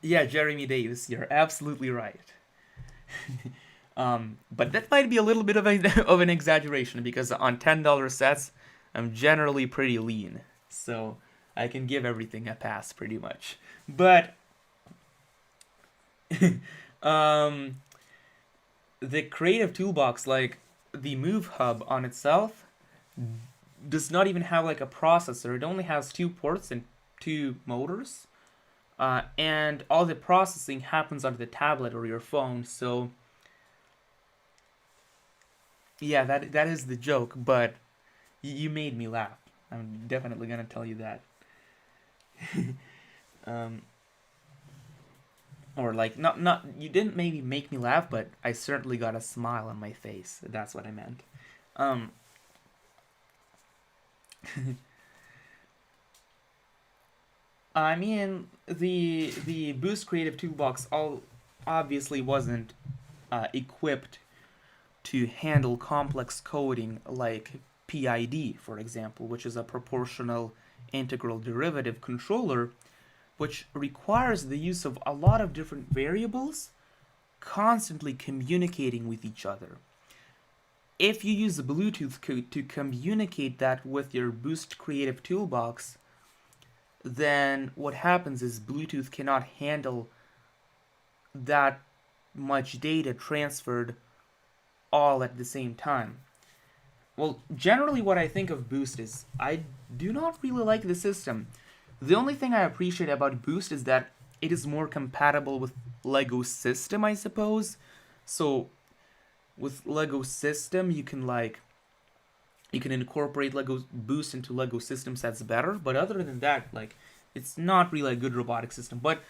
S1: Yeah, Jeremy Davis, you're absolutely right. But that might be a little bit of an exaggeration, because on $10 sets, I'm generally pretty lean. So I can give everything a pass pretty much. But the Creative Toolbox, like the Move Hub on itself, does not even have like a processor. It only has 2 ports and 2 motors. And all the processing happens on the tablet or your phone. So yeah, that is the joke, but you made me laugh. I'm definitely gonna tell you that. Or like not you didn't maybe make me laugh, but I certainly got a smile on my face. That's what I meant. I mean, the Boost Creative Toolbox obviously wasn't equipped to handle complex coding like PID, for example, which is a proportional integral derivative controller. which requires the use of a lot of different variables constantly communicating with each other. If you use the Bluetooth code to communicate that with your Boost Creative Toolbox, then what happens is Bluetooth cannot handle that much data transferred all at the same time. Well, generally what I think of Boost is I do not really like the system. The only thing I appreciate about Boost is that it is more compatible with Lego System, I suppose. So with Lego System, you can incorporate Lego Boost into Lego System sets better. But other than that, it's not really a good robotic system. But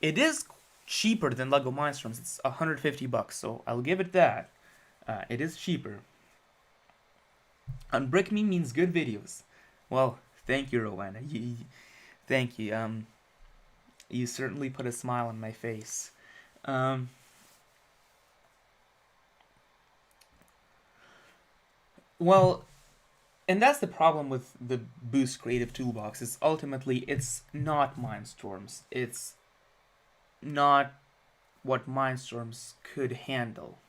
S1: it is cheaper than Lego Mindstorms. It's $150, so I'll give it that. It is cheaper. Unbrickme means good videos. Well, thank you, Rowena. Thank you. You certainly put a smile on my face. Well, and that's the problem with the Boost Creative Toolbox, is ultimately it's not Mindstorms. It's not what Mindstorms could handle.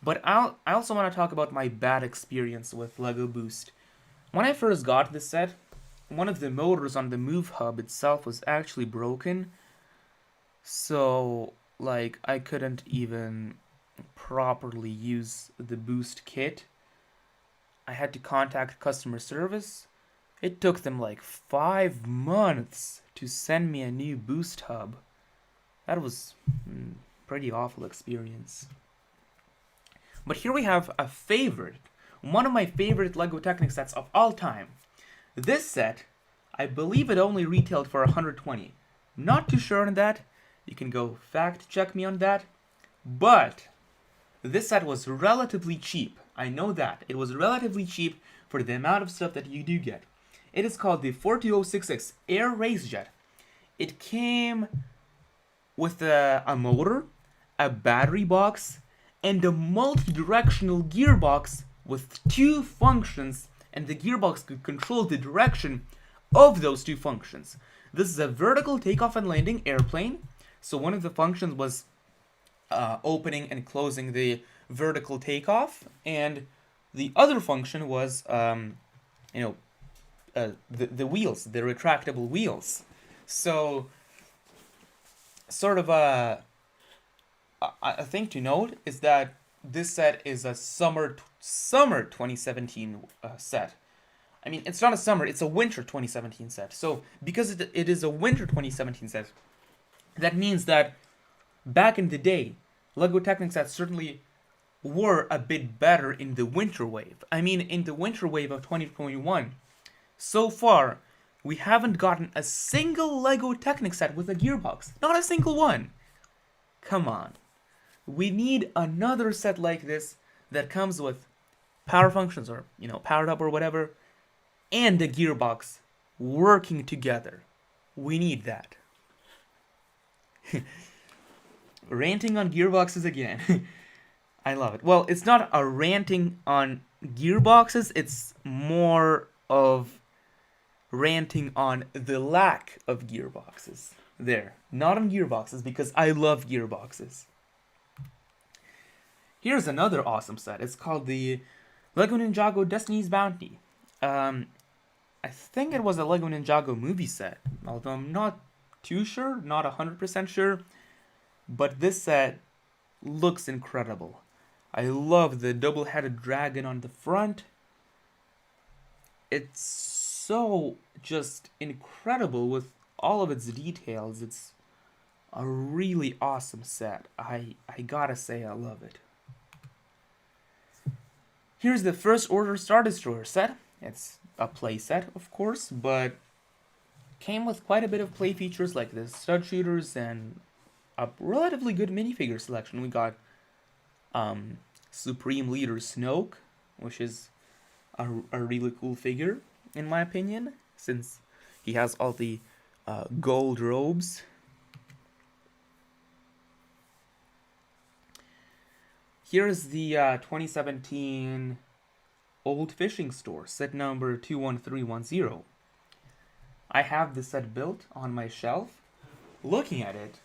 S1: But I also want to talk about my bad experience with Lego Boost. When I first got this set, one of the motors on the Move Hub itself was actually broken. So, I couldn't even properly use the Boost kit. I had to contact customer service. It took them 5 months to send me a new Boost Hub. That was pretty awful experience. But here we have one of my favorite Lego Technic sets of all time. This set, I believe it only retailed for $120. Not too sure on that. You can go fact check me on that. But this set was relatively cheap. I know that. It was relatively cheap for the amount of stuff that you do get. It is called the 42066 Air Race Jet. It came with a motor, a battery box, and a multi-directional gearbox with 2 functions, and the gearbox could control the direction of those 2 functions. This is a vertical takeoff and landing airplane, so one of the functions was opening and closing the vertical takeoff, and the other function was the wheels, the retractable wheels. So sort of a thing to note is that this set is a summer 2017 set. I mean, it's not a summer, it's a winter 2017 set. So because it is a winter 2017 set, that means that back in the day, Lego Technic sets certainly were a bit better in the winter wave. I mean, in the winter wave of 2021, so far, we haven't gotten a single Lego Technic set with a gearbox. Not a single one. Come on. We need another set like this that comes with power functions or, powered up or whatever, and a gearbox working together. We need that. Ranting on gearboxes again. I love it. Well, it's not a ranting on gearboxes, it's more of ranting on the lack of gearboxes. There. Not on gearboxes, because I love gearboxes. Here's another awesome set. It's called the Lego Ninjago Destiny's Bounty. I think it was a Lego Ninjago movie set, although I'm not too sure, not 100% sure. But this set looks incredible. I love the double-headed dragon on the front. It's so just incredible with all of its details. It's a really awesome set. I gotta say I love it. Here's the First Order Star Destroyer set. It's a play set, of course, but came with quite a bit of play features like the stud shooters and a relatively good minifigure selection. We got Supreme Leader Snoke, which is a really cool figure, in my opinion, since he has all the gold robes. Here's the 2017 Old Fishing Store, set number 21310. I have this set built on my shelf. Looking at it,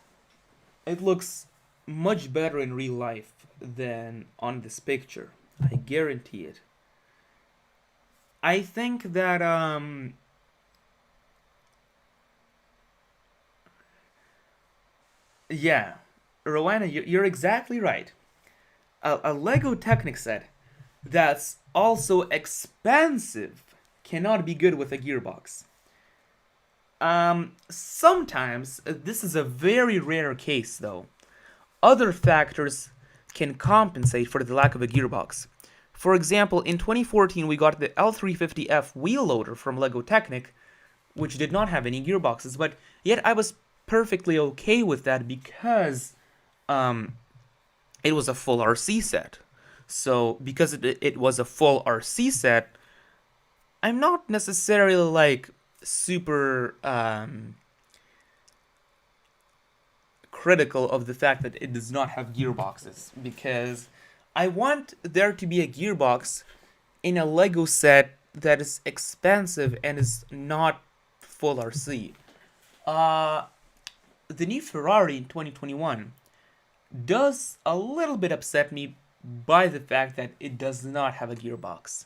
S1: it looks much better in real life than on this picture. I guarantee it. I think that yeah, Rowena, you're exactly right. A Lego Technic set that's also expensive cannot be good with a gearbox. Sometimes this is a very rare case though. Other factors can compensate for the lack of a gearbox. For example, in 2014 we got the L350F wheel loader from Lego Technic, which did not have any gearboxes, but yet I was perfectly okay with that because it was a full RC set. So because it was a full RC set, I'm not necessarily like super critical of the fact that it does not have gearboxes, because I want there to be a gearbox in a Lego set that is expensive and is not full RC. The new Ferrari in 2021 does a little bit upset me by the fact that it does not have a gearbox.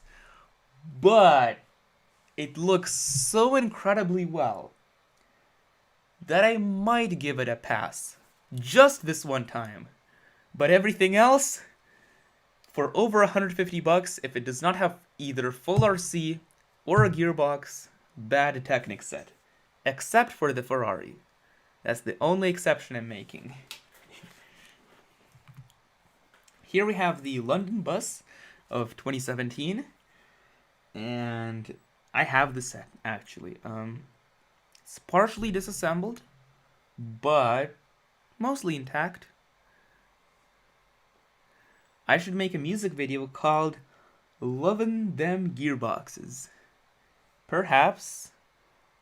S1: But it looks so incredibly well that I might give it a pass. Just this one time. But everything else, for over 150 bucks, if it does not have either full RC or a gearbox, bad Technic set. Except for the Ferrari. That's the only exception I'm making. Here we have the London bus of 2017. And I have the set, actually. It's partially disassembled, but mostly intact. I should make a music video called Lovin' Them Gearboxes. Perhaps,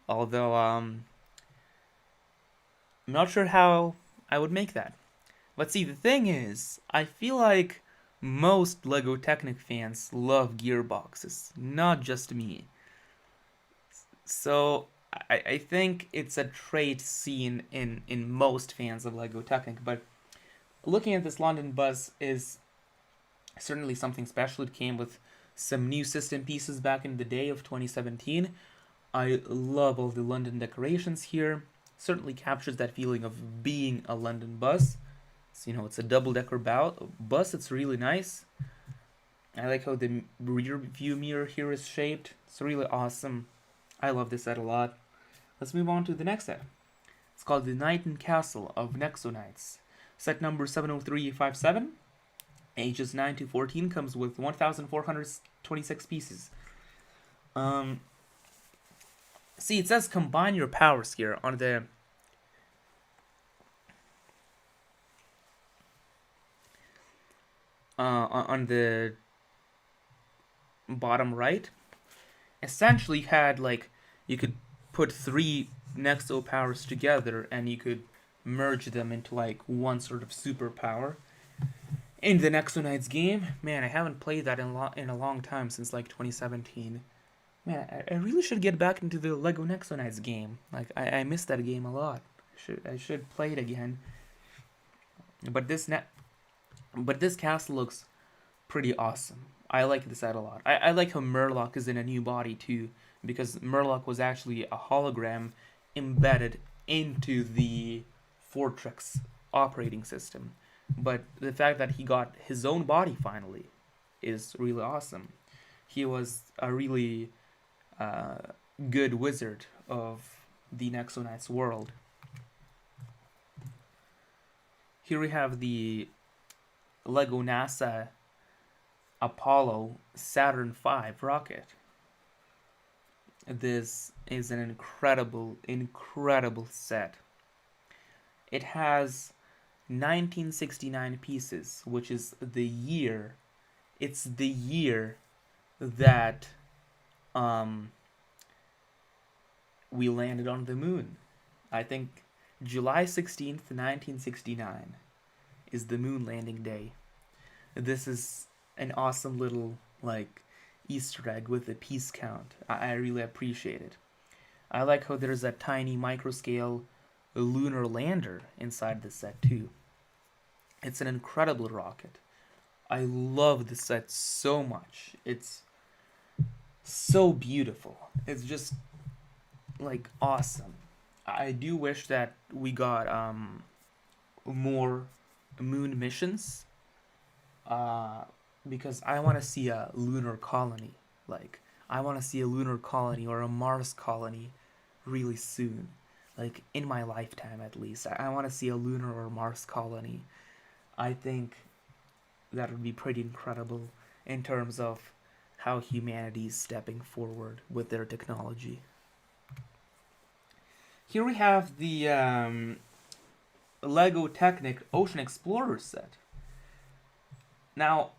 S1: although I'm not sure how I would make that. But see, the thing is, I feel like most Lego Technic fans love gearboxes, not just me. So I think it's a trait seen in most fans of Lego Technic, but looking at this London bus is certainly something special. It came with some new system pieces back in the day of 2017. I love all the London decorations here. Certainly captures that feeling of being a London bus. So, it's a double-decker bus. It's really nice. I like how the rear view mirror here is shaped. It's really awesome. I love this set a lot. Let's move on to the next set. It's called the Knight and Castle of Nexo-Knights. Set number 70357. Ages 9 to 14. Comes with 1,426 pieces. See, it says combine your powers here on the on the bottom right. Essentially you could put 3 Nexo powers together and you could merge them into one sort of superpower. In the Nexo Knights game, man, I haven't played that in a long time, since 2017. Man, I really should get back into the Lego Nexo Knights game. I missed that game a lot. I should play it again. But this castle looks pretty awesome. I like this set a lot. I like how Murloc is in a new body too, because Murloc was actually a hologram embedded into the Fortrex operating system. But the fact that he got his own body finally is really awesome. He was a really good wizard of the Nexo Knights world. Here we have the Lego NASA Apollo Saturn V rocket. This is an incredible set. It has 1969 pieces, which is the year. It's the year that we landed on the moon. I think July 16th, 1969 is the moon landing day. This is an awesome little Easter egg with the piece count. I really appreciate it. I like how there's a tiny microscale lunar lander inside the set too. It's an incredible rocket. I love the set so much. It's so beautiful. It's just like awesome. I do wish that we got more moon missions, because I want to see a lunar colony. Like, I want to see a lunar colony or a Mars colony really soon. Like, in my lifetime at least. I want to see a lunar or Mars colony. I think that would be pretty incredible in terms of how humanity is stepping forward with their technology. Here we have the Lego Technic Ocean Explorer set. Now,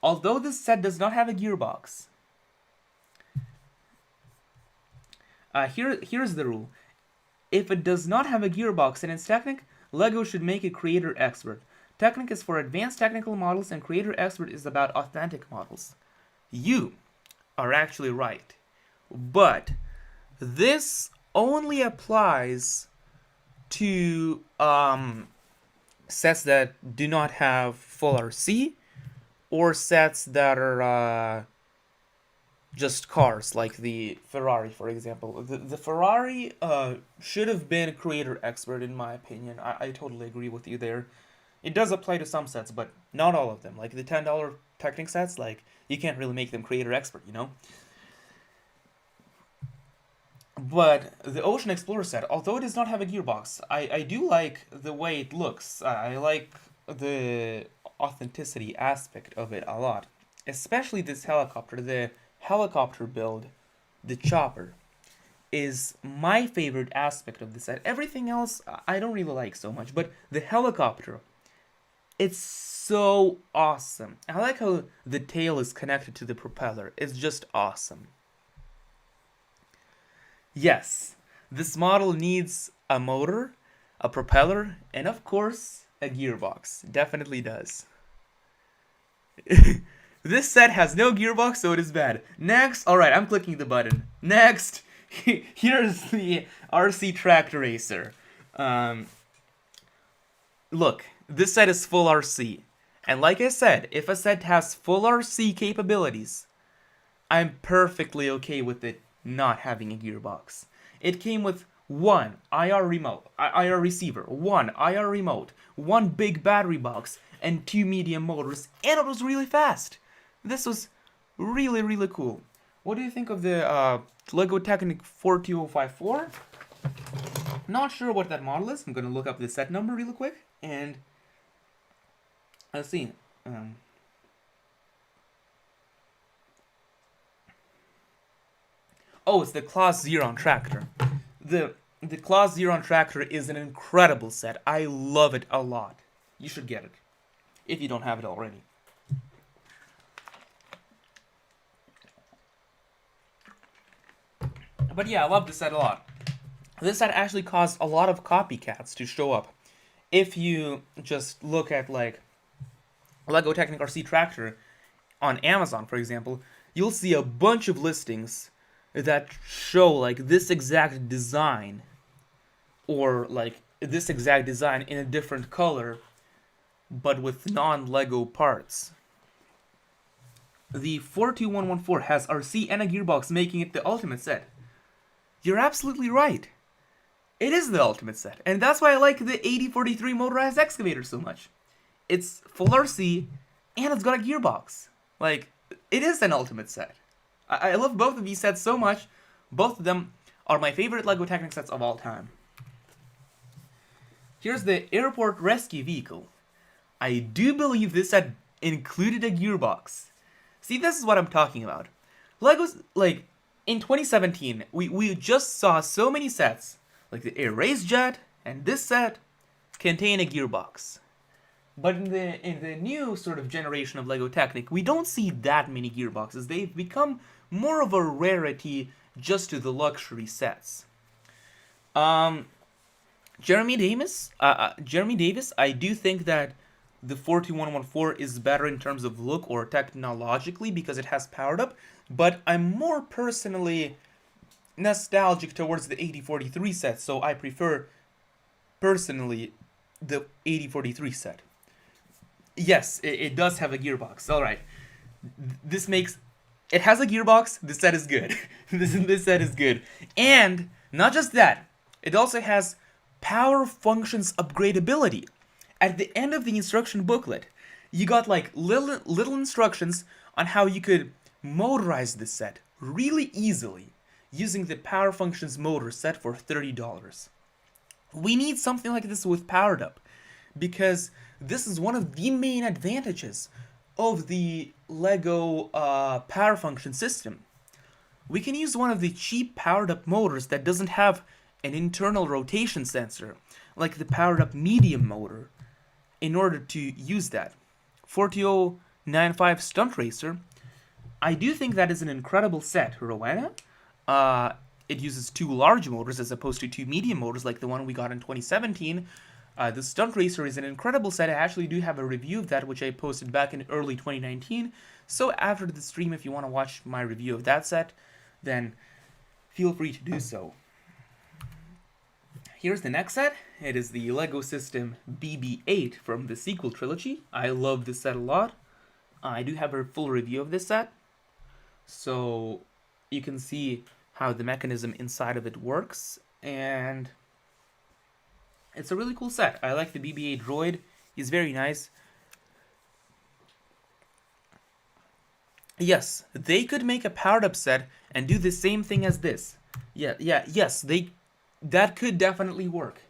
S1: although this set does not have a gearbox, here's the rule. If it does not have a gearbox and it's Technic, Lego should make it Creator Expert. Technic is for advanced technical models and Creator Expert is about authentic models. You are actually right. But this only applies to sets that do not have full RC or sets that are just cars, like the Ferrari, for example. The Ferrari should have been a Creator Expert, in my opinion. I totally agree with you there. It does apply to some sets, but not all of them. Like the $10 Technic sets, like, you can't really make them Creator Expert, you know? But the Ocean Explorer set, although it does not have a gearbox, I do like the way it looks. I like the authenticity aspect of it a lot. Especially this helicopter. The helicopter build, the chopper, is my favorite aspect of the set. Everything else I don't really like so much, but the helicopter, it's so awesome. I like how the tail is connected to the propeller. It's just awesome. Yes, this model needs a motor, a propeller, and of course, a gearbox. Definitely does. This set has no gearbox, so it is bad. Next, alright, I'm clicking the button. Next, here's the RC Track Racer. Look, this set is full RC. And like I said, if a set has full RC capabilities, I'm perfectly okay with it not having a gearbox. It came with one IR receiver, one IR remote, one big battery box, and two medium motors, and it was really fast. This was really, really cool. What do you think of the Lego Technic 42054? Not sure what that model is. I'm going to look up the set number really quick, and let's see. Oh, it's the Class Xeron Tractor. The Class Xeron Tractor is an incredible set. I love it a lot. You should get it, if you don't have it already. But yeah, I love this set a lot. This set actually caused a lot of copycats to show up. If you just look at, like, Lego Technic RC Tractor on Amazon, for example, you'll see a bunch of listings that show, like, this exact design, or, like, this exact design in a different color, but with non-Lego parts. The 42114 has RC and a gearbox, making it the ultimate set. You're absolutely right. It is the ultimate set, and that's why I like the 8043 Motorized Excavator so much. It's full RC, and it's got a gearbox. Like, it is an ultimate set. I love both of these sets so much. Both of them are my favorite Lego Technic sets of all time. Here's the Airport Rescue Vehicle. I do believe this set included a gearbox. See, this is what I'm talking about. Lego's, like, in 2017, we just saw so many sets, like the Air Race Jet and this set, contain a gearbox. But in the new sort of generation of Lego Technic, we don't see that many gearboxes. They've become more of a rarity just to the luxury sets. Jeremy Davis, I do think that the 42114 is better in terms of look or technologically because it has powered up, but I'm more personally nostalgic towards the 8043 set, so I prefer, personally, the 8043 set. Yes, it does have a gearbox. Alright. This makes... It has a gearbox. This set is good. this set is good. And, not just that, it also has power functions upgradability. At the end of the instruction booklet, you got like little instructions on how you could motorize this set really easily using the power functions motor set for $30. We need something like this with Powered Up, because this is one of the main advantages of the LEGO power function system. We can use one of the cheap Powered Up motors that doesn't have an internal rotation sensor, like the Powered Up medium motor, in order to use that. 4095 Stunt Racer, I do think that is an incredible set. Rowena, it uses 2 large motors as opposed to 2 medium motors like the one we got in 2017. The Stunt Racer is an incredible set. I actually do have a review of that, which I posted back in early 2019. So after the stream, if you want to watch my review of that set, then feel free to do so. Here's the next set. It is the LEGO System BB-8 from the sequel trilogy. I love this set a lot. I do have a full review of this set, so you can see how the mechanism inside of it works, and it's a really cool set. I like the BB-8 droid. He's very nice. Yes, they could make a powered up set and do the same thing as this. Yes, that could definitely work.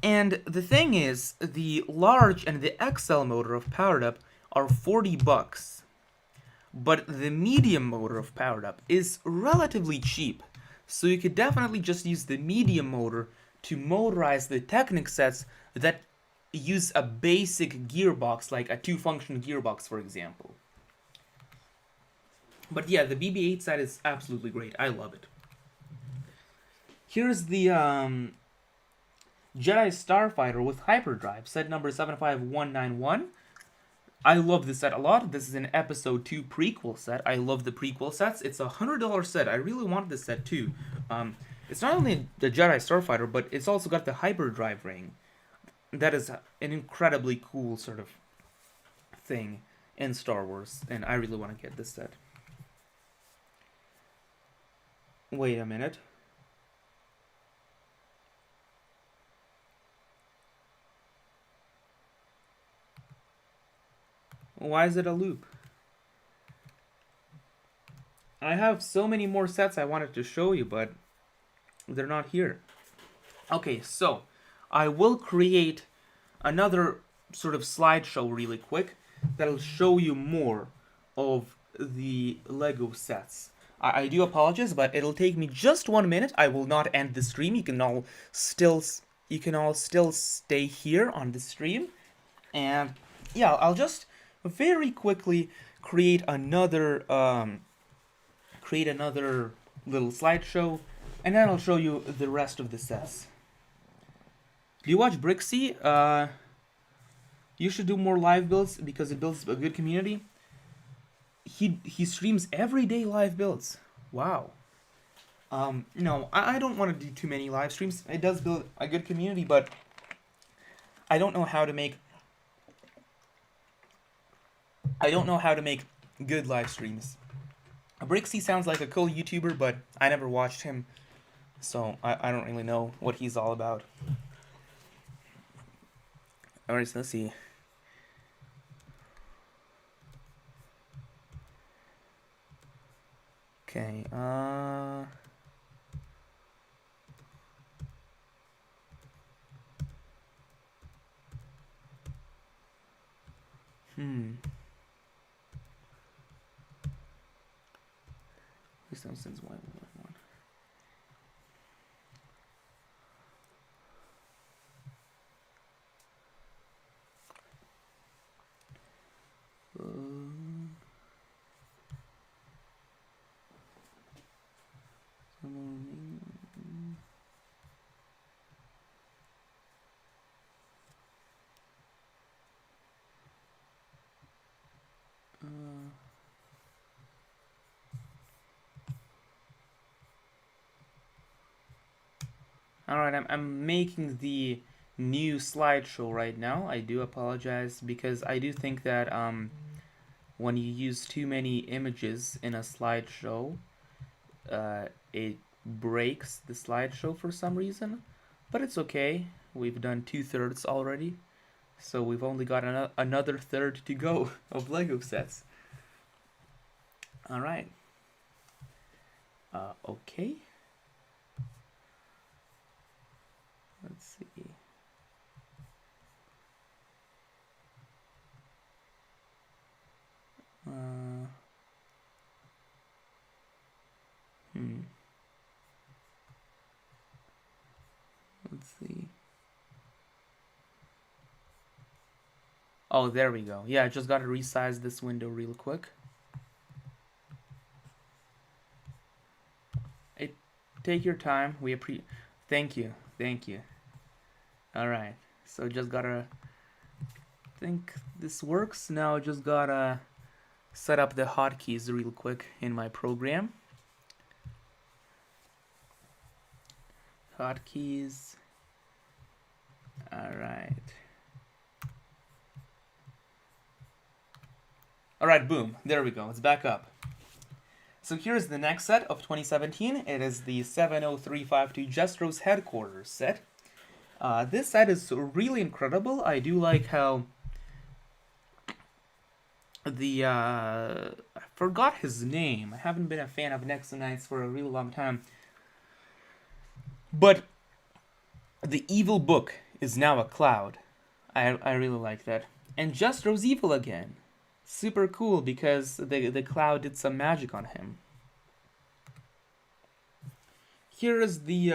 S1: And the thing is, the large and the XL motor of Powered Up are $40, but the medium motor of Powered Up is relatively cheap, so you could definitely just use the medium motor to motorize the Technic sets that use a basic gearbox, like a 2-function gearbox, for example. But yeah, the BB-8 set is absolutely great. I love it. Here's the Jedi Starfighter with Hyperdrive, set number 75191. I love this set a lot. This is an Episode 2 prequel set. I love the prequel sets. It's a $100 set. I really want this set too. It's not only the Jedi Starfighter, but it's also got the Hyperdrive ring. That is an incredibly cool sort of thing in Star Wars, and I really want to get this set. Wait a minute. Why is it a loop? I have so many more sets I wanted to show you, but they're not here. Okay, so I will create another sort of slideshow really quick that'll show you more of the LEGO sets. I do apologize, but it'll take me just 1 minute. I will not end the stream. You can all still stay here on the stream, and yeah, I'll just very quickly create another little slideshow, and then I'll show you the rest of the sets. Do you watch Brixie? You should do more live builds because it builds a good community. He streams everyday live builds. Wow. No, I don't want to do too many live streams. It does build a good community, but I don't know how to make good live streams. Brixie sounds like a cool YouTuber, but I never watched him, so I don't really know what he's all about. Alright, so let's see. Okay, Please don't sense why we want. Alright, I'm making the new slideshow right now. I do apologize because I do think that when you use too many images in a slideshow, it breaks the slideshow for some reason. But it's okay. We've done 2/3 already. So we've only got another third to go of Lego sets. Alright. Okay. Let's see. Let's see. Oh, there we go. Yeah, I just gotta resize this window real quick. Take your time. Thank you. Alright, so just gotta think this works. Now just gotta set up the hotkeys real quick in my program. Hotkeys. Alright, boom. There we go. It's back up. So here's the next set of 2017. It is the 70352 Jestro's Headquarters set. This set is really incredible. I do like how I forgot his name. I haven't been a fan of Nexonites for a really long time. But the evil book is now a cloud. I really like that. And Jestro's evil again. Super cool because the cloud did some magic on him. Here is the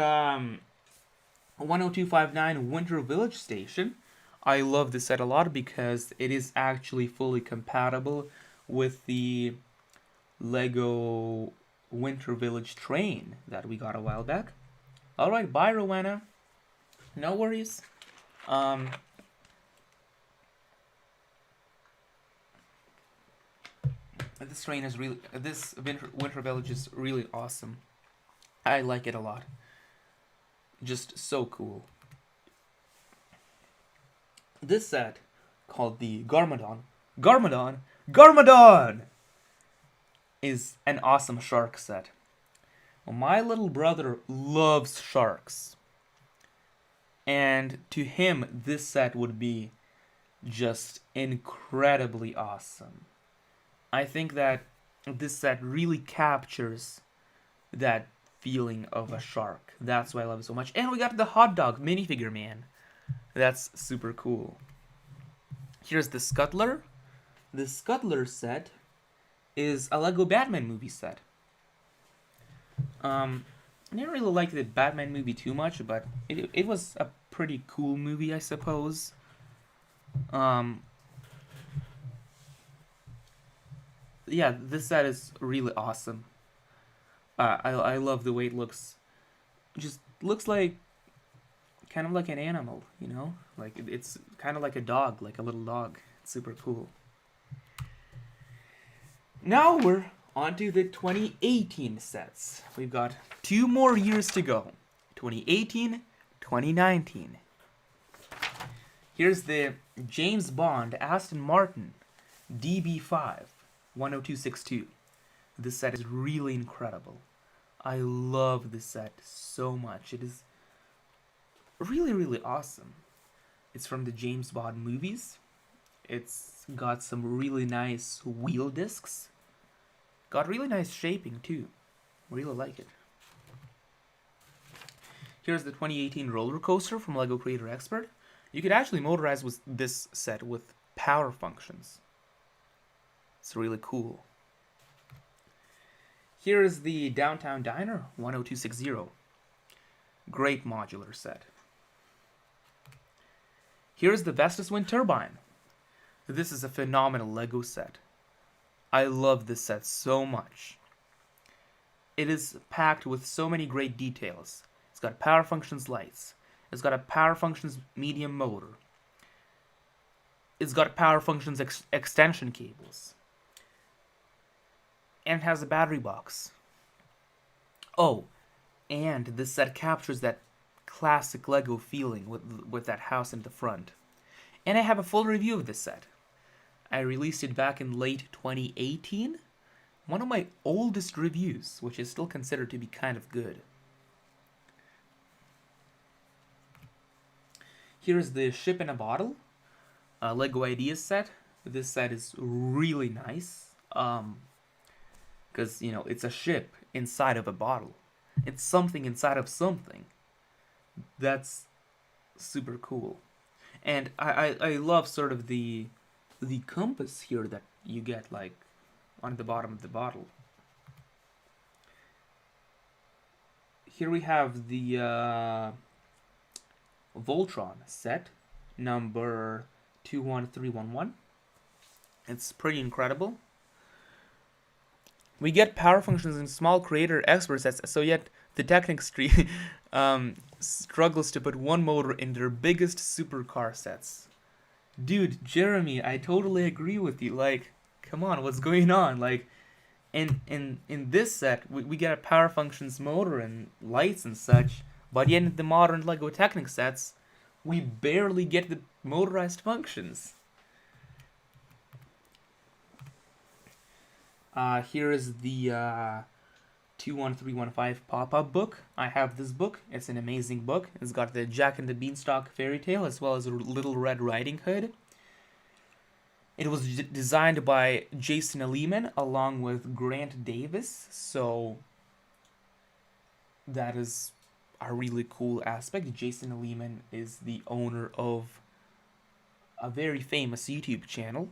S1: 10259 Winter Village Station. I love this set a lot because it is actually fully compatible with the Lego Winter Village train that we got a while back. Alright, bye Rowena. No worries. This train is really, this Winter Village is really awesome. I like it a lot. Just so cool. This set, called the Garmadon, is an awesome shark set. Well, my little brother loves sharks. And to him, this set would be just incredibly awesome. I think that this set really captures that feeling of a shark. That's why I love it so much. And we got the hot dog minifigure man. That's super cool. Here's the Scuttler. The Scuttler set is a Lego Batman movie set. I didn't really like the Batman movie too much, but it was a pretty cool movie, I suppose. Yeah, this set is really awesome. I love the way it looks. It just looks like kind of like an animal, you know? Like it's kind of like a dog, like a little dog. It's super cool. Now we're on to the 2018 sets. We've got 2 more years to go. 2018, 2019. Here's the James Bond Aston Martin DB5 10262. This set is really incredible. I love this set so much. It is really, really awesome. It's from the James Bond movies. It's got some really nice wheel discs. Got really nice shaping too. Really like it. Here's the 2018 roller coaster from LEGO Creator Expert. You could actually motorize with this set with power functions. It's really cool. Here is the Downtown Diner 10260. Great modular set. Here's the Vestas Wind Turbine. This is a phenomenal Lego set. I love this set so much. It is packed with so many great details. It's got power functions lights. It's got a power functions medium motor. It's got power functions extension cables. And it has a battery box. Oh, and this set captures that classic Lego feeling with that house in the front. And I have a full review of this set. I released it back in late 2018. One of my oldest reviews, which is still considered to be kind of good. Here's the Ship in a Bottle Lego Ideas set. This set is really nice. Because, you know, it's a ship inside of a bottle. It's something inside of something. That's super cool. And I love sort of the compass here that you get, like, on the bottom of the bottle. Here we have the Voltron set, number 21311. It's pretty incredible. We get power functions in small creator expert sets, so yet the Technic struggles to put one motor in their biggest supercar sets. Dude, Jeremy, I totally agree with you. Like, come on, what's going on? Like, in this set, we get a power functions motor and lights and such, but yet in the modern Lego Technic sets, we barely get the motorized functions. Here is the 21315 pop-up book. I have this book. It's an amazing book. It's got the Jack and the Beanstalk fairy tale as well as a Little Red Riding Hood. It was designed by Jason Lehman along with Grant Davis, so that is a really cool aspect. Jason Lehman is the owner of a very famous YouTube channel.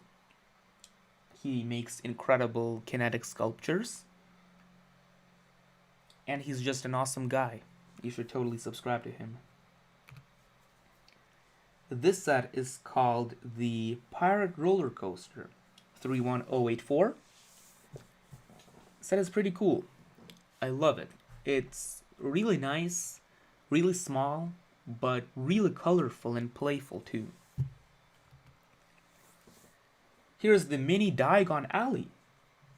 S1: He makes incredible kinetic sculptures. And he's just an awesome guy. You should totally subscribe to him. This set is called the Pirate Roller Coaster 31084. Set is pretty cool. I love it. It's really nice, really small, but really colorful and playful too. Here's the Mini Diagon Alley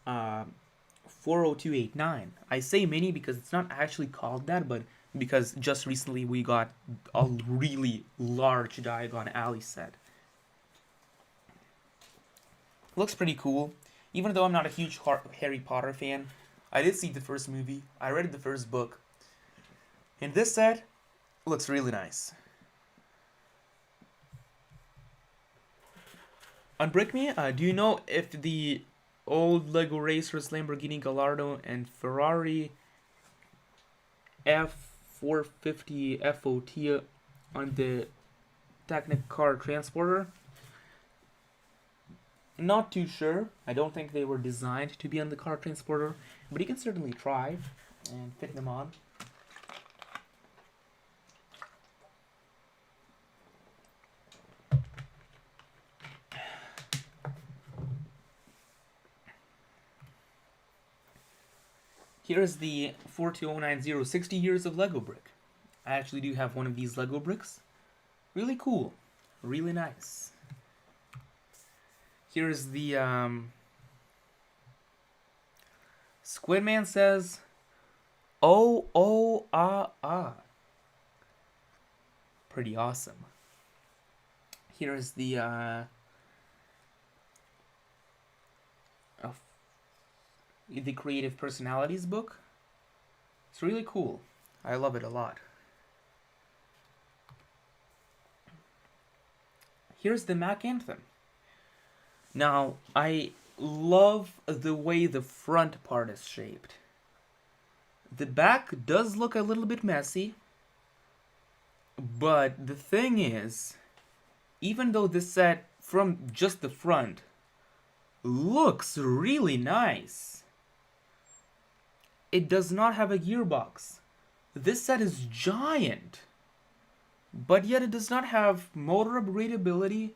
S1: 40289. I say mini because it's not actually called that, but because just recently we got a really large Diagon Alley set. Looks pretty cool. Even though I'm not a huge Harry Potter fan, I did see the first movie, I read the first book, and this set looks really nice. Unbrickme, do you know if the old Lego Racers, Lamborghini Gallardo, and Ferrari F450 FOT on the Technic car transporter? Not too sure. I don't think they were designed to be on the car transporter, but you can certainly try and fit them on. Here's the 42090 60 years of Lego brick. I actually do have one of these Lego bricks. Really cool. Really nice. Here's the Squidman says, "Oh, oh, ah, ah." Pretty awesome. Here's the Creative Personalities book. It's really cool. I love it a lot. Here's the Mac Anthem. Now, I love the way the front part is shaped. The back does look a little bit messy, but the thing is, even though this set from just the front looks really nice, it does not have a gearbox. This set is giant, but yet it does not have motor upgradability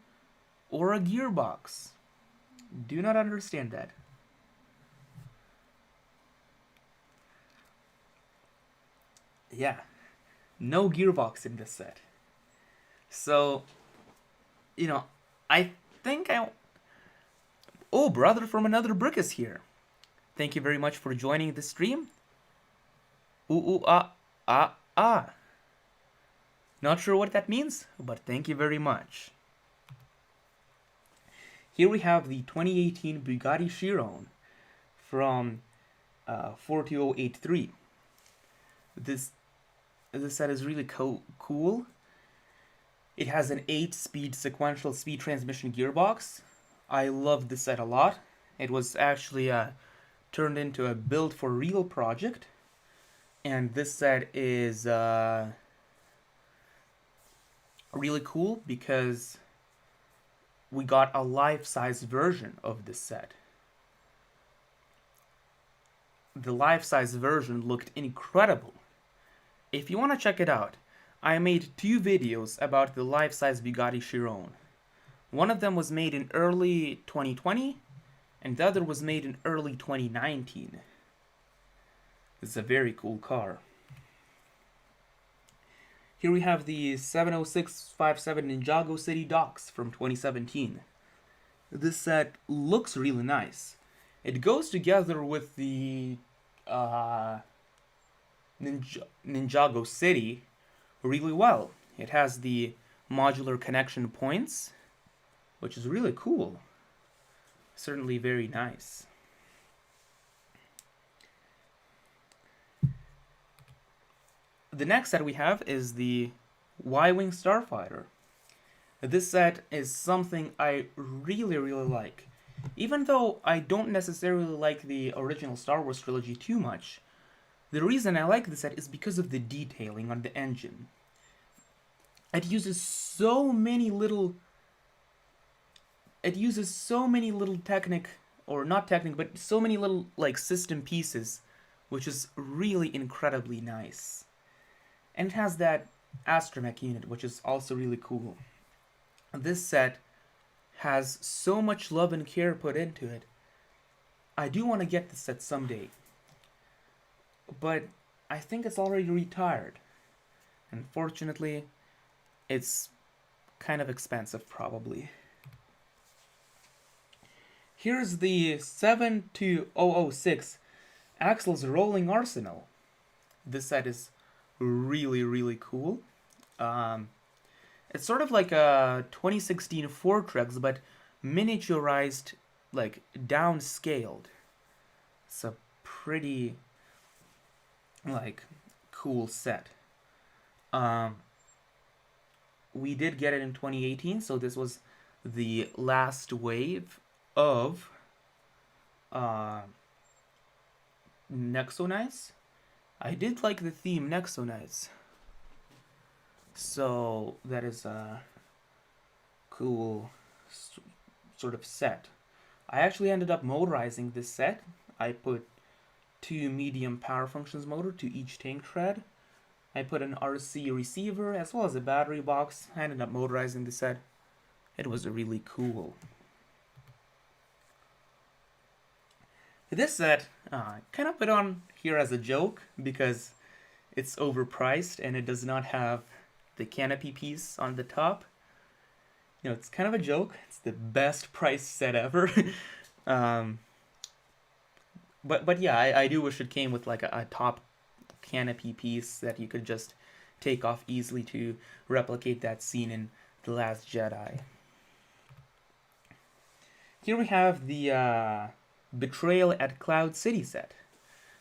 S1: or a gearbox. Do not understand that. Yeah, no gearbox in this set. So, I think Oh, brother from another brick is here. Thank you very much for joining the stream. Ooh, ooh, ah, ah, ah. Not sure what that means, but thank you very much. Here we have the 2018 Bugatti Chiron from 42083. This set is really cool. It has an 8-speed sequential speed transmission gearbox. I love this set a lot. It was actually turned into a build for real project. And this set is really cool because we got a life-size version of this set. The life-size version looked incredible. If you want to check it out, I made 2 videos about the life-size Bugatti Chiron. One of them was made in early 2020, and the other was made in early 2019. It's a very cool car. Here we have the 70657 Ninjago City Docks from 2017. This set looks really nice. It goes together with the Ninjago City really well. It has the modular connection points, which is really cool. Certainly very nice. The next set we have is the Y-Wing Starfighter. This set is something I really like. Even though I don't necessarily like the original Star Wars trilogy too much, the reason I like this set is because of the detailing on the engine. It uses so many little Technic, or not Technic, but so many little system pieces, which is really incredibly nice. And it has that astromech unit, which is also really cool. This set has so much love and care put into it. I do want to get this set someday, but I think it's already retired. Unfortunately, it's kind of expensive probably. Here's the 72006 Axel's Rolling Arsenal. This set is really cool. It's sort of like a 2016 Fortrex, but miniaturized, downscaled. It's a pretty cool set. We did get it in 2018, so this was the last wave of Nexonites. I did like the theme Nexonites, so that is a cool sort of set. I actually ended up motorizing this set. I put 2 medium power functions motor to each tank tread. I put an RC receiver as well as a battery box. I ended up motorizing the set. It was really cool. This set, kind of put on here as a joke because it's overpriced and it does not have the canopy piece on the top. You know, it's kind of a joke. It's the best priced set ever. But yeah, I do wish it came with a top canopy piece that you could just take off easily to replicate that scene in The Last Jedi. Here we have the Betrayal at Cloud City set.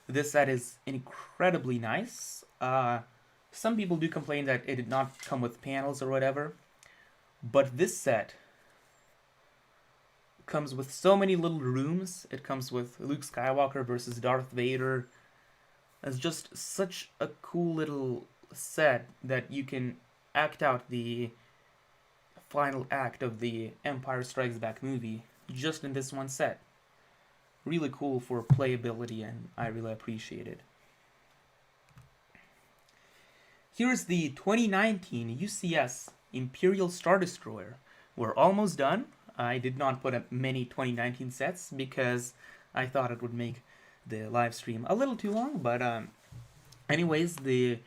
S1: This set is incredibly nice. Some people do complain that it did not come with panels or whatever, but this set comes with so many little rooms. It comes with Luke Skywalker versus Darth Vader. It's just such a cool little set that you can act out the final act of the Empire Strikes Back movie just in this one set. Really cool for playability, and I really appreciate it. Here's the 2019 UCS Imperial Star Destroyer. We're almost done. I did not put up many 2019 sets because I thought it would make the live stream a little too long, but anyways, the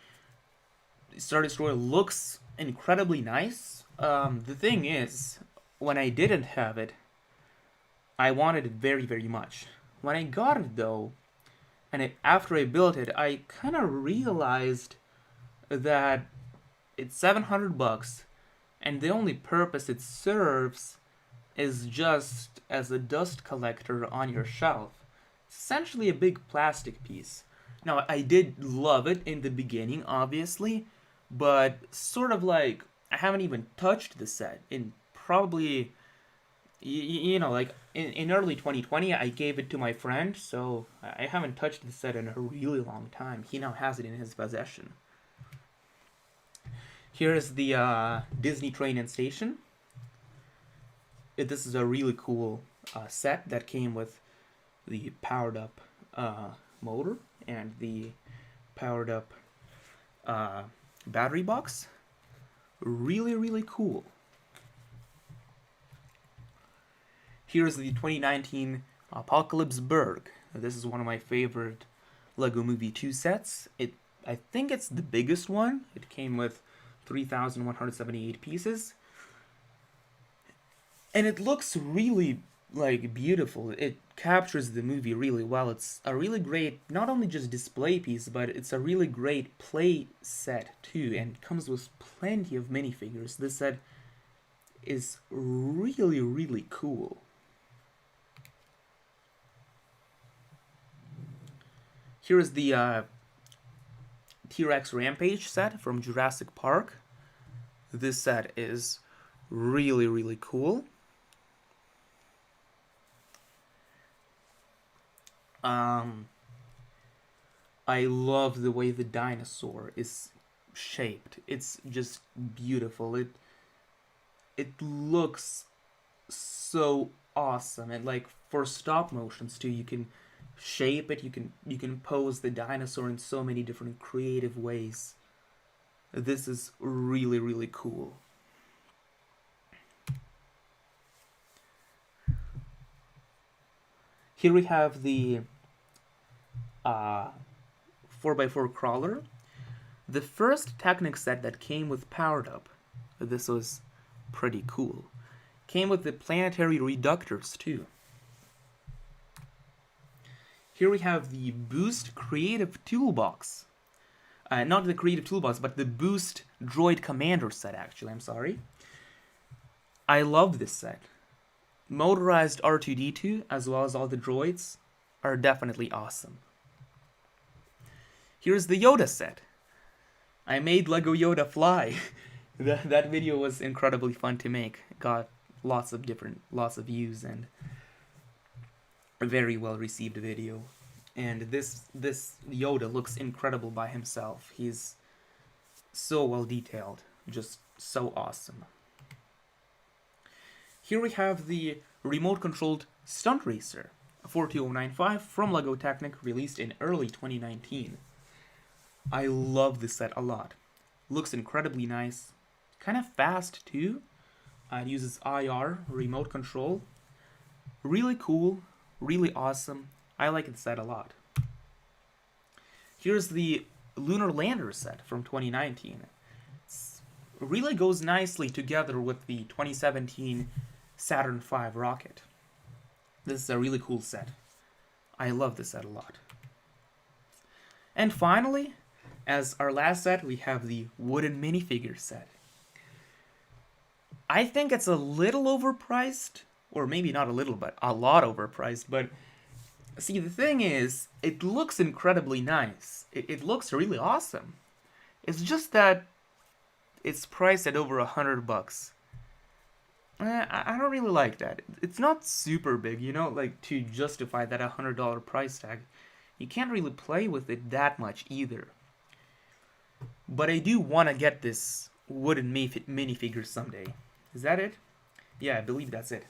S1: Star Destroyer looks incredibly nice. The thing is, when I didn't have it, I wanted it very much. When I got it though, and after I built it, I kind of realized that It's $700, and the only purpose it serves is just as a dust collector on your shelf. It's essentially a big plastic piece. Now, I did love it in the beginning, obviously, but sort of like, I haven't even touched the set in probably, like in early 2020, I gave it to my friend, so I haven't touched the set in a really long time. He now has it in his possession. Here is the Disney Train and Station. This is a really cool set that came with the powered up motor and the powered up battery box. Really, really cool. Here's the 2019 Apocalypse Berg. This is one of my favorite Lego Movie 2 sets. I think it's the biggest one. It came with 3,178 pieces. And it looks really, like, beautiful. It captures the movie really well. It's a really great, not only just display piece, but it's a really great play set too, and comes with plenty of minifigures. This set is really, really cool. Here is the T-Rex Rampage set from Jurassic Park. This set is really, really cool. I love the way the dinosaur is shaped. It's just beautiful. It looks so awesome, and like for stop motions too, you can shape it. You can pose the dinosaur in so many different creative ways. This is really, really cool. Here we have the 4x4 crawler. The first Technic set that came with powered up. This was pretty cool. Came with the planetary reductors too. Here we have the Boost Creative Toolbox. Not the Creative Toolbox, but the Boost Droid Commander set, actually. I'm sorry. I love this set. Motorized R2-D2, as well as all the droids, are definitely awesome. Here's the Yoda set. I made Lego Yoda fly. That video was incredibly fun to make. Got lots of views, and a very well received video. And this Yoda looks incredible by himself. He's so well detailed, just so awesome. Here we have the remote-controlled Stunt Racer, a 42095 from LEGO Technic, released in early 2019. I love this set a lot. Looks incredibly nice. Kind of fast, too. It uses IR, remote control. Really cool, really awesome. I like the set a lot. Here's the Lunar Lander set from 2019. It really goes nicely together with the 2017 Saturn V rocket. This is a really cool set. I love this set a lot. And finally, as our last set, we have the wooden minifigure set. I think it's a little overpriced, or maybe not a little, but a lot overpriced. But see, the thing is, it looks incredibly nice. It looks really awesome. It's just that it's priced at over $100. I don't really like that. It's not super big, like to justify that $100 price tag. You can't really play with it that much either. But I do want to get this wooden minifigure someday. Is that it? Yeah, I believe that's it.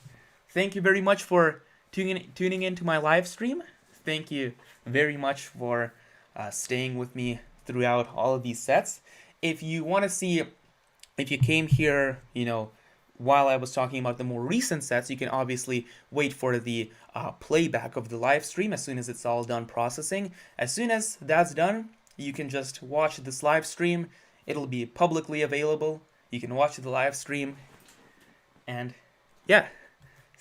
S1: Thank you very much for tuning into my live stream. Thank you very much for staying with me throughout all of these sets. If you want to see, if you came here, while I was talking about the more recent sets, you can obviously wait for the playback of the live stream as soon as it's all done processing. As soon as that's done, you can just watch this live stream. It'll be publicly available. You can watch the live stream. And yeah.